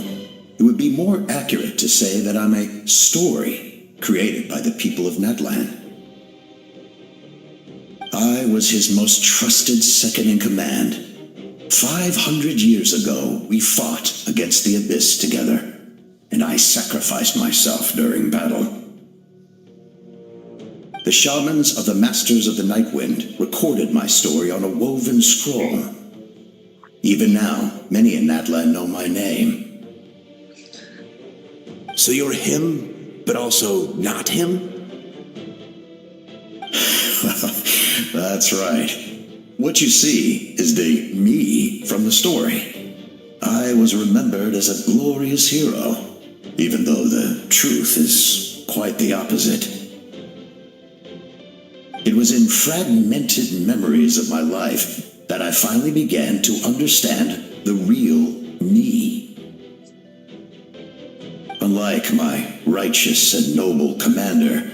it would be more accurate to say that I'm a story created by the people of Natlan. I was his most trusted second-in-command. 500 years ago, we fought against the Abyss together, and I sacrificed myself during battle. The shamans of the Masters of the Nightwind recorded my story on a woven scroll. Even now, many in Natlan know my name. So you're him, but also not him? That's right. What you see is the me from the story. I was remembered as a glorious hero, even though the truth is quite the opposite. It was in fragmented memories of my life that I finally began to understand the real me. Unlike my righteous and noble commander,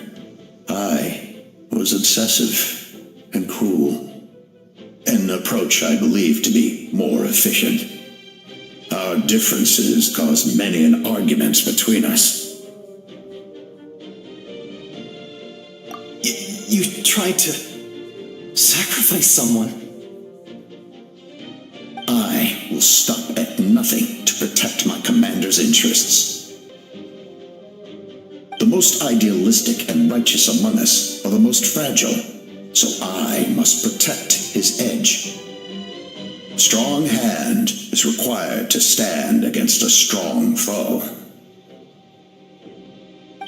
I was obsessive and cruel, an approach I believe to be more efficient. Our differences caused many an arguments between us. You tried to sacrifice someone. I will stop at nothing to protect my commander's interests. The most idealistic and righteous among us are the most fragile, so I must protect his edge. Strong hand is required to stand against a strong foe.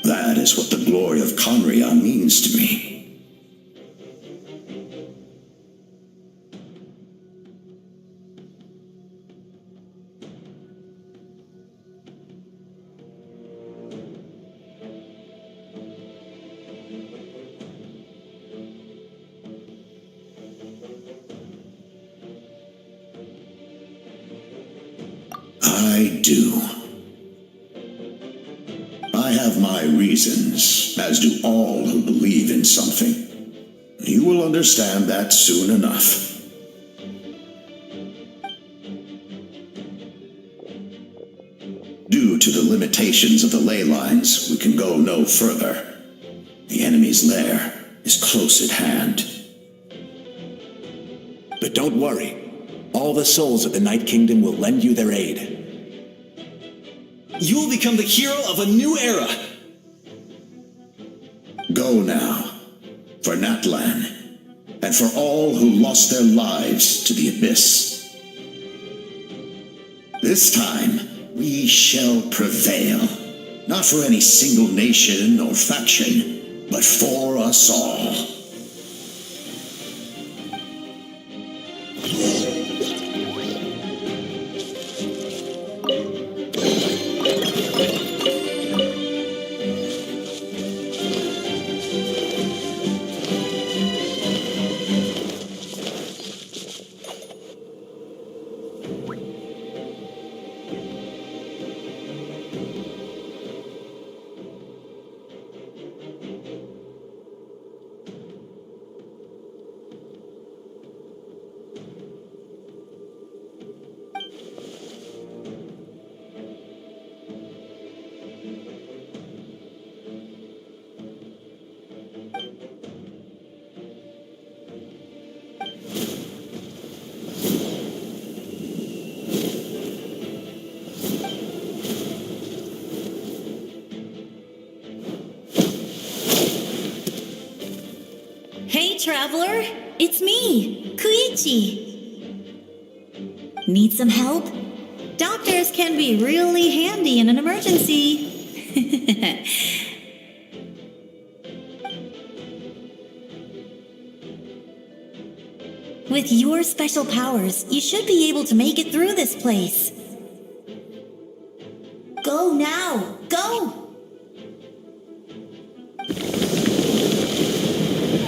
That is what the glory of Conria means to me. I do. I have my reasons, as do all who believe in something. You will understand that soon enough. Due to the limitations of the ley lines, we can go no further. The enemy's lair is close at hand. But don't worry. All the souls of the Night Kingdom will lend you their aid. You will become the hero of a new era. Go now, for Natlan, and for all who lost their lives to the Abyss. This time, we shall prevail, not for any single nation or faction, but for us all. Hey, traveler! It's me, Koichi. Need some help? Doctors can be really handy in an emergency. With your special powers, you should be able to make it through this place. Go now! Go!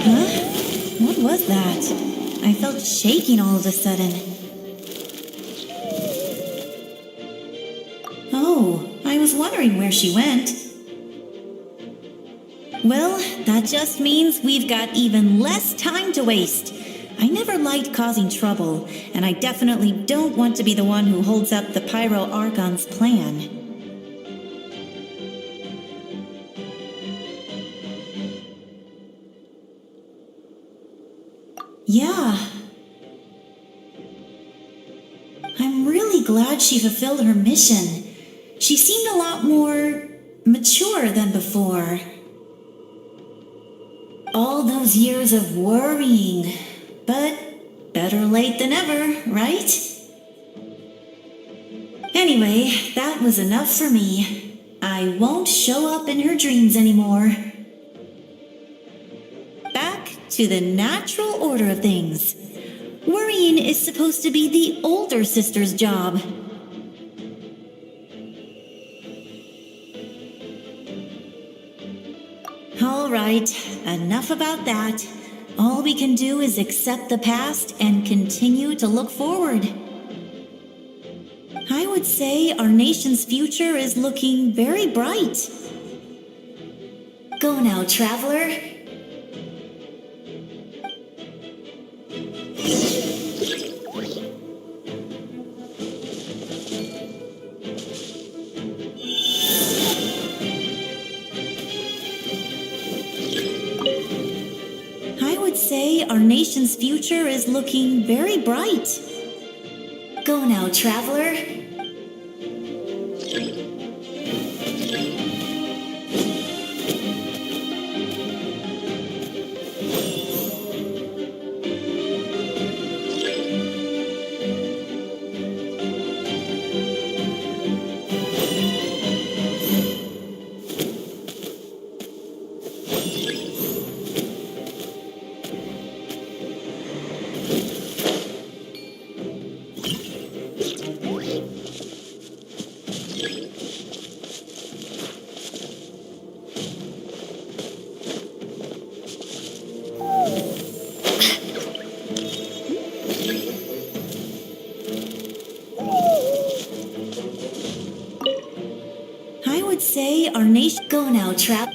Huh? What was that? I felt shaking all of a sudden. Oh, I was wondering where she went. Well, that just means we've got even less time to waste. I never liked causing trouble, and I definitely don't want to be the one who holds up the Pyro Archon's plan. Yeah. I'm really glad she fulfilled her mission. She seemed a lot more mature than before. All those years of worrying, but better late than ever, right? Anyway, that was enough for me. I won't show up in her dreams anymore. Back to the natural order of things. Worrying is supposed to be the older sister's job. All right, enough about that. All we can do is accept the past and continue to look forward. I would say our nation's future is looking very bright. Go now, traveler. Our nation's future is looking very bright. Go now, traveler. Say our nation. Go now, trap.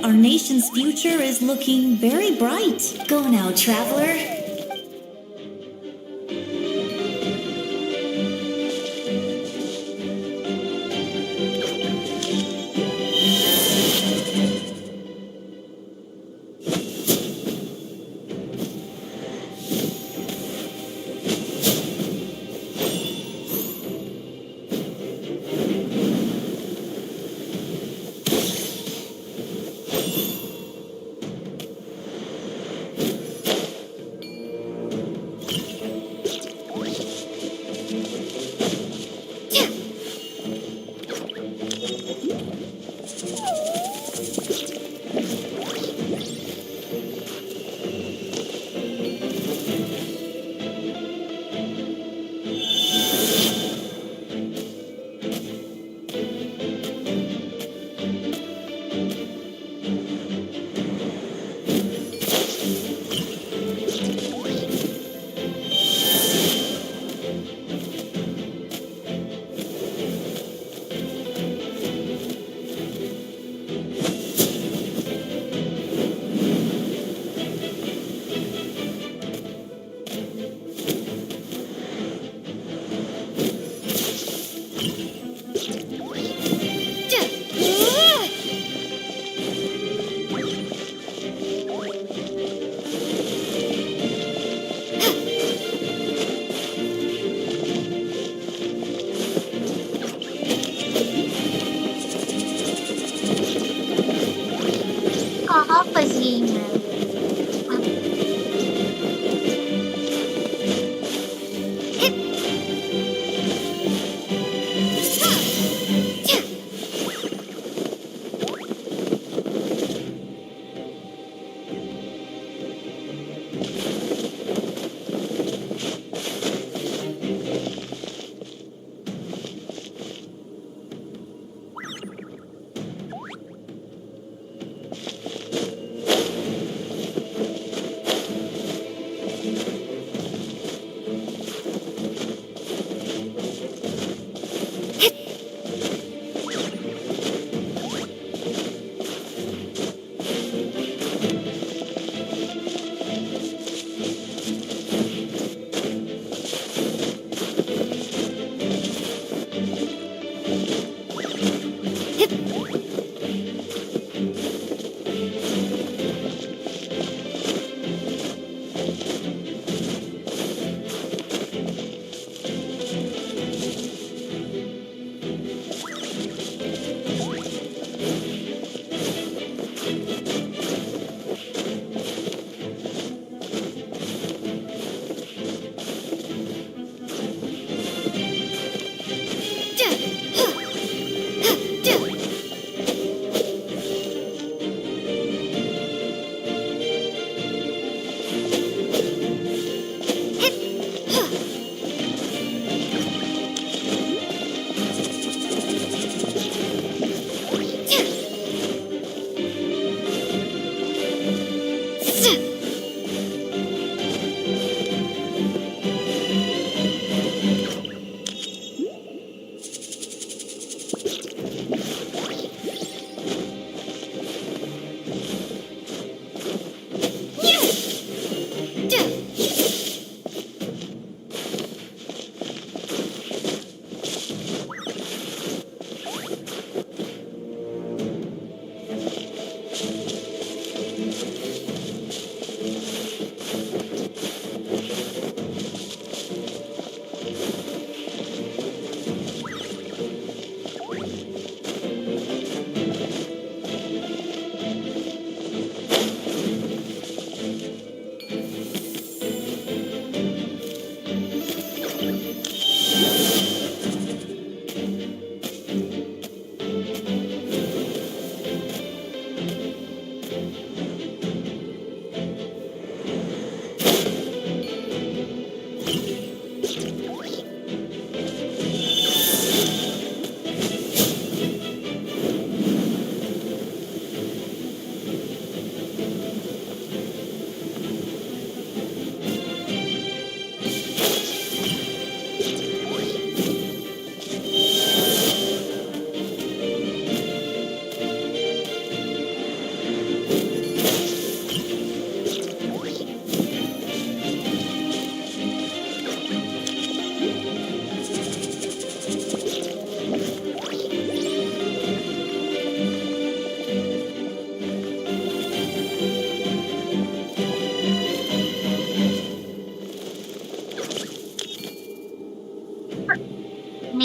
our nation's future is looking very bright. Go now, traveler. कहाँ फंस गई मैं?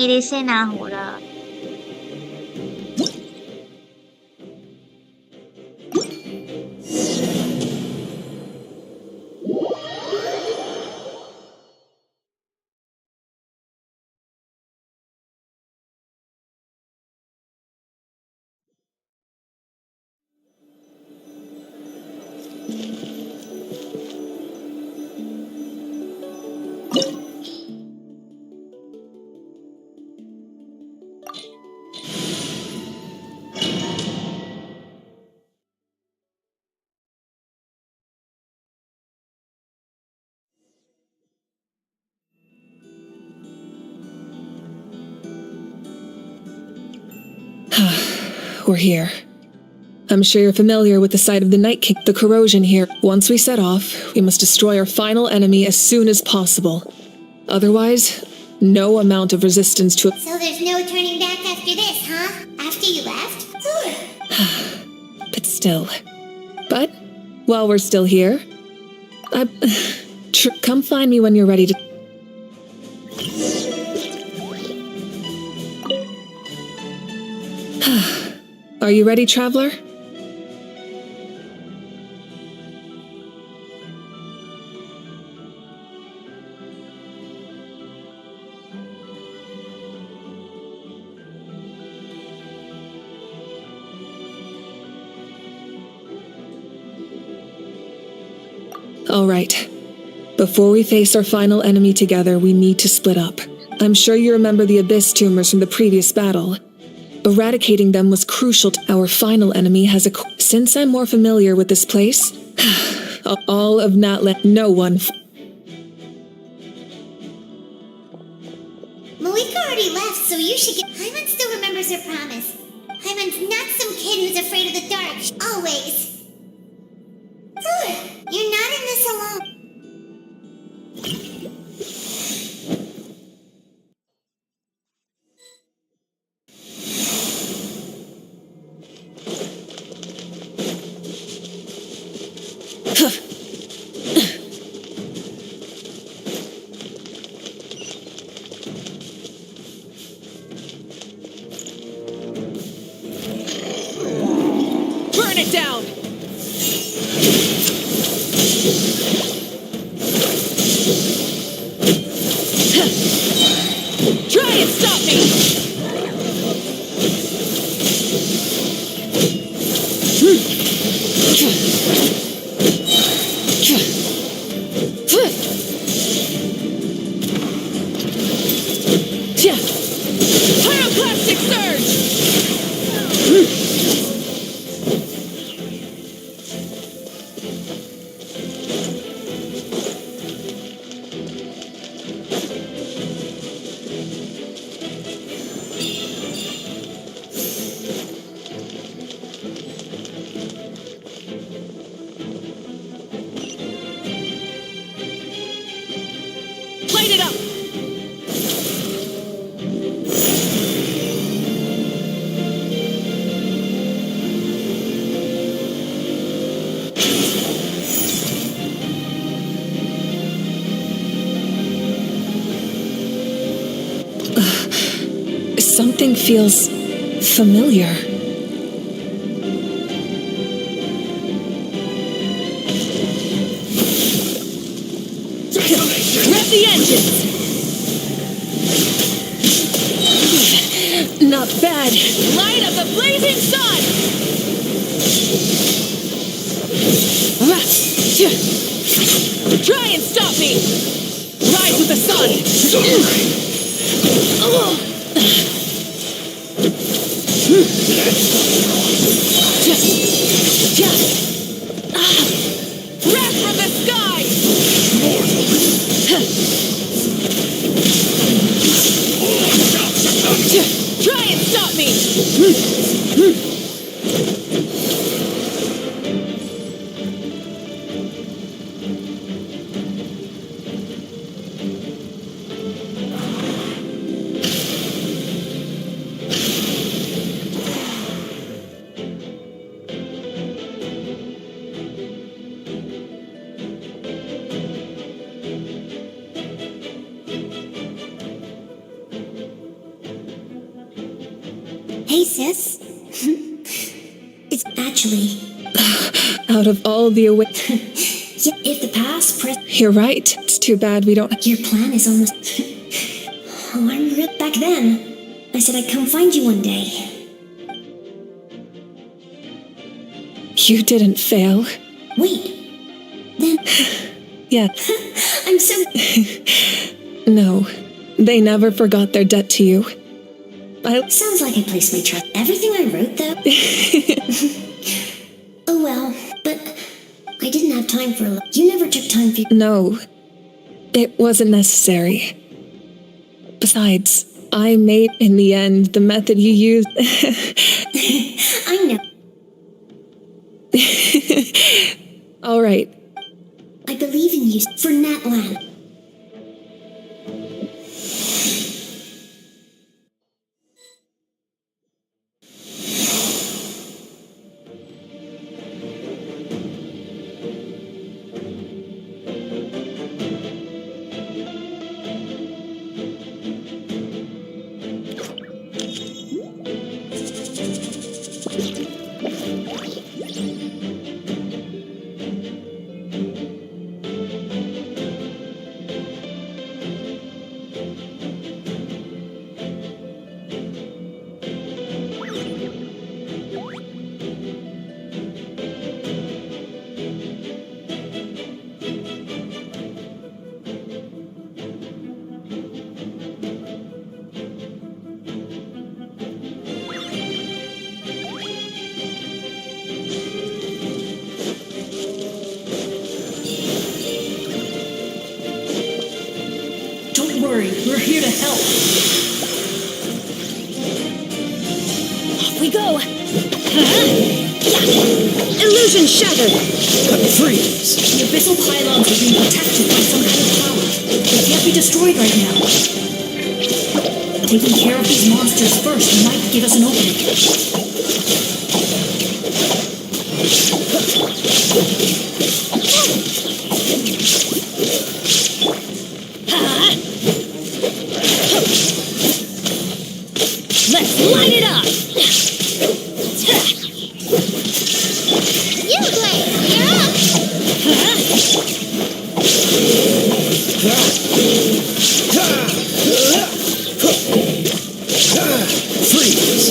मेरे से ना हो रहा। We're here. I'm sure you're familiar with the site of the Night King, the corrosion here. Once we set off, we must destroy our final enemy as soon as possible. Otherwise, no amount of resistance to it. So there's no turning back after this, huh? After you left? But still. But, while we're still here, come find me when you're ready to... Are you ready, traveler? All right. Before we face our final enemy together, we need to split up. I'm sure you remember the Abyss tumors from the previous battle. Eradicating them was crucial to our final enemy has a... Since I'm more familiar with this place, all of not let no one... Malika already left, so you should get... Hyman still remembers her promise. Hyman's not some kid who's afraid of the dark. Always. You're not in this alone. Burn it down! Try and stop me! Pyroclastic surge! Light it up! Something feels familiar. Grab the engines! Not bad. Light of the blazing sun! Try and stop me! Rise with the sun! Wrath from the sky! Try and stop me! sis. It's actually... Out of all the Yeah, if the past You're right. It's too bad we don't... Your plan is almost... Oh, I'm real... Back then, I said I'd come find you one day. You didn't fail. Wait. Then... Yeah. I'm so... No. They never forgot their debt to you. Sounds like I placed my trust. Everything I wrote, though... Oh well, but I didn't have time for You never took time for... No. It wasn't necessary. Besides, I made, in the end, the method you used... I know. All right. I believe in you for Natlan. We're here to help. Off we go. Illusion shattered. Freeze. The abyssal pylons are being protected by some kind of power. They can't be destroyed right now. Taking care of these monsters first might give us an opening. Let's light it up! You play! You're up! Freeze.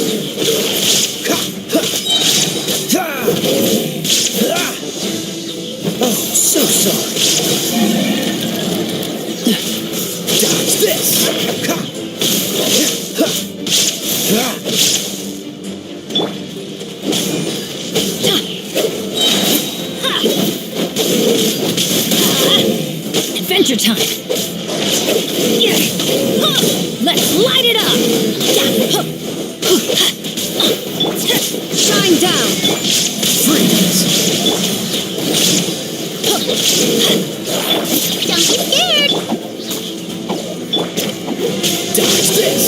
Oh, so sorry. Dodge this. Adventure time! Let's light it up! Shine down! Freeze! Don't be scared! Dodge this!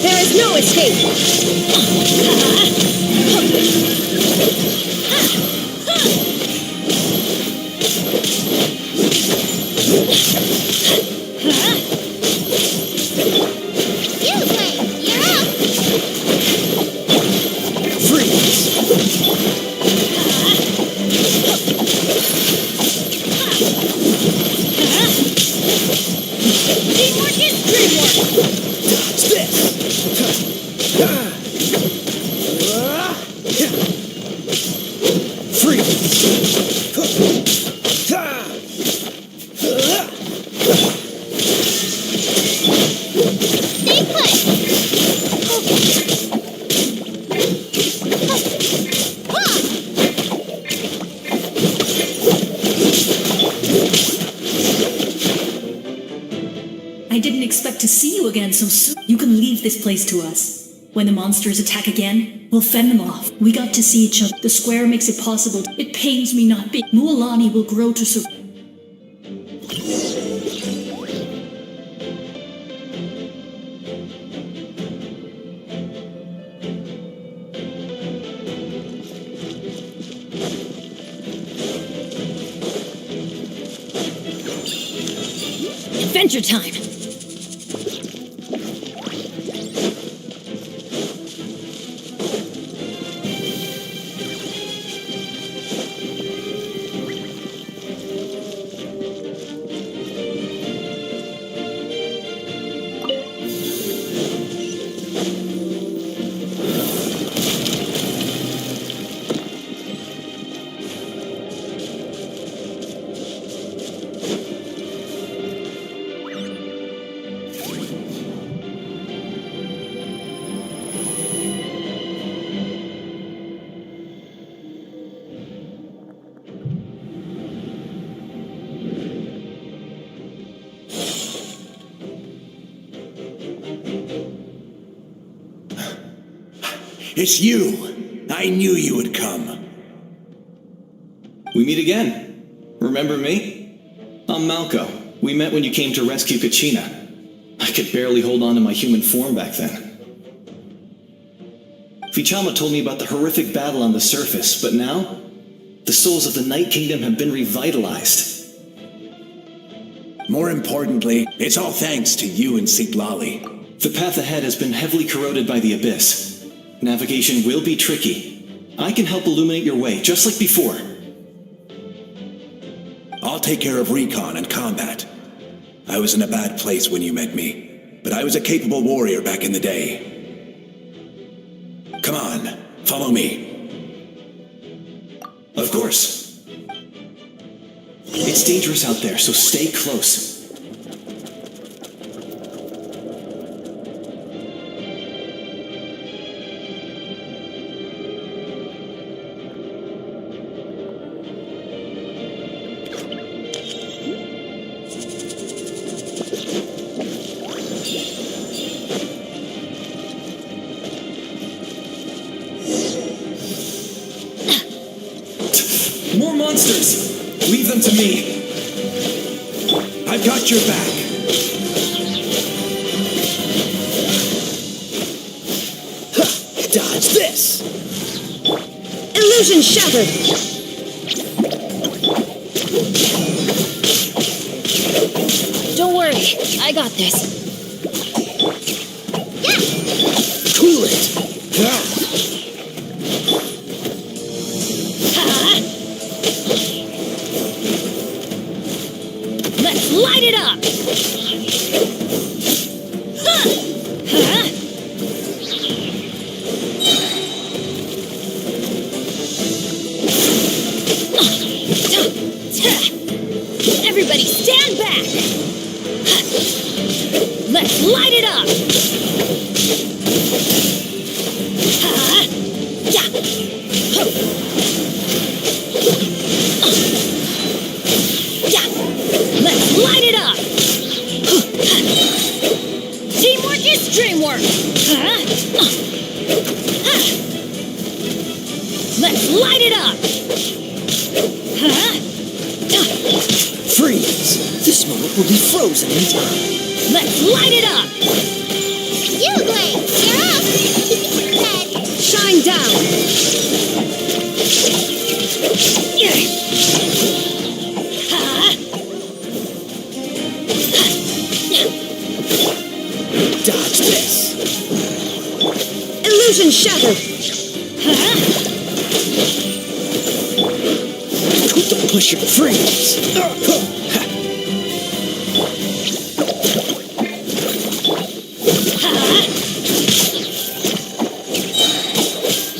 There is no escape! You play! You're up! Freeze! Teamwork is dreamwork! Dodge this! Freeze! Stay put! I didn't expect to see you again so soon. You can leave this place to us. When the monsters attack again, we'll fend them off. We got to see each other. The square makes it possible. It pains me not being. Mualani will grow to survive. Adventure time! It's you! I knew you would come. We meet again. Remember me? I'm Malco. We met when you came to rescue Kachina. I could barely hold on to my human form back then. Vichama told me about the horrific battle on the surface, but now, the souls of the Night Kingdom have been revitalized. More importantly, it's all thanks to you and Sitlali. The path ahead has been heavily corroded by the Abyss. Navigation will be tricky. I can help illuminate your way, just like before. I'll take care of recon and combat. I was in a bad place when you met me, but I was a capable warrior back in the day. Come on, follow me. Of course. It's dangerous out there, so stay close. More monsters! Leave them to me! I've got your back! Dodge this! Illusion shattered! Don't worry, I got this. Cool it! Let's light it up! Everybody stand back! Let's light it up! Let's light it up! Teamwork is dreamwork! Let's light it up! Freeze! This moment will be frozen in time. Let's light it up! You, Blade! You're up! Shine down! Dodge this! Illusion shattered! Don't push your freeze!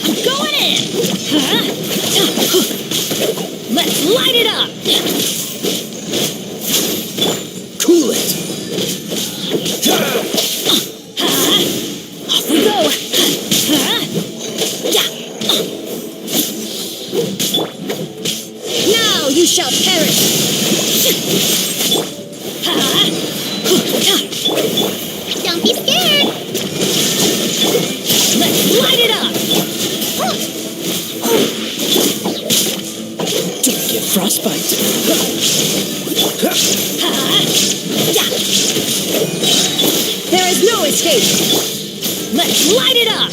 I'm going in! Let's light it up! Cool it! Off we go! Now you shall perish! Don't be scared! Let's light it up! Don't get frostbite! There is no escape! Let's light it up!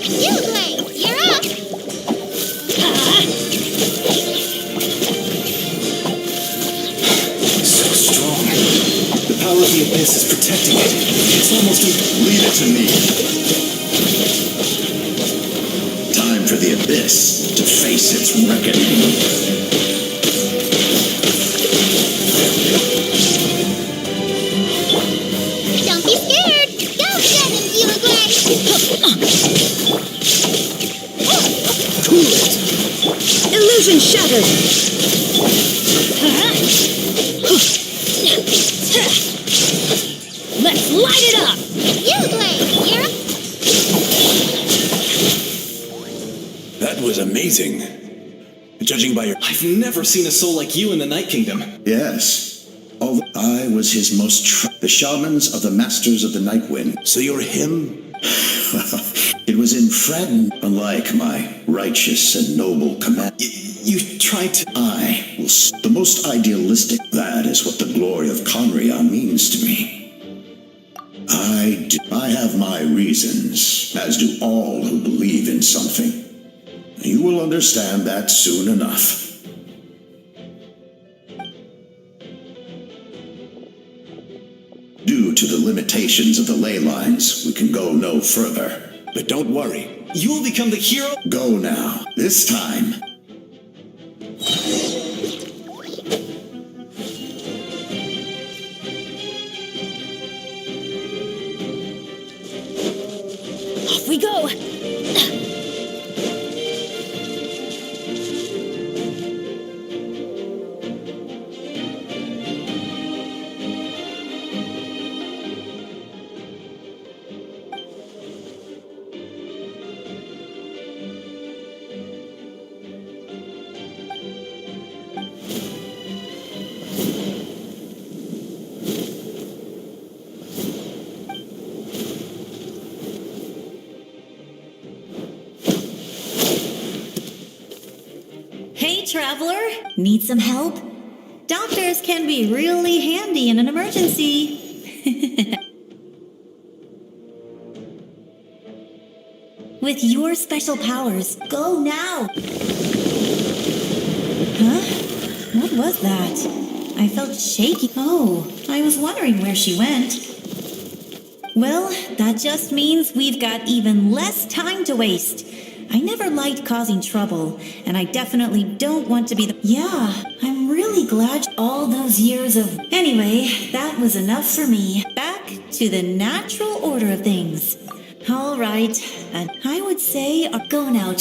You, Blaze, you're up! So strong. The power of the abyss is protecting it. It's almost Leave it to me. Time for the abyss to face its reckoning. Don't be scared! Go get him, you, Blaze! Cool it! Illusion shattered! Let's light it up! You, Blaze, you're up! That was amazing. Judging by your... I've never seen a soul like you in the Night Kingdom. Yes. I was his most the shamans of the Masters of the Night Wind. So you're him? It was in friend, unlike my righteous and noble command. You tried to... I will... The most idealistic... That is what the glory of Conria means to me. I have my reasons, as do all who believe in something. You will understand that soon enough. Due to the limitations of the ley lines, we can go no further. But don't worry. You will become the hero... Go now. This time. Off we go! Hey, traveler! Need some help? Doctors can be really handy in an emergency. With your special powers, go now! Huh? What was that? I felt shaky. Oh, I was wondering where she went. Well, that just means we've got even less time to waste. I never liked causing trouble, and I definitely don't want to be the... Yeah, I'm really glad all those years of... Anyway, that was enough for me. Back to the natural order of things. All right, and I would say... Go now,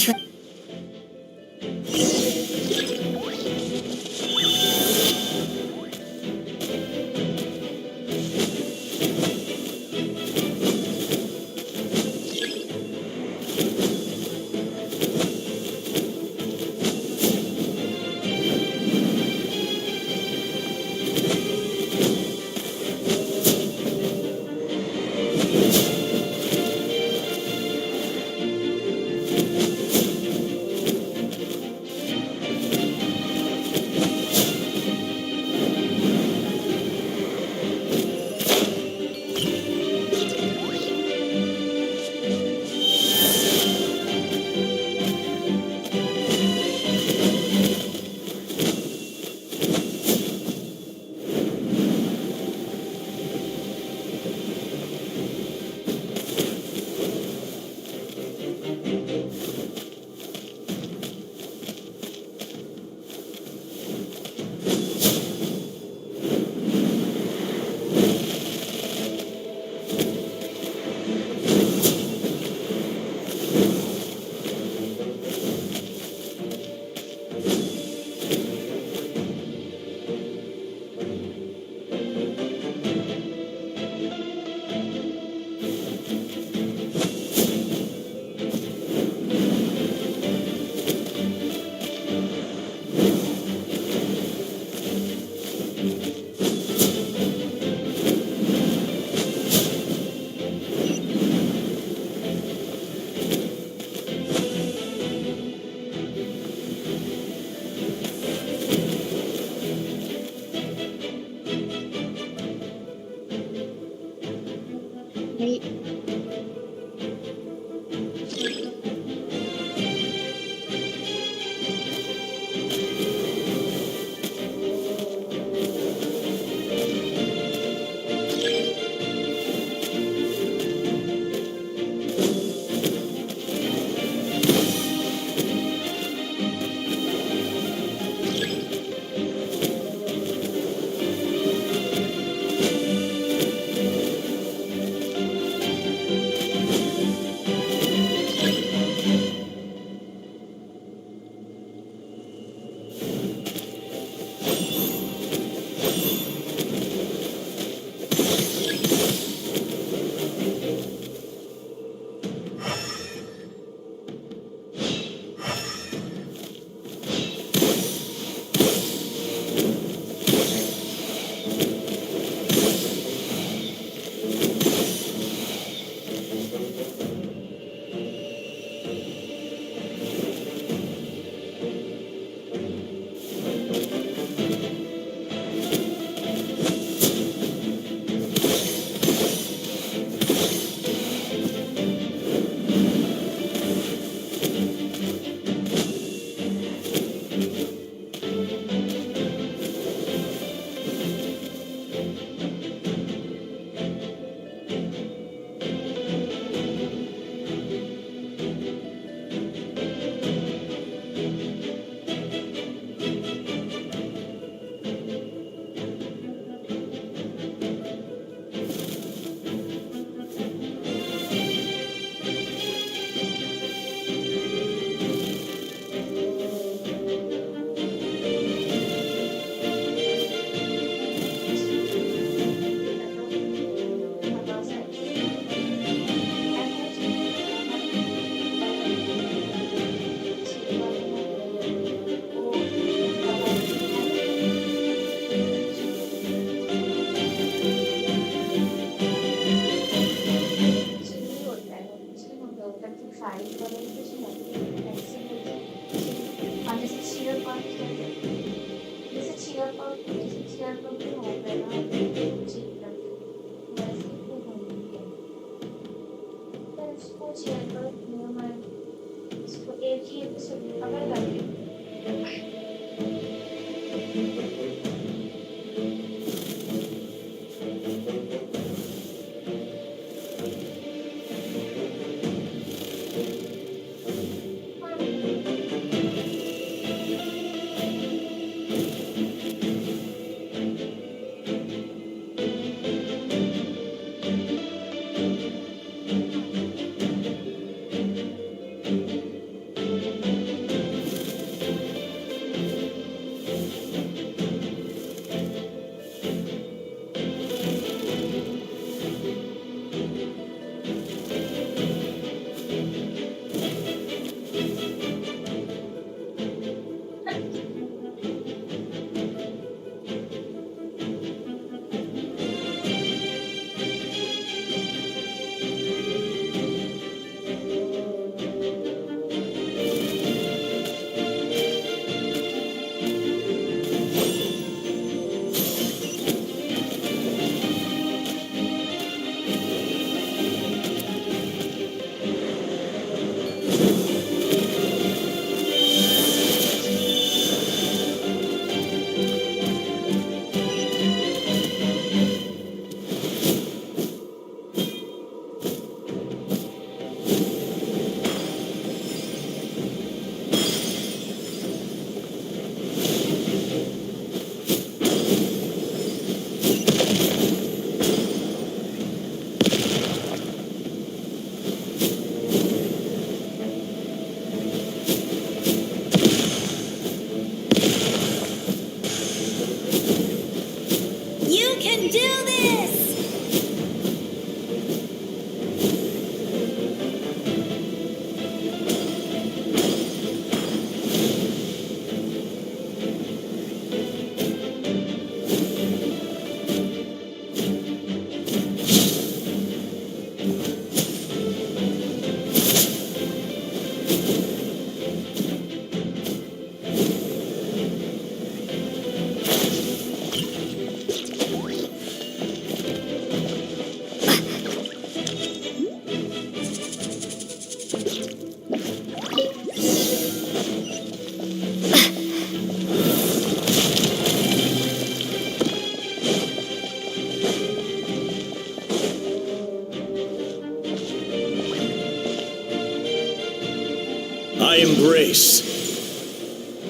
I embrace.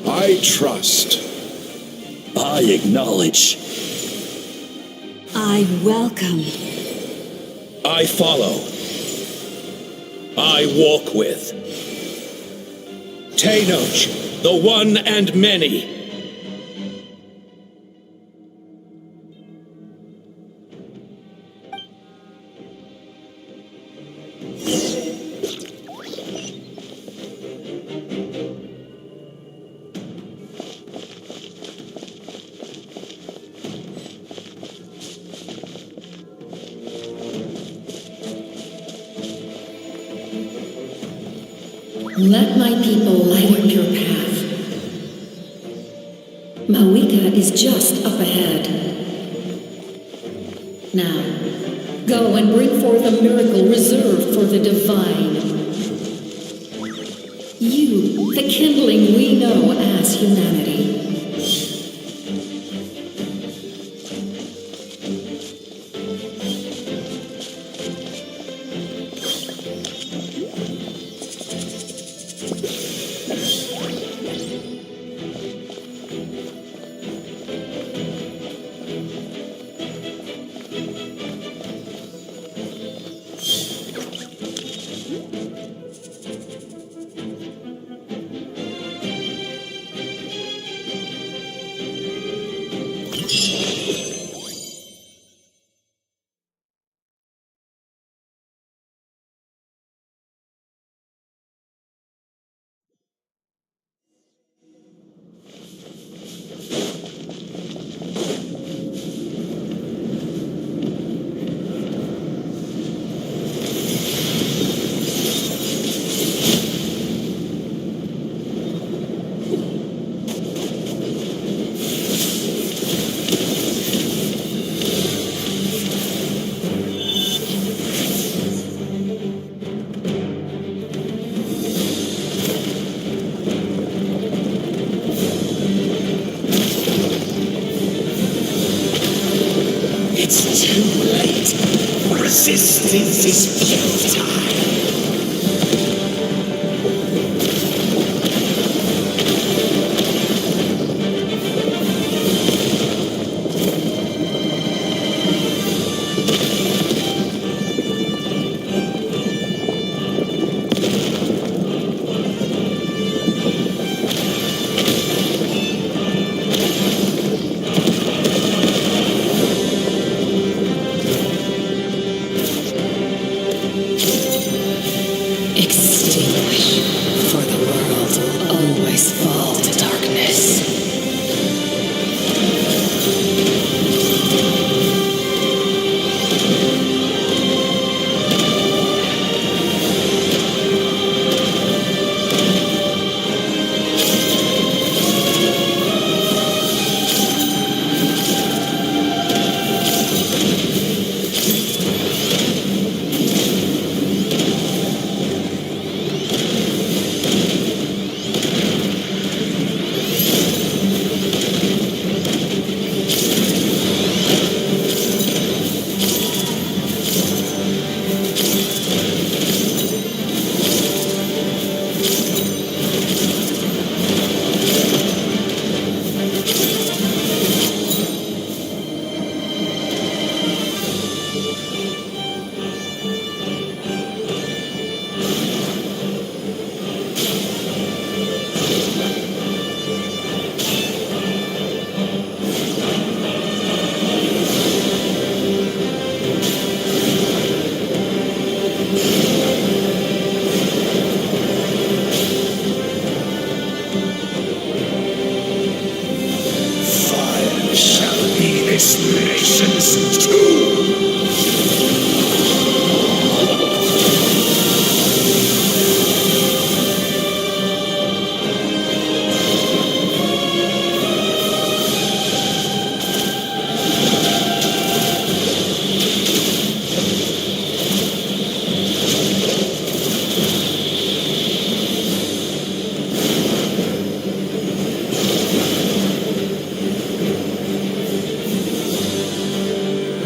I trust. I acknowledge. I welcome. I follow. I walk with. Tenoch, the one and many. Let my people light up your path. Mawika is just up ahead. Now, go and bring forth a miracle reserved for the divine. You, the kindling we know as humanity. It's too late. Resistance is futile.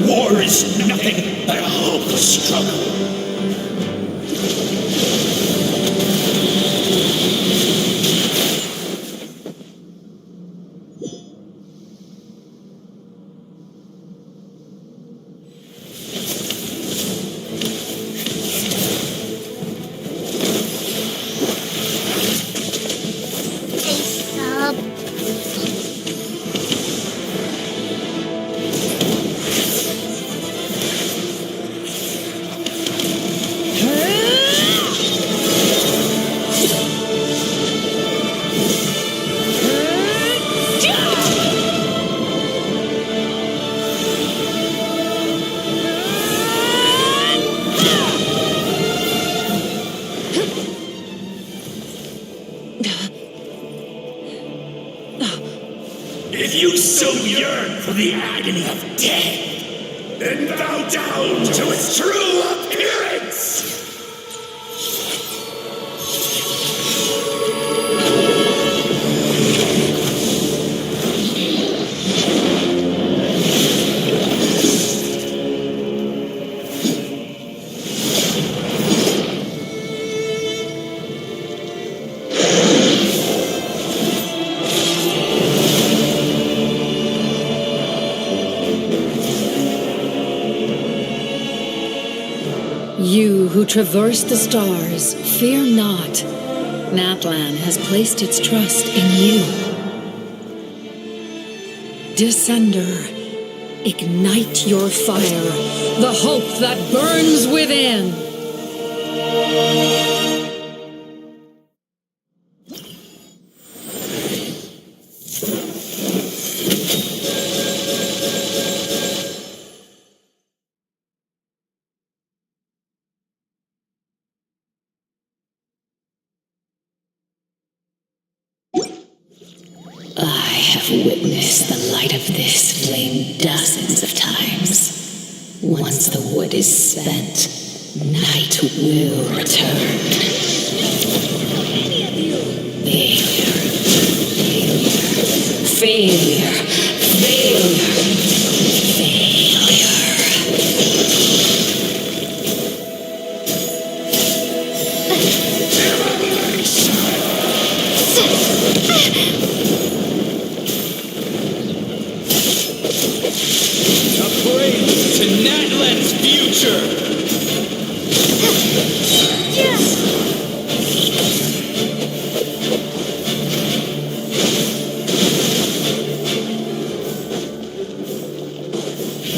War is nothing but a hopeless struggle. If you so yearn for the agony of death, then bow down to its true appearance! You who traverse the stars, fear not. Natlan has placed its trust in you. Descender, ignite your fire, the hope that burns within. I have witnessed the light of this flame dozens of times. Once the wood is spent, night will return. Failure. To Natlan's future!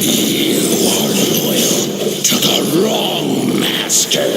You are loyal to the wrong master!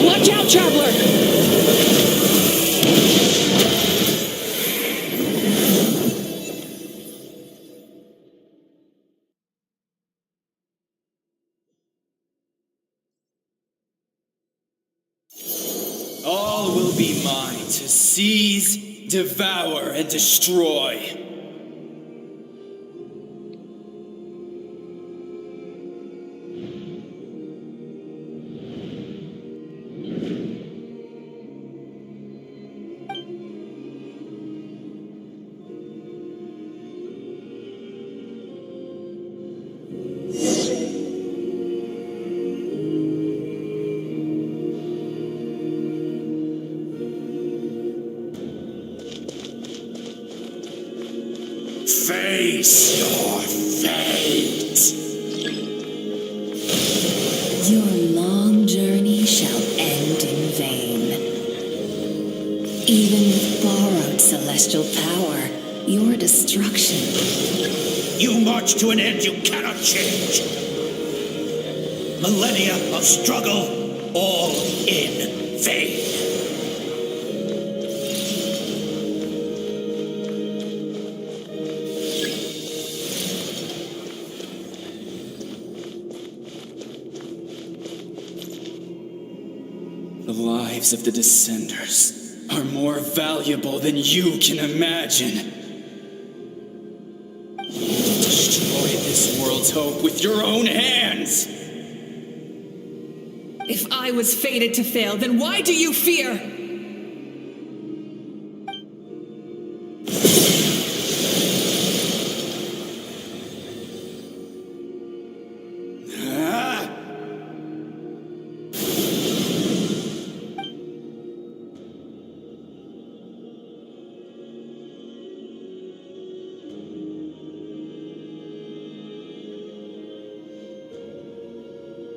Watch out, traveler! All will be mine to seize, devour, and destroy. Face your fate! Your long journey shall end in vain. Even with borrowed celestial power, your destruction. You march to an end you cannot change. Millennia of struggle, all in vain. The lives of the Descenders are more valuable than you can imagine. To destroy this this world's hope with your own hands! If I was fated to fail, then why do you fear?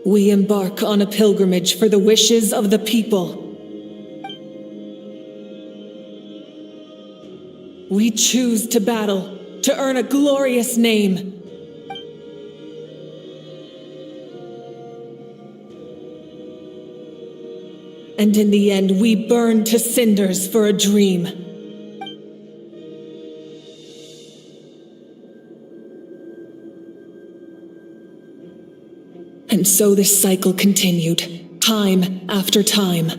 We embark on a pilgrimage for the wishes of the people. We choose to battle, to earn a glorious name. And in the end, we burn to cinders for a dream. And so this cycle continued, time after time.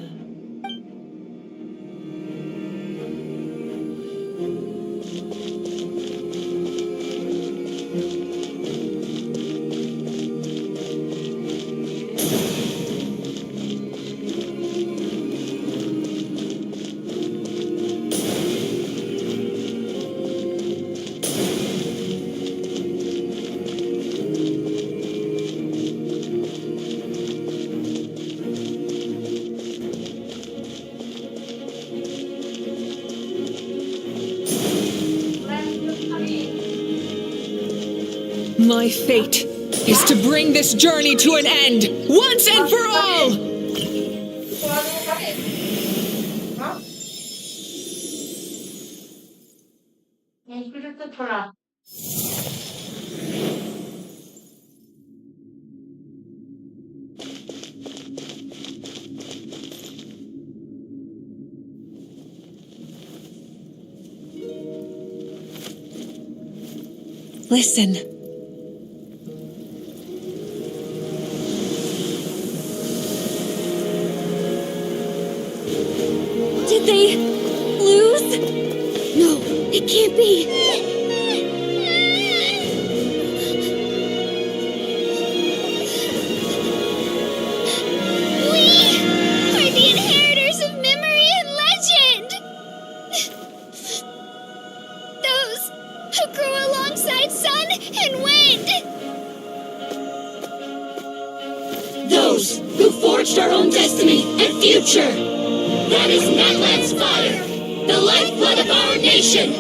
My fate is to bring this journey to an end, once and for all! Listen. Did they lose? No, it can't be. We are the inheritors of memory and legend. Those who grew alongside sun and wind. Those who forged our own destiny and future. That is Natlan's fire, the lifeblood of our nation.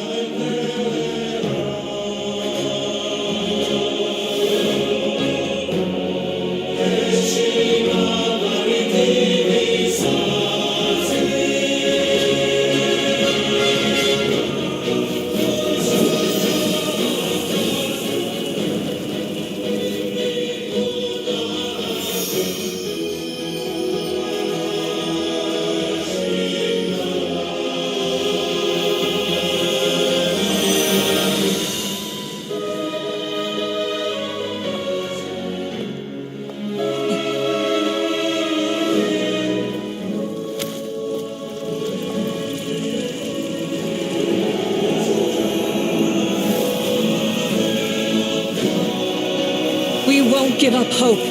Give up hope.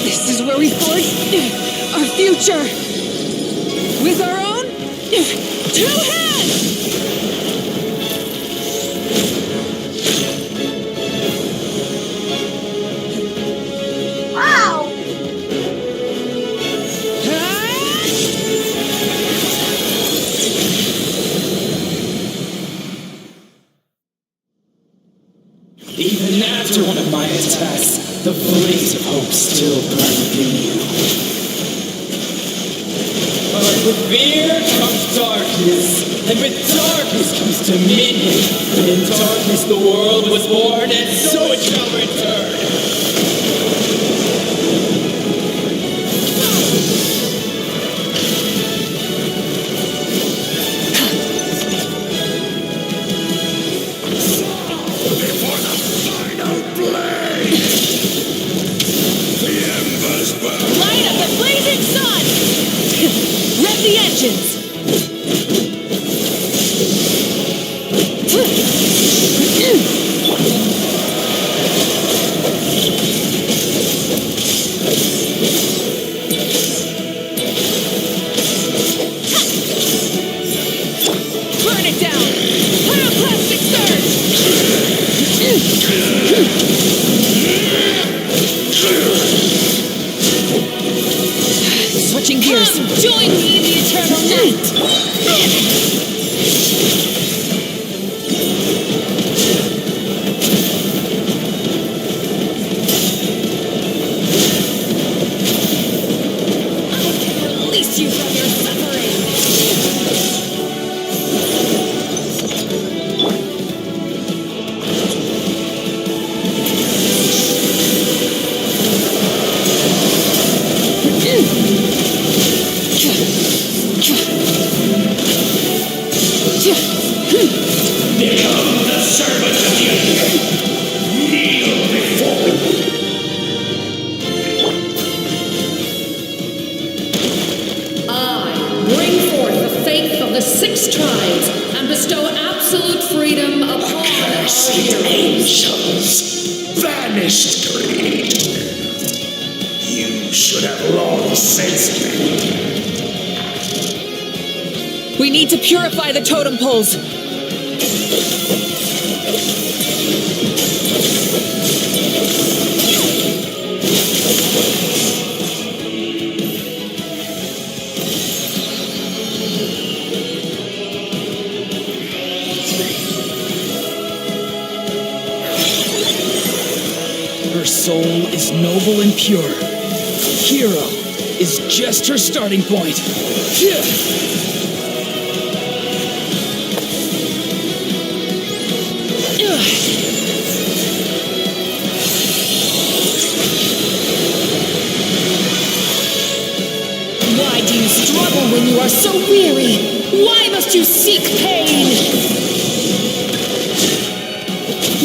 This is where we forge our future. With our own 2 hands! Wow! Even after one of my attacks, the blaze of hope still burned within you. But with fear comes darkness, and with darkness comes dominion. And in darkness the world was born, and so it shall return. Light up the blazing sun! Rev the engines! White angels, vanished greed. You should have long sensed me. We need to purify the totem poles. Her soul is noble and pure. Hero is just her starting point. Why do you struggle when you are so weary? Why must you seek pain?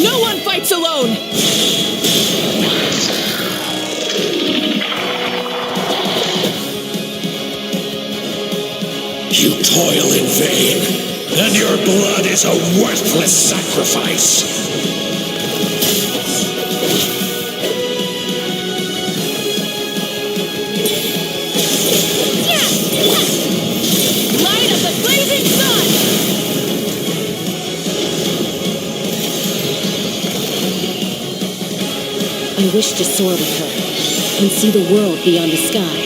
No one fights alone! You toil in vain, and your blood is a worthless sacrifice. Light of the blazing sun! I wish to soar with her and see the world beyond the sky.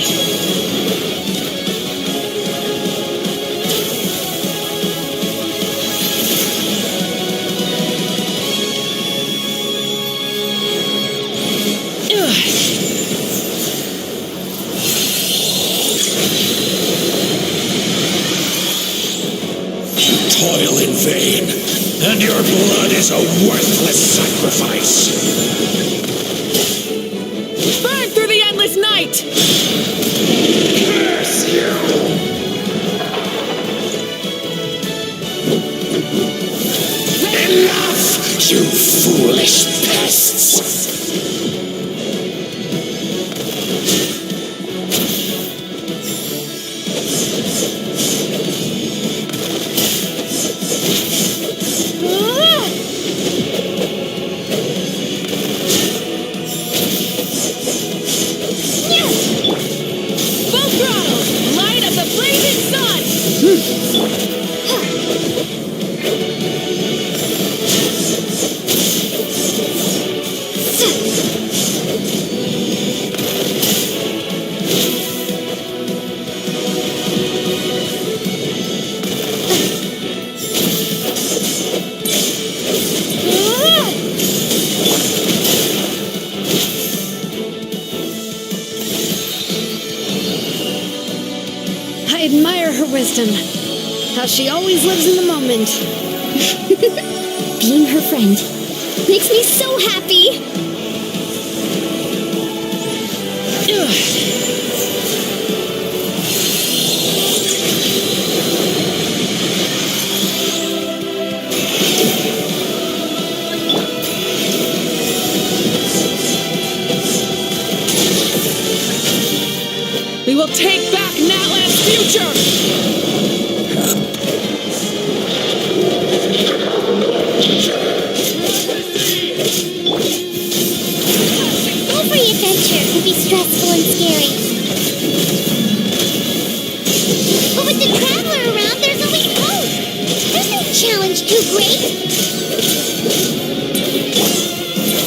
Toil in vain, and your blood is a worthless sacrifice. Burn through the endless night! Curse you! Enough, you foolish pests! I admire her wisdom. How she always lives in the moment. Being her friend makes me so happy. We will take back Natlan's future! Every adventure can be stressful and scary. But with the Traveler around, there's always hope. There's no challenge too great.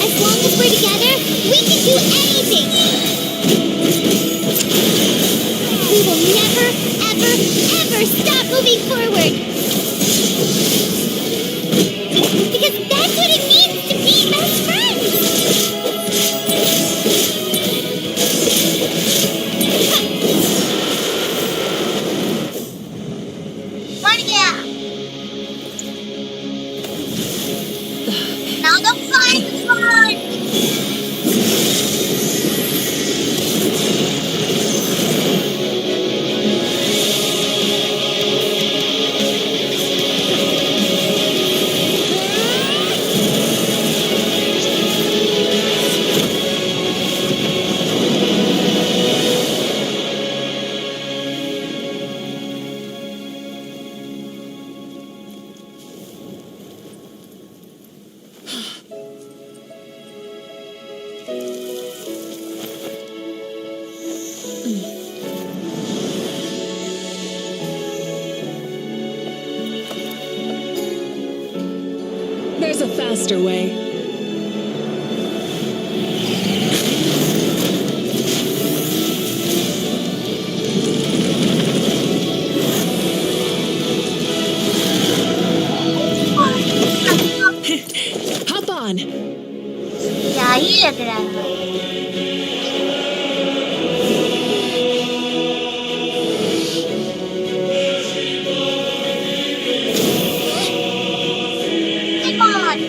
As long as we're together, we can do anything. We will never, ever, ever stop moving forward. Because that's what it means to be best friends. Now the fight is on! There's a faster way. Hop on. क्या ही लग रहा है Come on.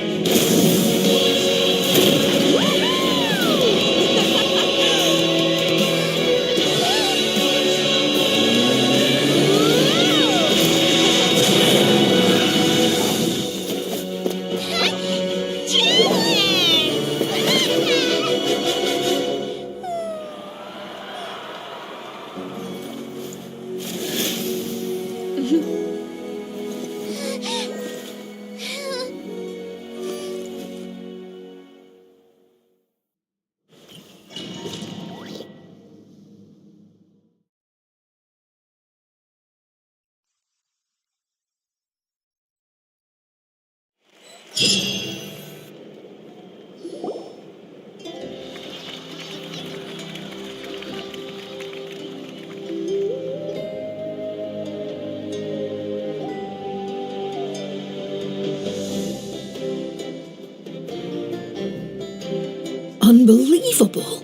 Unbelievable!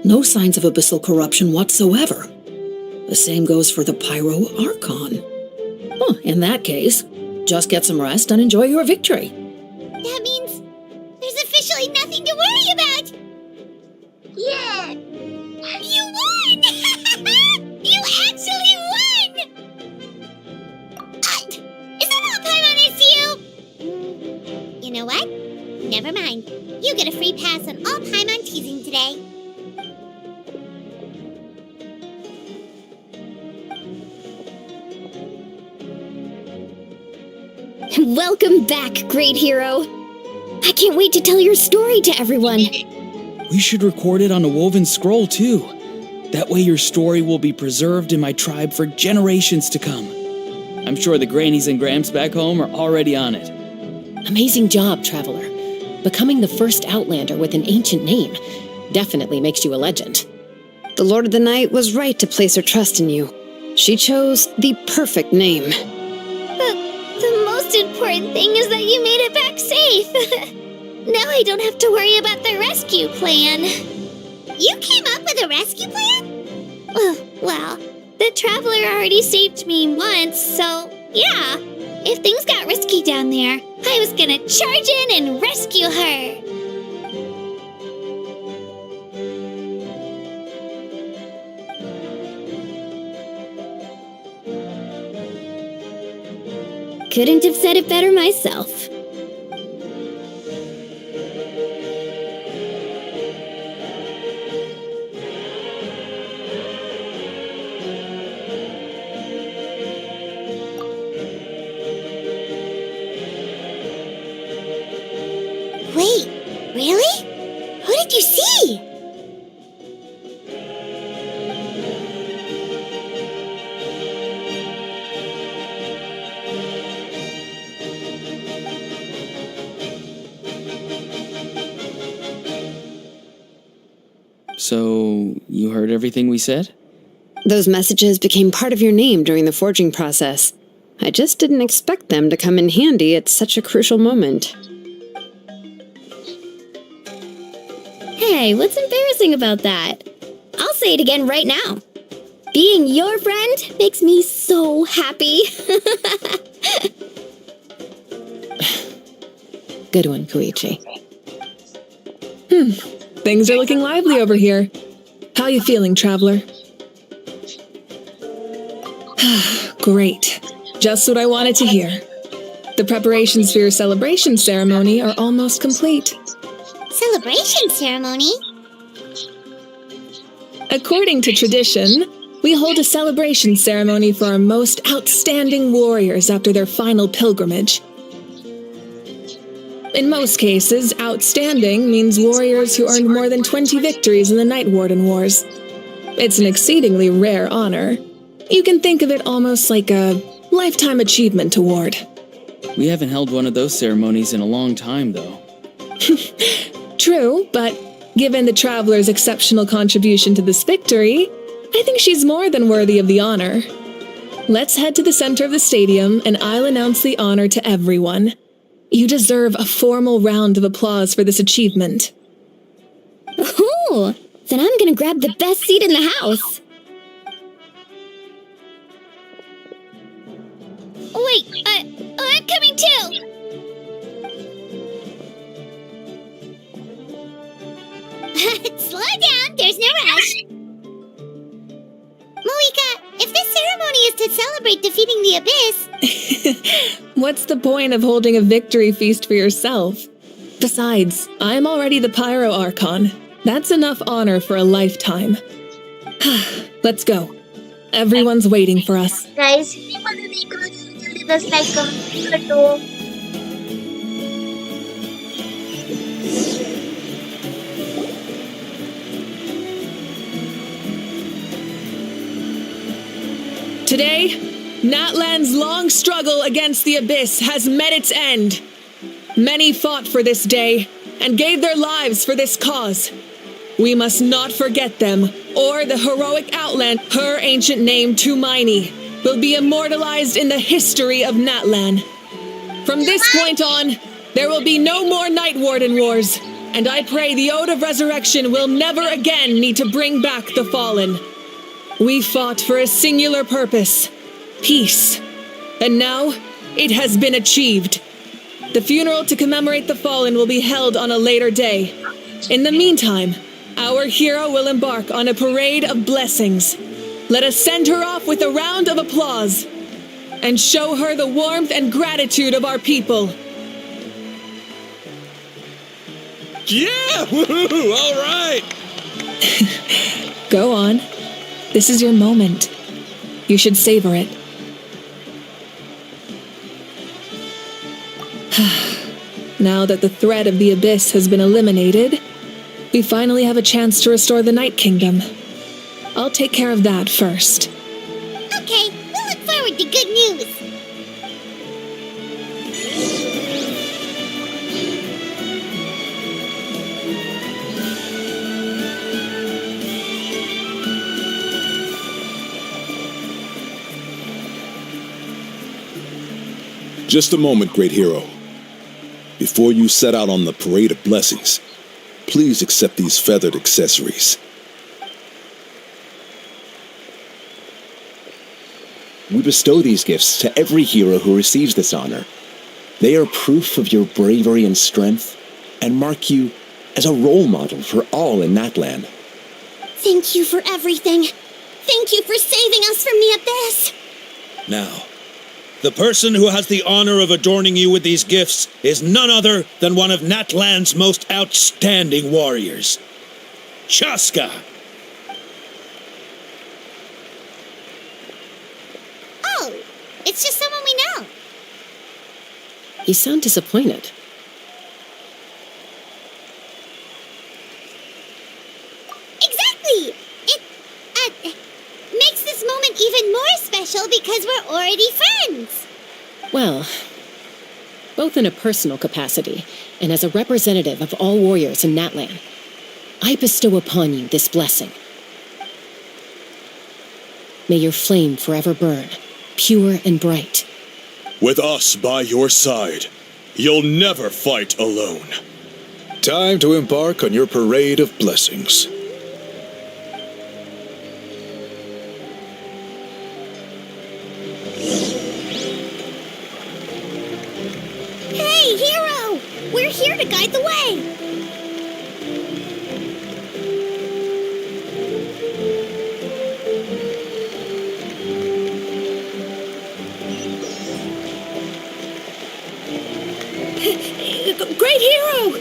No signs of abyssal corruption whatsoever. The same goes for the Pyro Archon. Oh, in that case, just get some rest and enjoy your victory. That means there's officially nothing to worry about! Yeah! You won! You actually won! Is that all Paimon is to you? You know what? Never mind. You get a free pass on all Paimon teasing today. Welcome back, great hero. I can't wait to tell your story to everyone. We should record it on a woven scroll, too. That way your story will be preserved in my tribe for generations to come. I'm sure the grannies and gramps back home are already on it. Amazing job, Traveler. Becoming the first Outlander with an ancient name definitely makes you a legend. The Lord of the Night was right to place her trust in you. She chose the perfect name. The most important thing is that you made it back safe. Now I don't have to worry about the rescue plan. You came up with a rescue plan? Well, the Traveler already saved me once, so yeah. If things got risky down there, I was gonna charge in and rescue her. Couldn't have said it better myself. Wait, really? Who did you see? So, you heard everything we said? Those messages became part of your name during the forging process. I just didn't expect them to come in handy at such a crucial moment. Hey, what's embarrassing about that? I'll say it again right now. Being your friend makes me so happy. Good one, Koichi. Things are looking lively over here. How you feeling, Traveler? Great. Just what I wanted to hear. The preparations for your celebration ceremony are almost complete. Celebration ceremony? According to tradition, we hold a celebration ceremony for our most outstanding warriors after their final pilgrimage. In most cases, outstanding means warriors who earned more than 20 victories in the Night Warden Wars. It's an exceedingly rare honor. You can think of it almost like a lifetime achievement award. We haven't held one of those ceremonies in a long time, though. True, but given the Traveler's exceptional contribution to this victory, I think she's more than worthy of the honor. Let's head to the center of the stadium, and I'll announce the honor to everyone. You deserve a formal round of applause for this achievement. Ooh, then I'm gonna grab the best seat in the house. Wait, I'm coming too! Slow down, there's no rush. Malika, if this ceremony is to celebrate defeating the Abyss... What's the point of holding a victory feast for yourself? Besides, I'm already the Pyro Archon. That's enough honor for a lifetime. Let's go. Everyone's waiting for us. Guys, hindi pa na like ito. Today, Natlan's long struggle against the Abyss has met its end. Many fought for this day and gave their lives for this cause. We must not forget them, or the heroic Outland, her ancient name Tumaini, will be immortalized in the history of Natlan. From this point on, there will be no more Night Warden Wars, and I pray the Ode of Resurrection will never again need to bring back the fallen. We fought for a singular purpose, peace, and now it has been achieved. The funeral to commemorate the fallen will be held on a later day. In the meantime, our hero will embark on a parade of blessings. Let us send her off with a round of applause and show her the warmth and gratitude of our people. Yeah! Woohoo! All right! Go on. This is your moment. You should savor it. Now that the threat of the Abyss has been eliminated, we finally have a chance to restore the Night Kingdom. I'll take care of that first. Okay, we'll look forward to good news. Just a moment, great hero. Before you set out on the parade of blessings, please accept these feathered accessories. We bestow these gifts to every hero who receives this honor. They are proof of your bravery and strength, and mark you as a role model for all in Natlan. Thank you for everything. Thank you for saving us from the Abyss. Now, the person who has the honor of adorning you with these gifts is none other than one of Natlan's most outstanding warriors, Chaska. Oh, it's just someone we know. You sound disappointed. Exactly! It makes this moment even more special because we're already friends. Well, both in a personal capacity and as a representative of all warriors in Natlan, I bestow upon you this blessing. May your flame forever burn, pure and bright. With us by your side, you'll never fight alone. Time to embark on your parade of blessings. Hey, hero! We're here to guide the way. Great hero!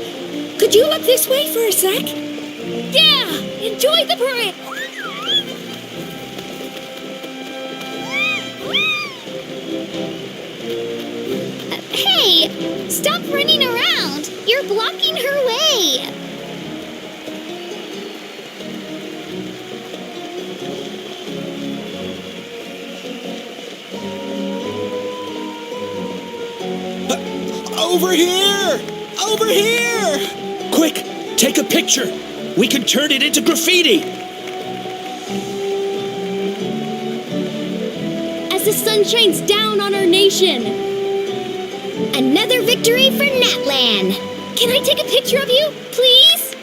Could you look this way for a sec? Yeah! Enjoy the parade! Hey! Stop running around! You're blocking her way! Over here! Over here! Quick, take a picture. We can turn it into graffiti. As the sun shines down on our nation. Another victory for Natlan. Can I take a picture of you, please?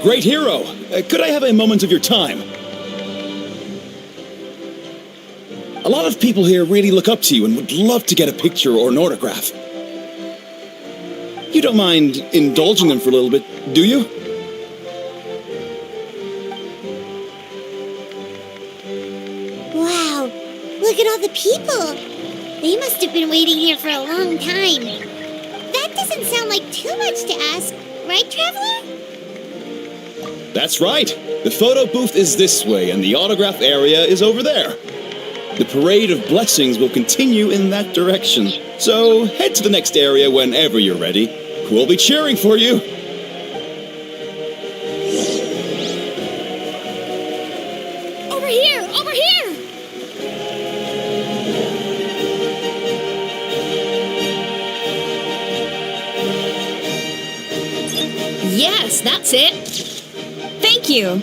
Great hero! Could I have a moment of your time? A lot of people here really look up to you and would love to get a picture or an autograph. You don't mind indulging them for a little bit, do you? Wow, look at all the people. They must have been waiting here for a long time. That doesn't sound like too much to ask, right, Traveler? That's right. The photo booth is this way and the autograph area is over there. The parade of blessings will continue in that direction. So head to the next area whenever you're ready. We'll be cheering for you. Over here! Over here! Yes, that's it. Thank you.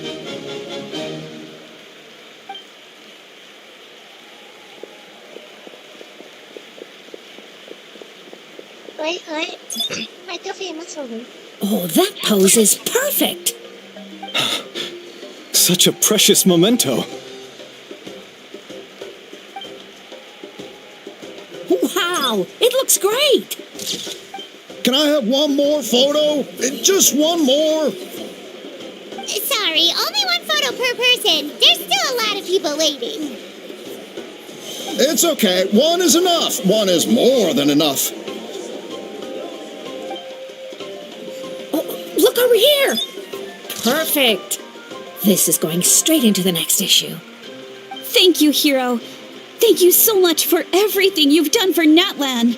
मैं तो famous हो गई. Oh, that pose is perfect! Such a precious memento. Wow, it looks great! Can I have one more photo? Just one more. Sorry, only one photo per person. There's still a lot of people waiting. It's okay. One is enough. One is more than enough. Look over here! Perfect! This is going straight into the next issue. Thank you, Hero. Thank you so much for everything you've done for Natlan.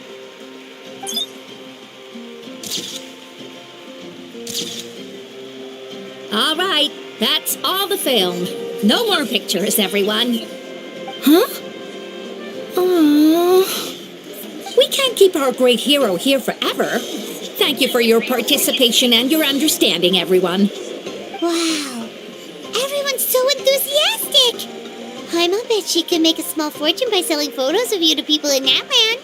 All right, that's all the film. No more pictures, everyone. Huh? Aww. We can't keep our great hero here forever. Thank you for your participation and your understanding, everyone. Wow, everyone's so enthusiastic. I'll bet she can make a small fortune by selling photos of you to people in Natlan.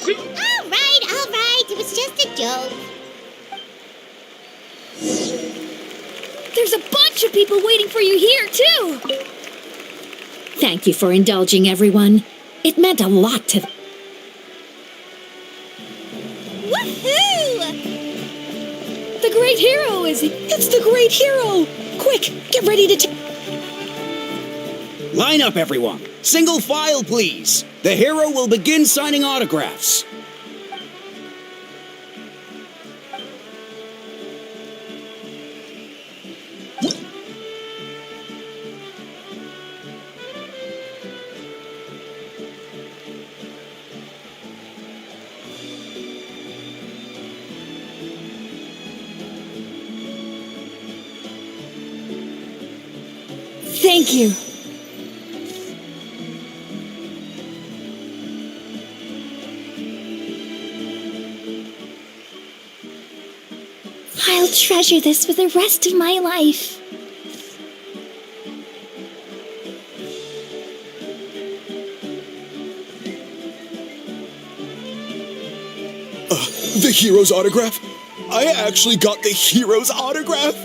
All right, it was just a joke. There's a bunch of people waiting for you here, too. Thank you for indulging, everyone. It meant a lot to them. Woohoo! The great hero is... It's the great hero! Quick, get ready to... Line up, everyone. Single file, please. The hero will begin signing autographs. Thank you. I'll treasure this for the rest of my life. The hero's autograph? I actually got the hero's autograph?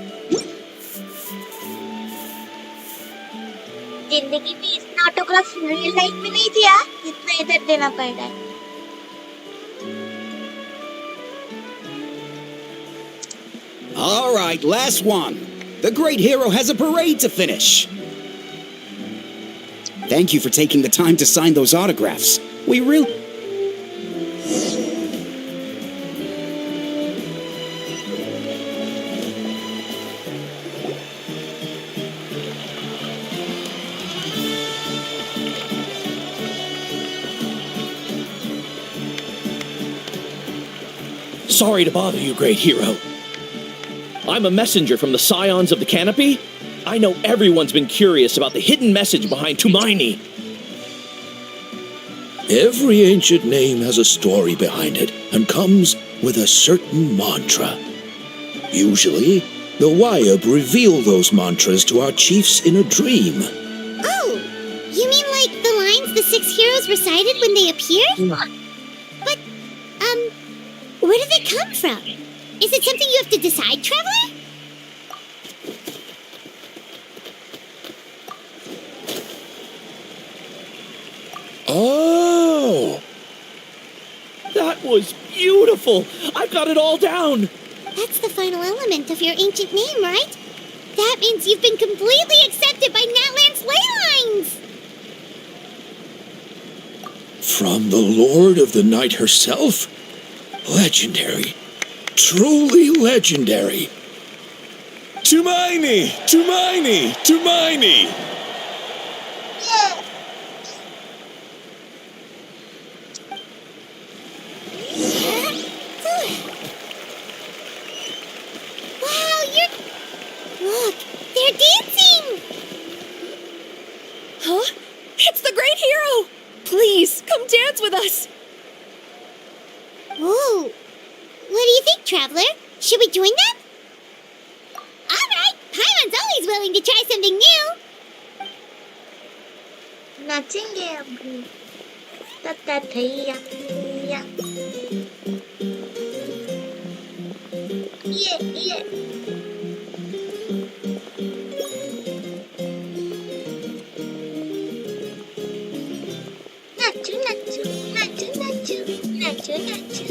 जिंदगी में इतना autograph real life में नहीं दिया जितना इधर देना पड़ रहा है. All right, last one. The great hero has a parade to finish. Thank you for taking the time to sign those autographs. We really... Sorry to bother you, great hero. I'm a messenger from the Scions of the Canopy. I know everyone's been curious about the hidden message behind Tumaini. Every ancient name has a story behind it and comes with a certain mantra. Usually, the Wayab reveal those mantras to our chiefs in a dream. Oh, you mean like the lines the 6 heroes recited when they appeared? But, where do they come from? Is it something you have to decide, Traveler? Oh! That was beautiful! I've got it all down! That's the final element of your ancient name, right? That means you've been completely accepted by Natlan's ley lines! From the Lord of the Night herself? Legendary. Truly legendary. Tumaini! Tumaini! Tumaini! Yeah. Wow, Look, they're dancing! Huh? It's the great hero! Please, come dance with us! Whoa! What do you think, Traveler? Should we join them? Alright! Paimon's always willing to try something new! नाचेंगे अब तब थैया ये नाचू नाचू नाचू नाचू नाचू नाचू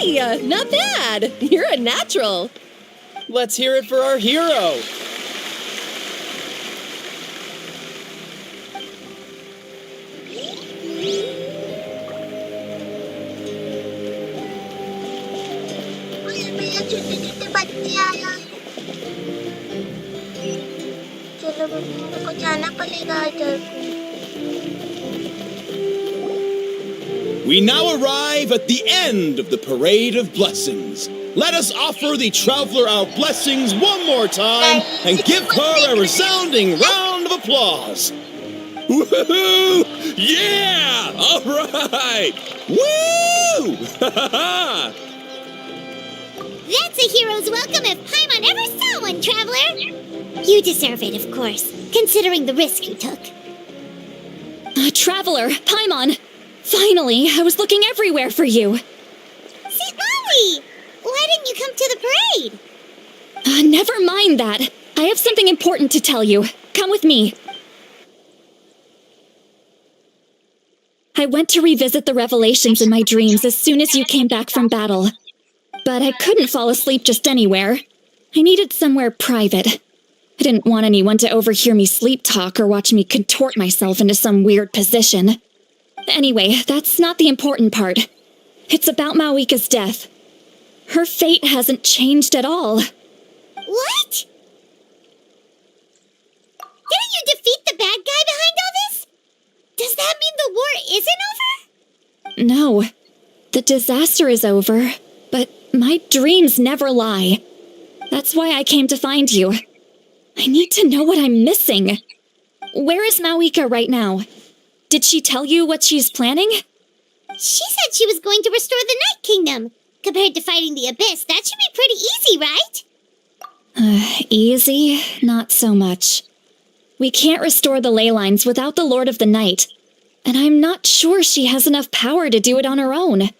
Hey, not bad. You're a natural. Let's hear it for our hero. मेरे छोटे बच्चे आया चलो मेरे को जाना पड़ेगा इधर We now arrive at the end of the Parade of Blessings. Let us offer the traveler our blessings one more time and give her a resounding round of applause. Woohoo! Yeah! All right! Woo! That's a hero's welcome if Paimon ever saw one, Traveler! You deserve it, of course, considering the risk you took. Traveler, Paimon! Finally, I was looking everywhere for you. St. Molly! Why didn't you come to the parade? Never mind that. I have something important to tell you. Come with me. I went to revisit the revelations in my dreams as soon as you came back from battle. But I couldn't fall asleep just anywhere. I needed somewhere private. I didn't want anyone to overhear me sleep talk or watch me contort myself into some weird position. Anyway, that's not the important part. It's about Mawika's death. Her fate hasn't changed at all. What? Didn't you defeat the bad guy behind all this? Does that mean the war isn't over? No. The disaster is over, but my dreams never lie. That's why I came to find you. I need to know what I'm missing. Where is Mawika right now? Did she tell you what she's planning? She said she was going to restore the Night Kingdom. Compared to fighting the Abyss, that should be pretty easy, right? Easy? Not so much. We can't restore the ley lines without the Lord of the Night. And I'm not sure she has enough power to do it on her own.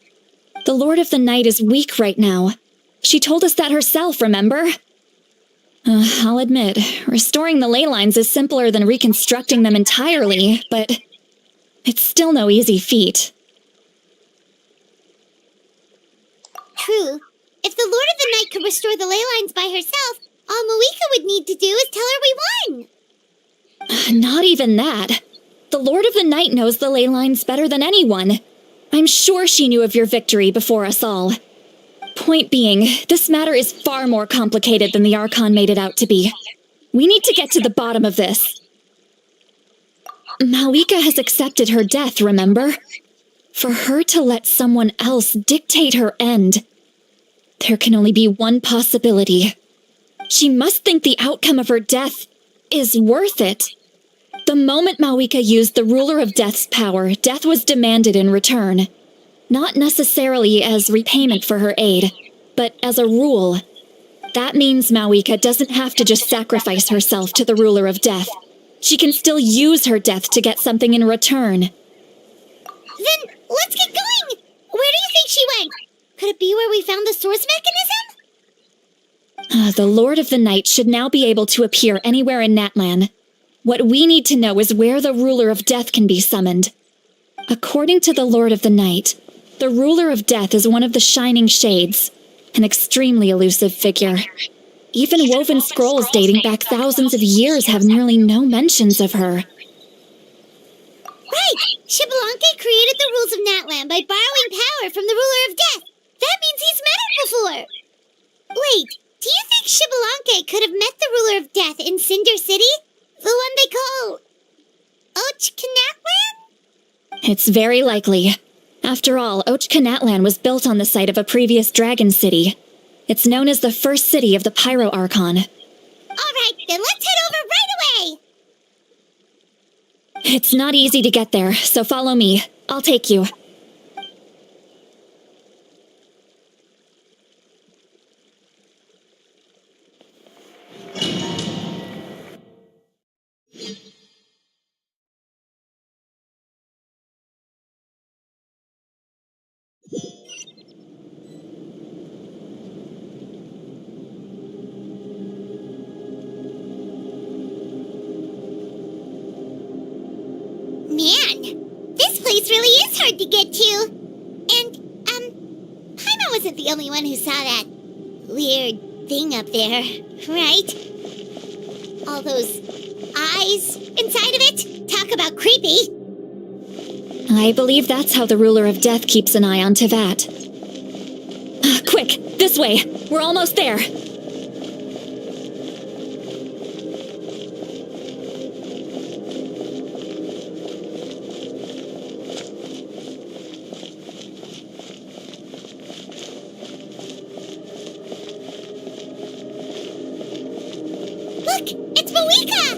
The Lord of the Night is weak right now. She told us that herself, remember? I'll admit, restoring the ley lines is simpler than reconstructing them entirely, but it's still no easy feat. True. If the Lord of the Night could restore the ley lines by herself, all Mawika would need to do is tell her we won. Not even that. The Lord of the Night knows the ley lines better than anyone. I'm sure she knew of your victory before us all. Point being, this matter is far more complicated than the Archon made it out to be. We need to get to the bottom of this. Malika has accepted her death, remember? For her to let someone else dictate her end, there can only be one possibility. She must think the outcome of her death is worth it. The moment Malika used the Ruler of Death's power, death was demanded in return. Not necessarily as repayment for her aid, but as a rule. That means Malika doesn't have to just sacrifice herself to the Ruler of Death. She can still use her death to get something in return. Then let's get going! Where do you think she went? Could it be where we found the source mechanism? The Lord of the Night should now be able to appear anywhere in Natlan. What we need to know is where the Ruler of Death can be summoned. According to the Lord of the Night, the Ruler of Death is one of the Shining Shades, an extremely elusive figure. Even woven scrolls dating back thousands of years have nearly no mentions of her. Right! Xbalanque created the rules of Natlan by borrowing power from the Ruler of Death. That means he's met her before. Wait, do you think Xbalanque could have met the Ruler of Death in Cinder City? The one they call Ochkanatlan? It's very likely. After all, Ochkanatlan was built on the site of a previous dragon city. It's known as the first city of the Pyro Archon. Alright, then let's head over right away! It's not easy to get there, so follow me. I'll take you. Man, this place really is hard to get to. And, Paimon wasn't the only one who saw that weird thing up there, right? All those eyes inside of it? Talk about creepy. I believe that's how the Ruler of Death keeps an eye on Tevat. Quick, this way! We're almost there! Look! It's Malika!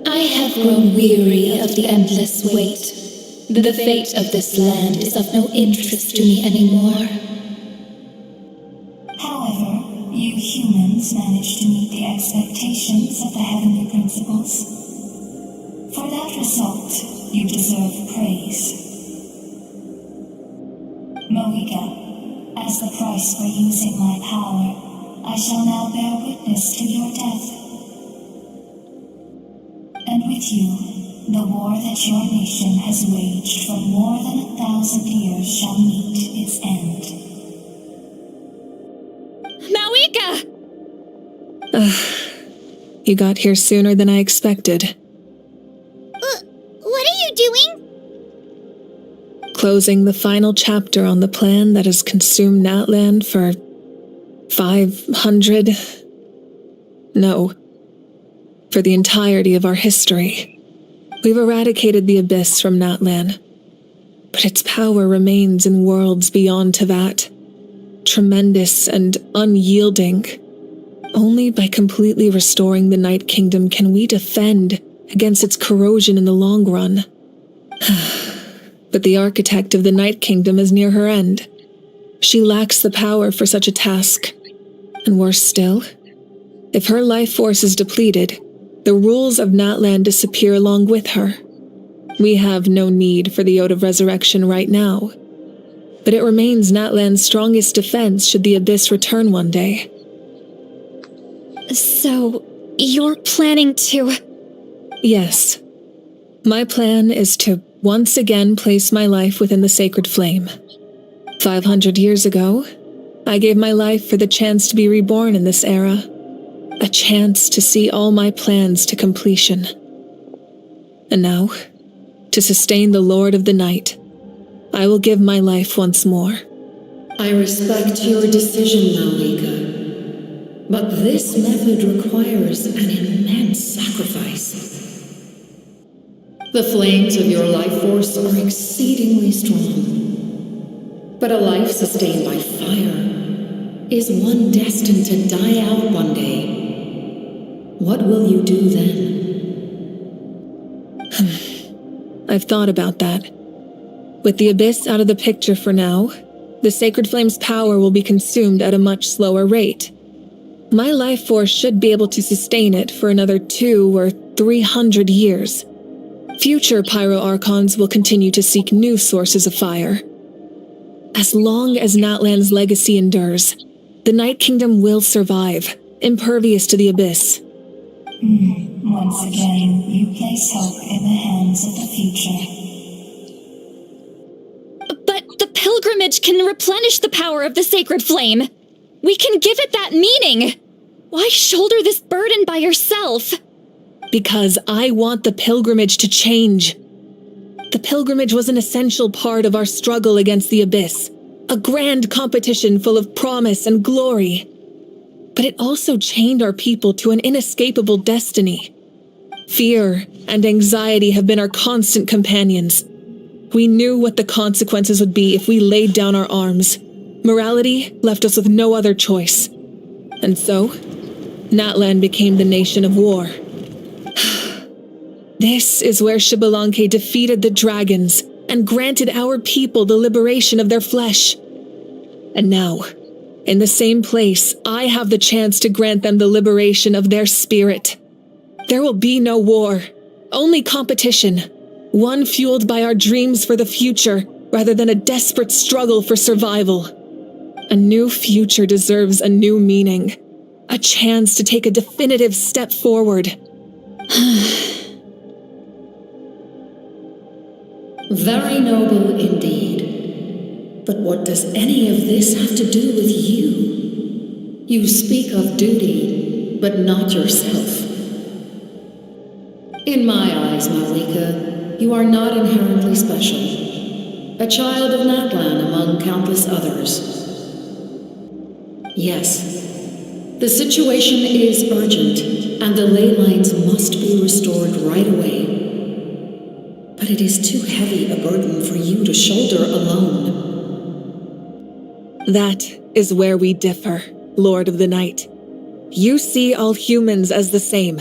I have grown weary of the endless wait. The fate of this land is of no interest to me anymore. However, you humans managed to meet the expectations of the heavenly principles. For that result, you deserve praise. Moika, as the price for using my power, I shall now bear witness to your death. And with you, the war that your nation has waged for more than 1,000 years shall meet its end. Malika! You got here sooner than I expected. What are you doing? Closing the final chapter on the plan that has consumed Natlan for 500... No. For the entirety of our history. We've eradicated the Abyss from Natlan. But its power remains in worlds beyond Tevat. Tremendous and unyielding. Only by completely restoring the Night Kingdom can we defend against its corrosion in the long run. But the architect of the Night Kingdom is near her end. She lacks the power for such a task. And worse still, if her life force is depleted, the rules of Natlan disappear along with her. We have no need for the Ode of Resurrection right now. But it remains Natlan's strongest defense should the Abyss return one day. So, you're planning to... Yes. My plan is to once again place my life within the sacred flame. 500 years ago, I gave my life for the chance to be reborn in this era, a chance to see all my plans to completion. And now, to sustain the Lord of the Night, I will give my life once more. I respect your decision, Malika, but this method requires an immense sacrifice. The flames of your life force are exceedingly strong, but a life sustained by fire is one destined to die out one day. What will you do then? I've thought about that. With the Abyss out of the picture for now, the Sacred Flame's power will be consumed at a much slower rate. My life force should be able to sustain it for another 200 or 300 years. Future Pyro Archons will continue to seek new sources of fire. As long as Natlan's legacy endures, the Night Kingdom will survive, impervious to the Abyss. Once again, you place hope in the hands of the future. But the pilgrimage can replenish the power of the sacred flame. We can give it that meaning. Why shoulder this burden by yourself? Because I want the pilgrimage to change. The pilgrimage was an essential part of our struggle against the Abyss, a grand competition full of promise and glory. But it also chained our people to an inescapable destiny. Fear and anxiety have been our constant companions. We knew what the consequences would be if we laid down our arms. Morality left us with no other choice. And so, Natlan became the nation of war. This is where Xbalanque defeated the dragons and granted our people the liberation of their flesh. And now, in the same place, I have the chance to grant them the liberation of their spirit. There will be no war, only competition, one fueled by our dreams for the future rather than a desperate struggle for survival. A new future deserves a new meaning, a chance to take a definitive step forward. Very noble indeed. But what does any of this have to do with you? You speak of duty, but not yourself. In my eyes, Malika, you are not inherently special. A child of Natlan among countless others. Yes, the situation is urgent, and the ley lines must be restored right away. But it is too heavy a burden for you to shoulder alone. That is where we differ, Lord of the Night. You see all humans as the same,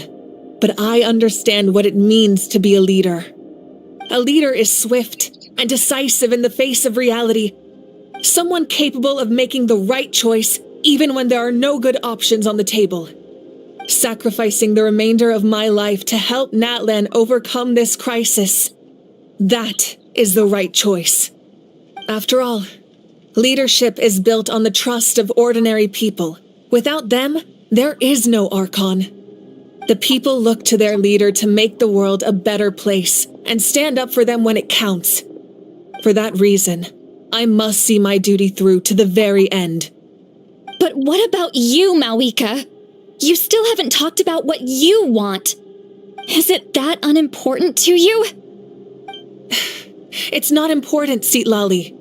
but I understand what it means to be a leader. A leader is swift and decisive in the face of reality. Someone capable of making the right choice even when there are no good options on the table. Sacrificing the remainder of my life to help Natlan overcome this crisis. That is the right choice. After all, leadership is built on the trust of ordinary people. Without them, there is no Archon. The people look to their leader to make the world a better place and stand up for them when it counts. For that reason, I must see my duty through to the very end. But what about you, Malika? You still haven't talked about what you want. Is it that unimportant to you? It's not important, Citlali.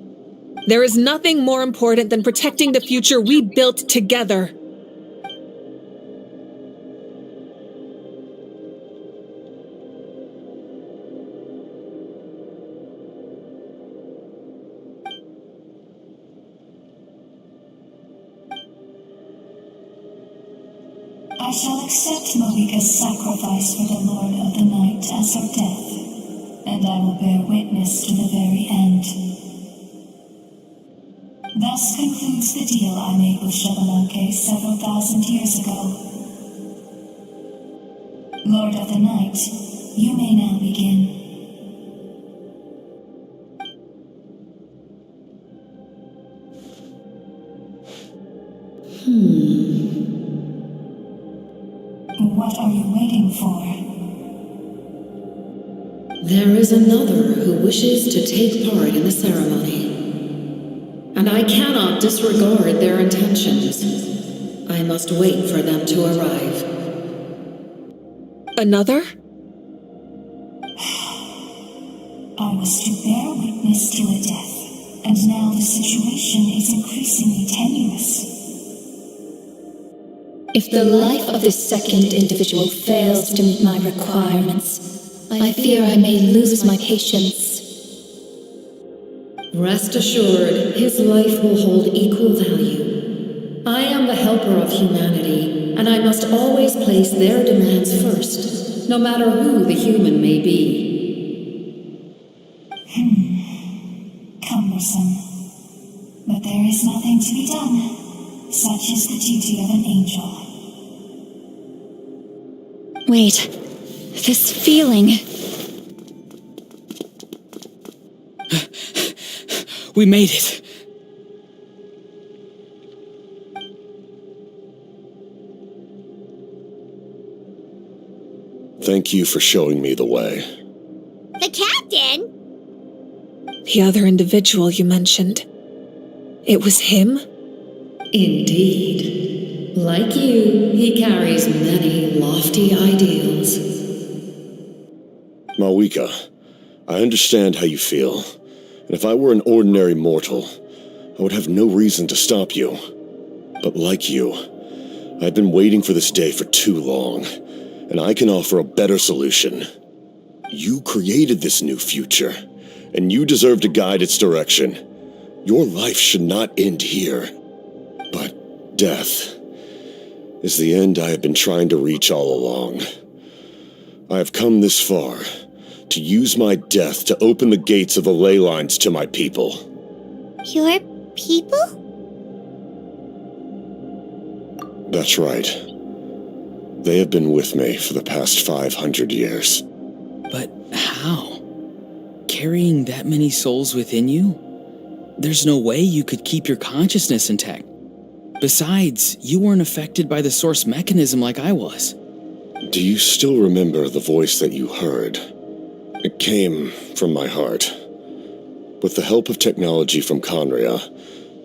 There is nothing more important than protecting the future we built together. I shall accept Malika's sacrifice for the Lord of the Night as her death, and I will bear witness to the very end. Thus concludes the deal I made with Xbalanque several thousand years ago. Lord of the Night, you may now begin. What are you waiting for? There is another who wishes to take part in the ceremony. And I cannot disregard their intentions. I must wait for them to arrive. Another? I was to bear witness to a death, and now the situation is increasingly tenuous. If the life of this second individual fails to meet my requirements, I fear I may lose my patience. Rest assured, his life will hold equal value. I am the helper of humanity, and I must always place their demands first, no matter who the human may be. Cumbersome. But there is nothing to be done. Such is the duty of an angel. Wait, this feeling. We made it. Thank you for showing me the way. The captain? The other individual you mentioned. It was him? Indeed. Like you, he carries many lofty ideals. Malwika, I understand how you feel. And if I were an ordinary mortal, I would have no reason to stop you. But like you, I've been waiting for this day for too long, and I can offer a better solution. You created this new future, and you deserve to guide its direction. Your life should not end here. But death is the end I have been trying to reach all along. I have come this far to use my death to open the gates of the ley lines to my people. Your people? That's right. They have been with me for the past 500 years. But how? Carrying that many souls within you? There's no way you could keep your consciousness intact. Besides, you weren't affected by the source mechanism like I was. Do you still remember the voice that you heard? It came from my heart. With the help of technology from Conria,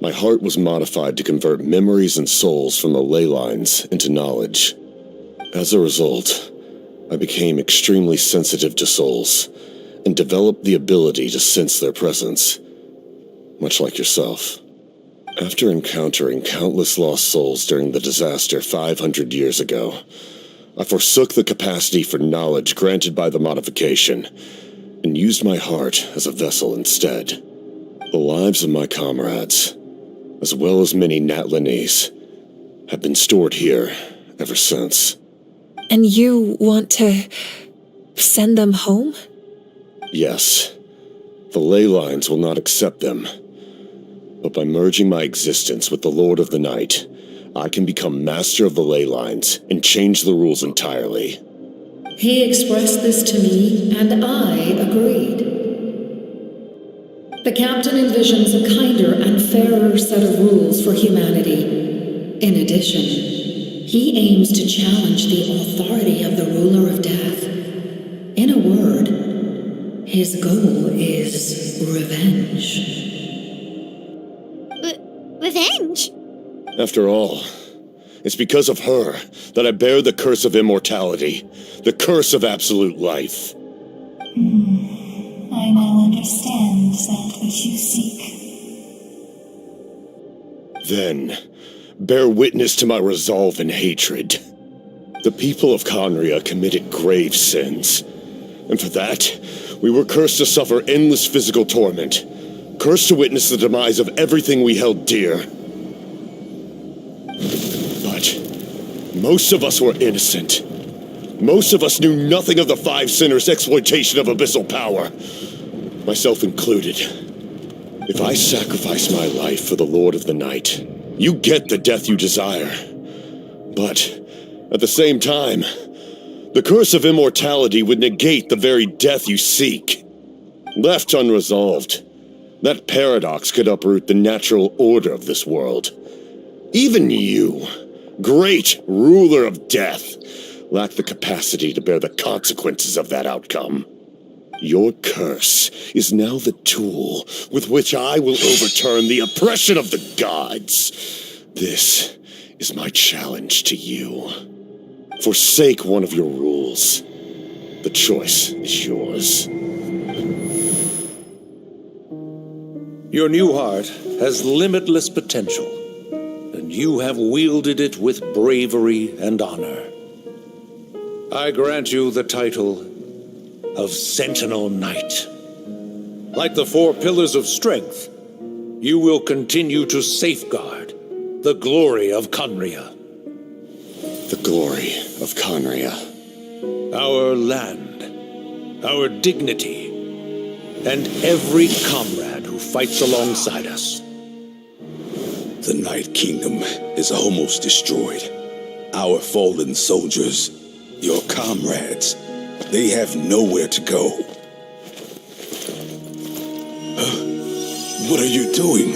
my heart was modified to convert memories and souls from the ley lines into knowledge. As a result, I became extremely sensitive to souls and developed the ability to sense their presence, much like yourself. After encountering countless lost souls during the disaster 500 years ago, I forsook the capacity for knowledge granted by the modification, and used my heart as a vessel instead. The lives of my comrades, as well as many Natlanese, have been stored here ever since. And you want to send them home? Yes. The ley lines will not accept them. But by merging my existence with the Lord of the Night, I can become master of the ley lines and change the rules entirely. He expressed this to me, and I agreed. The captain envisions a kinder and fairer set of rules for humanity. In addition, he aims to challenge the authority of the ruler of death. In a word, his goal is revenge. Revenge? After all, it's because of her that I bear the curse of immortality, the curse of absolute life. I now understand that which you seek. Then, bear witness to my resolve and hatred. The people of Conria committed grave sins, and for that, we were cursed to suffer endless physical torment, cursed to witness the demise of everything we held dear. But most of us were innocent. Most of us knew nothing of the Five Sinners' exploitation of abyssal power, myself included. If I sacrifice my life for the Lord of the Night, you get the death you desire. But at the same time, the curse of immortality would negate the very death you seek. Left unresolved, that paradox could uproot the natural order of this world. Even you, great ruler of death, lack the capacity to bear the consequences of that outcome. Your curse is now the tool with which I will overturn the oppression of the gods. This is my challenge to you. Forsake one of your rules. The choice is yours. Your new heart has limitless potential, and you have wielded it with bravery and honor. I grant you the title of Sentinel Knight. Like the 4 pillars of strength, you will continue to safeguard the glory of Conria. The glory of Conria. Our land, our dignity, and every comrade who fights alongside us. The Night Kingdom is almost destroyed. Our fallen soldiers, your comrades, they have nowhere to go. What are you doing?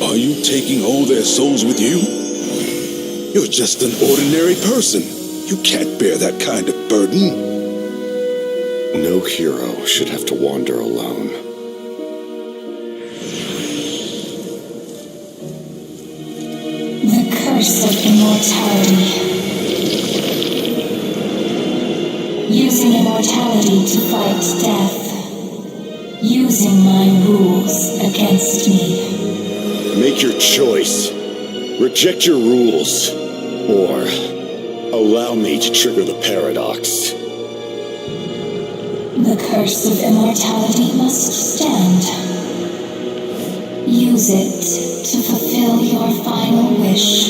Are you taking all their souls with you? You're just an ordinary person. You can't bear that kind of burden. No hero should have to wander alone. The curse of immortality. Using immortality to fight death. Using my rules against me. Make your choice. Reject your rules. Or allow me to trigger the paradox. The curse of immortality must stand. Use it to fulfill your final wish.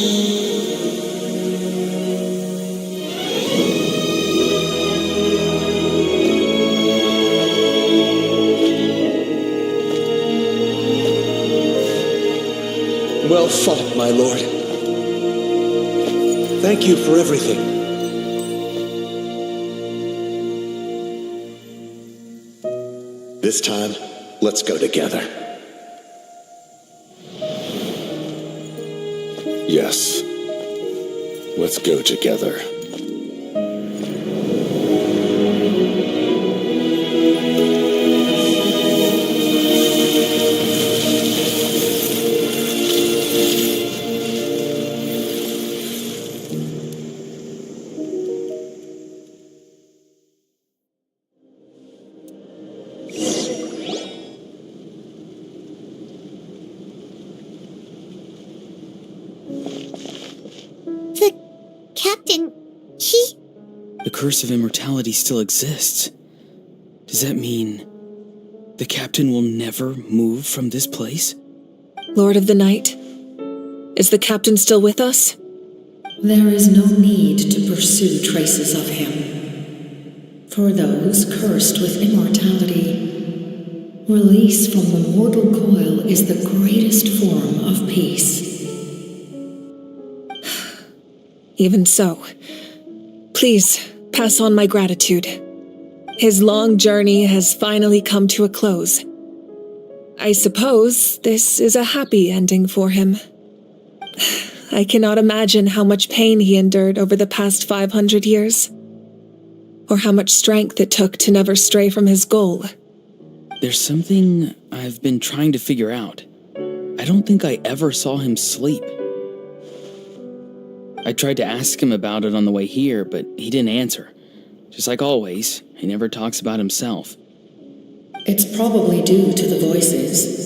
Well fought, my lord. Thank you for everything. This time, let's go together. Yes. Let's go together. The curse of immortality still exists. Does that mean the captain will never move from this place? Lord of the Night, is the captain still with us? There is no need to pursue traces of him. For those cursed with immortality, release from the mortal coil is the greatest form of peace. Even so, please pass on my gratitude. His long journey has finally come to a close. I suppose this is a happy ending for him. I cannot imagine how much pain he endured over the past 500 years, or how much strength it took to never stray from his goal. There's something I've been trying to figure out. I don't think I ever saw him sleep. I tried to ask him about it on the way here, but he didn't answer. Just like always, he never talks about himself. It's probably due to the voices.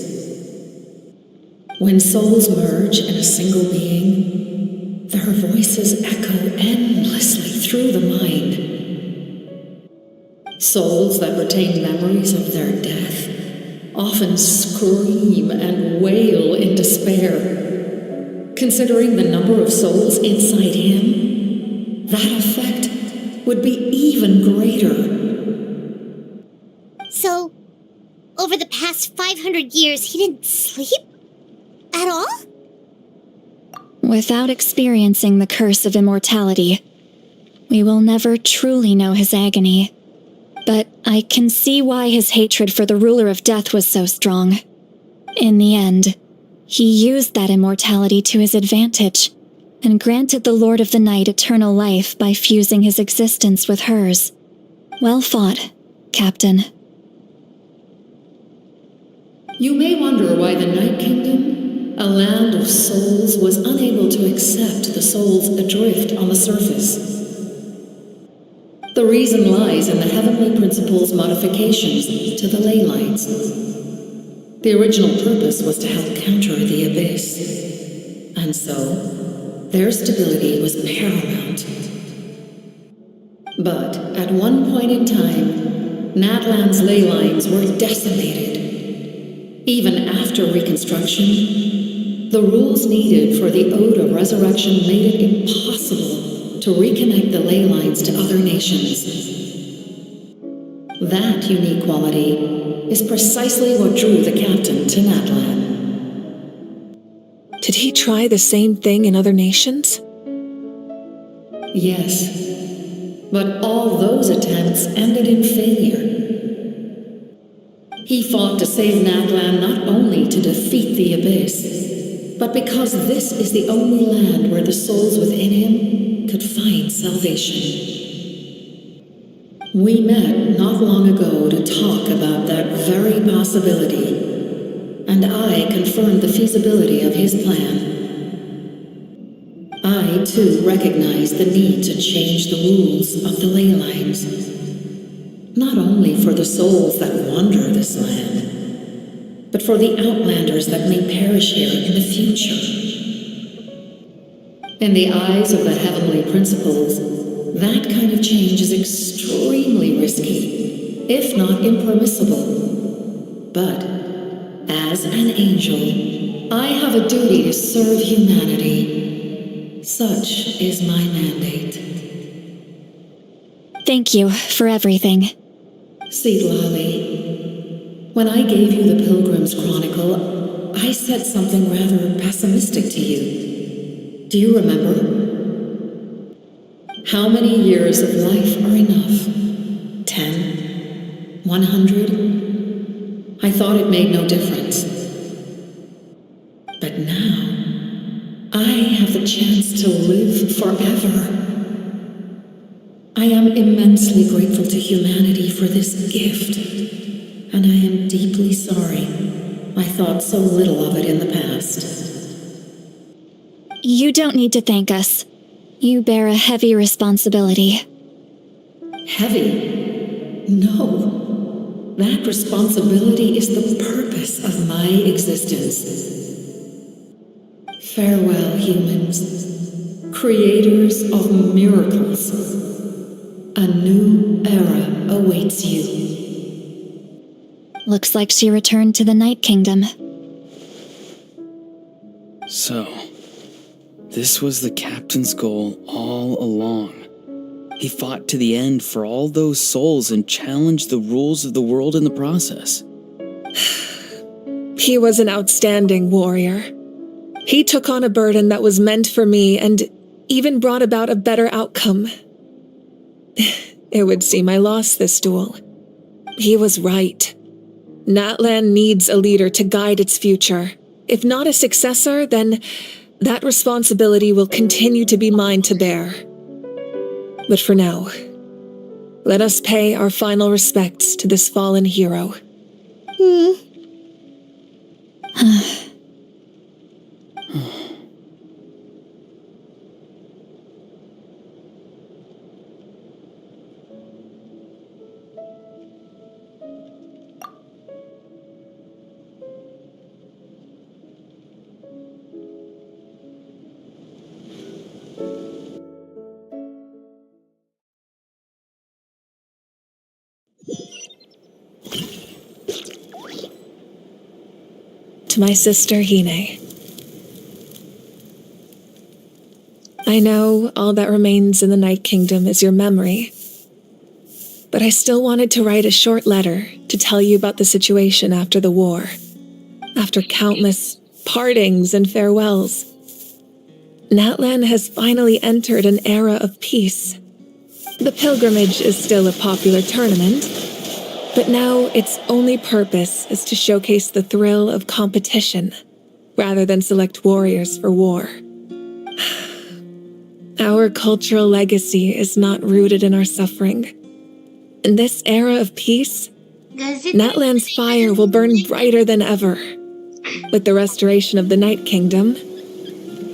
When souls merge in a single being, their voices echo endlessly through the mind. Souls that retain memories of their death often scream and wail in despair. Considering the number of souls inside him, that effect would be even greater. So, over the past 500 years, he didn't sleep? At all? Without experiencing the curse of immortality, we will never truly know his agony. But I can see why his hatred for the ruler of death was so strong. In the end, he used that immortality to his advantage, and granted the Lord of the Night eternal life by fusing his existence with hers. Well fought, Captain. You may wonder why the Night Kingdom, a land of souls, was unable to accept the souls adrift on the surface. The reason lies in the Heavenly Principle's modifications to the ley lines. The original purpose was to help counter the Abyss, and so their stability was paramount. But at one point in time, Natlan's ley lines were decimated. Even after reconstruction, the rules needed for the Ode of Resurrection made it impossible to reconnect the ley lines to other nations. That unique quality is precisely what drew the captain to Natlan. Did he try the same thing in other nations? Yes, but all those attempts ended in failure. He fought to save Natlan not only to defeat the Abyss, but because this is the only land where the souls within him could find salvation. We met not long ago to talk about that very possibility, and I confirmed the feasibility of his plan. I, too, recognized the need to change the rules of the ley lines, not only for the souls that wander this land, but for the outlanders that may perish here in the future. In the eyes of the Heavenly Principles, that kind of change is extremely risky, if not impermissible. But, as an angel, I have a duty to serve humanity. Such is my mandate. Thank you for everything. Seedlali, when I gave you the Pilgrim's Chronicle, I said something rather pessimistic to you. Do you remember? How many years of life are enough? 10? 100? I thought it made no difference. But now, I have the chance to live forever. I am immensely grateful to humanity for this gift, and I am deeply sorry I thought so little of it in the past. You don't need to thank us. You bear a heavy responsibility. Heavy? No. That responsibility is the purpose of my existence. Farewell, humans, creators of miracles. A new era awaits you. Looks like she returned to the Night Kingdom. So, this was the captain's goal all along. He fought to the end for all those souls and challenged the rules of the world in the process. He was an outstanding warrior. He took on a burden that was meant for me and even brought about a better outcome. It would seem I lost this duel. He was right. Natlan needs a leader to guide its future. If not a successor, then that responsibility will continue to be mine to bear. But for now, let us pay our final respects to this fallen hero. To my sister Hine. I know all that remains in the Night Kingdom is your memory, but I still wanted to write a short letter to tell you about the situation after the war, after countless partings and farewells. Natlan has finally entered an era of peace. The pilgrimage is still a popular tournament, but now its only purpose is to showcase the thrill of competition, rather than select warriors for war. Our cultural legacy is not rooted in our suffering. In this era of peace, Natlan's fire will burn brighter than ever. With the restoration of the Night Kingdom,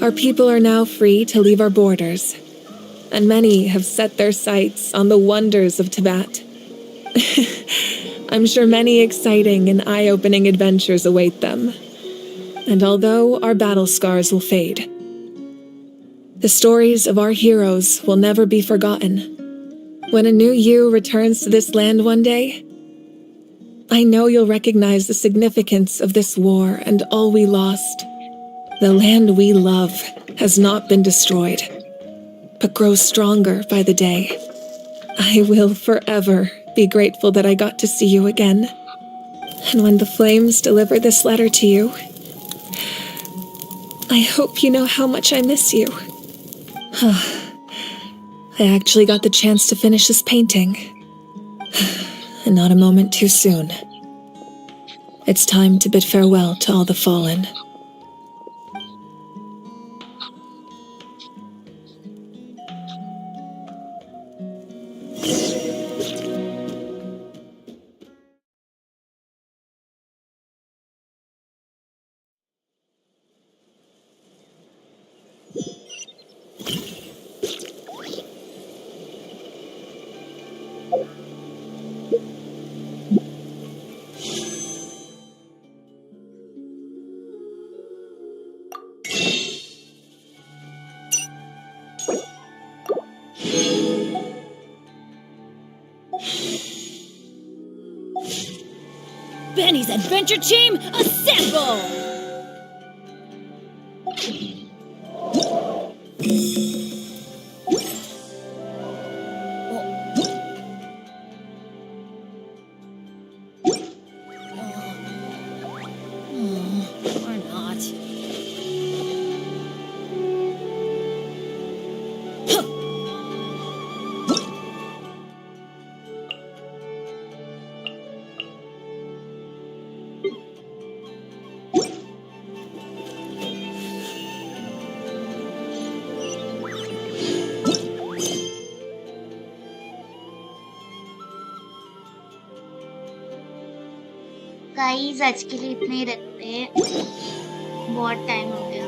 our people are now free to leave our borders, and many have set their sights on the wonders of Tibet. I'm sure many exciting and eye-opening adventures await them. And although our battle scars will fade, the stories of our heroes will never be forgotten. When a new you returns to this land one day, I know you'll recognize the significance of this war and all we lost. The land we love has not been destroyed, but grows stronger by the day. I will forever be grateful that I got to see you again. And when the flames deliver this letter to you, I hope you know how much I miss you. I actually got the chance to finish this painting. And not a moment too soon. It's time to bid farewell to all the fallen. Benny's Adventure Team, assemble! Or not. Guys आज के लिए इतने ही रखते हैं बहुत time हो गया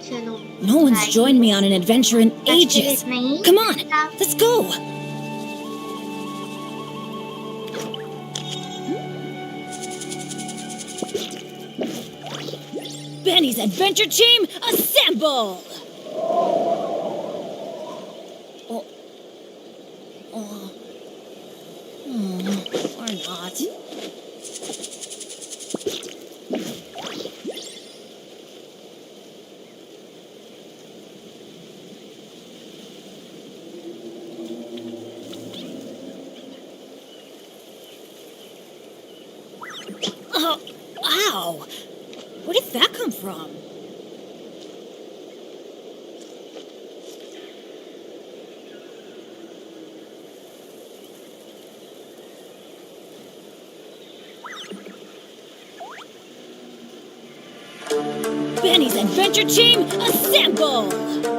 चलो No one's joined me on an adventure in ages. Come on, let's go! Benny's Adventure Team, assemble! Or not. Oh, ow! Where did that come from? Benny's Adventure Team, assemble!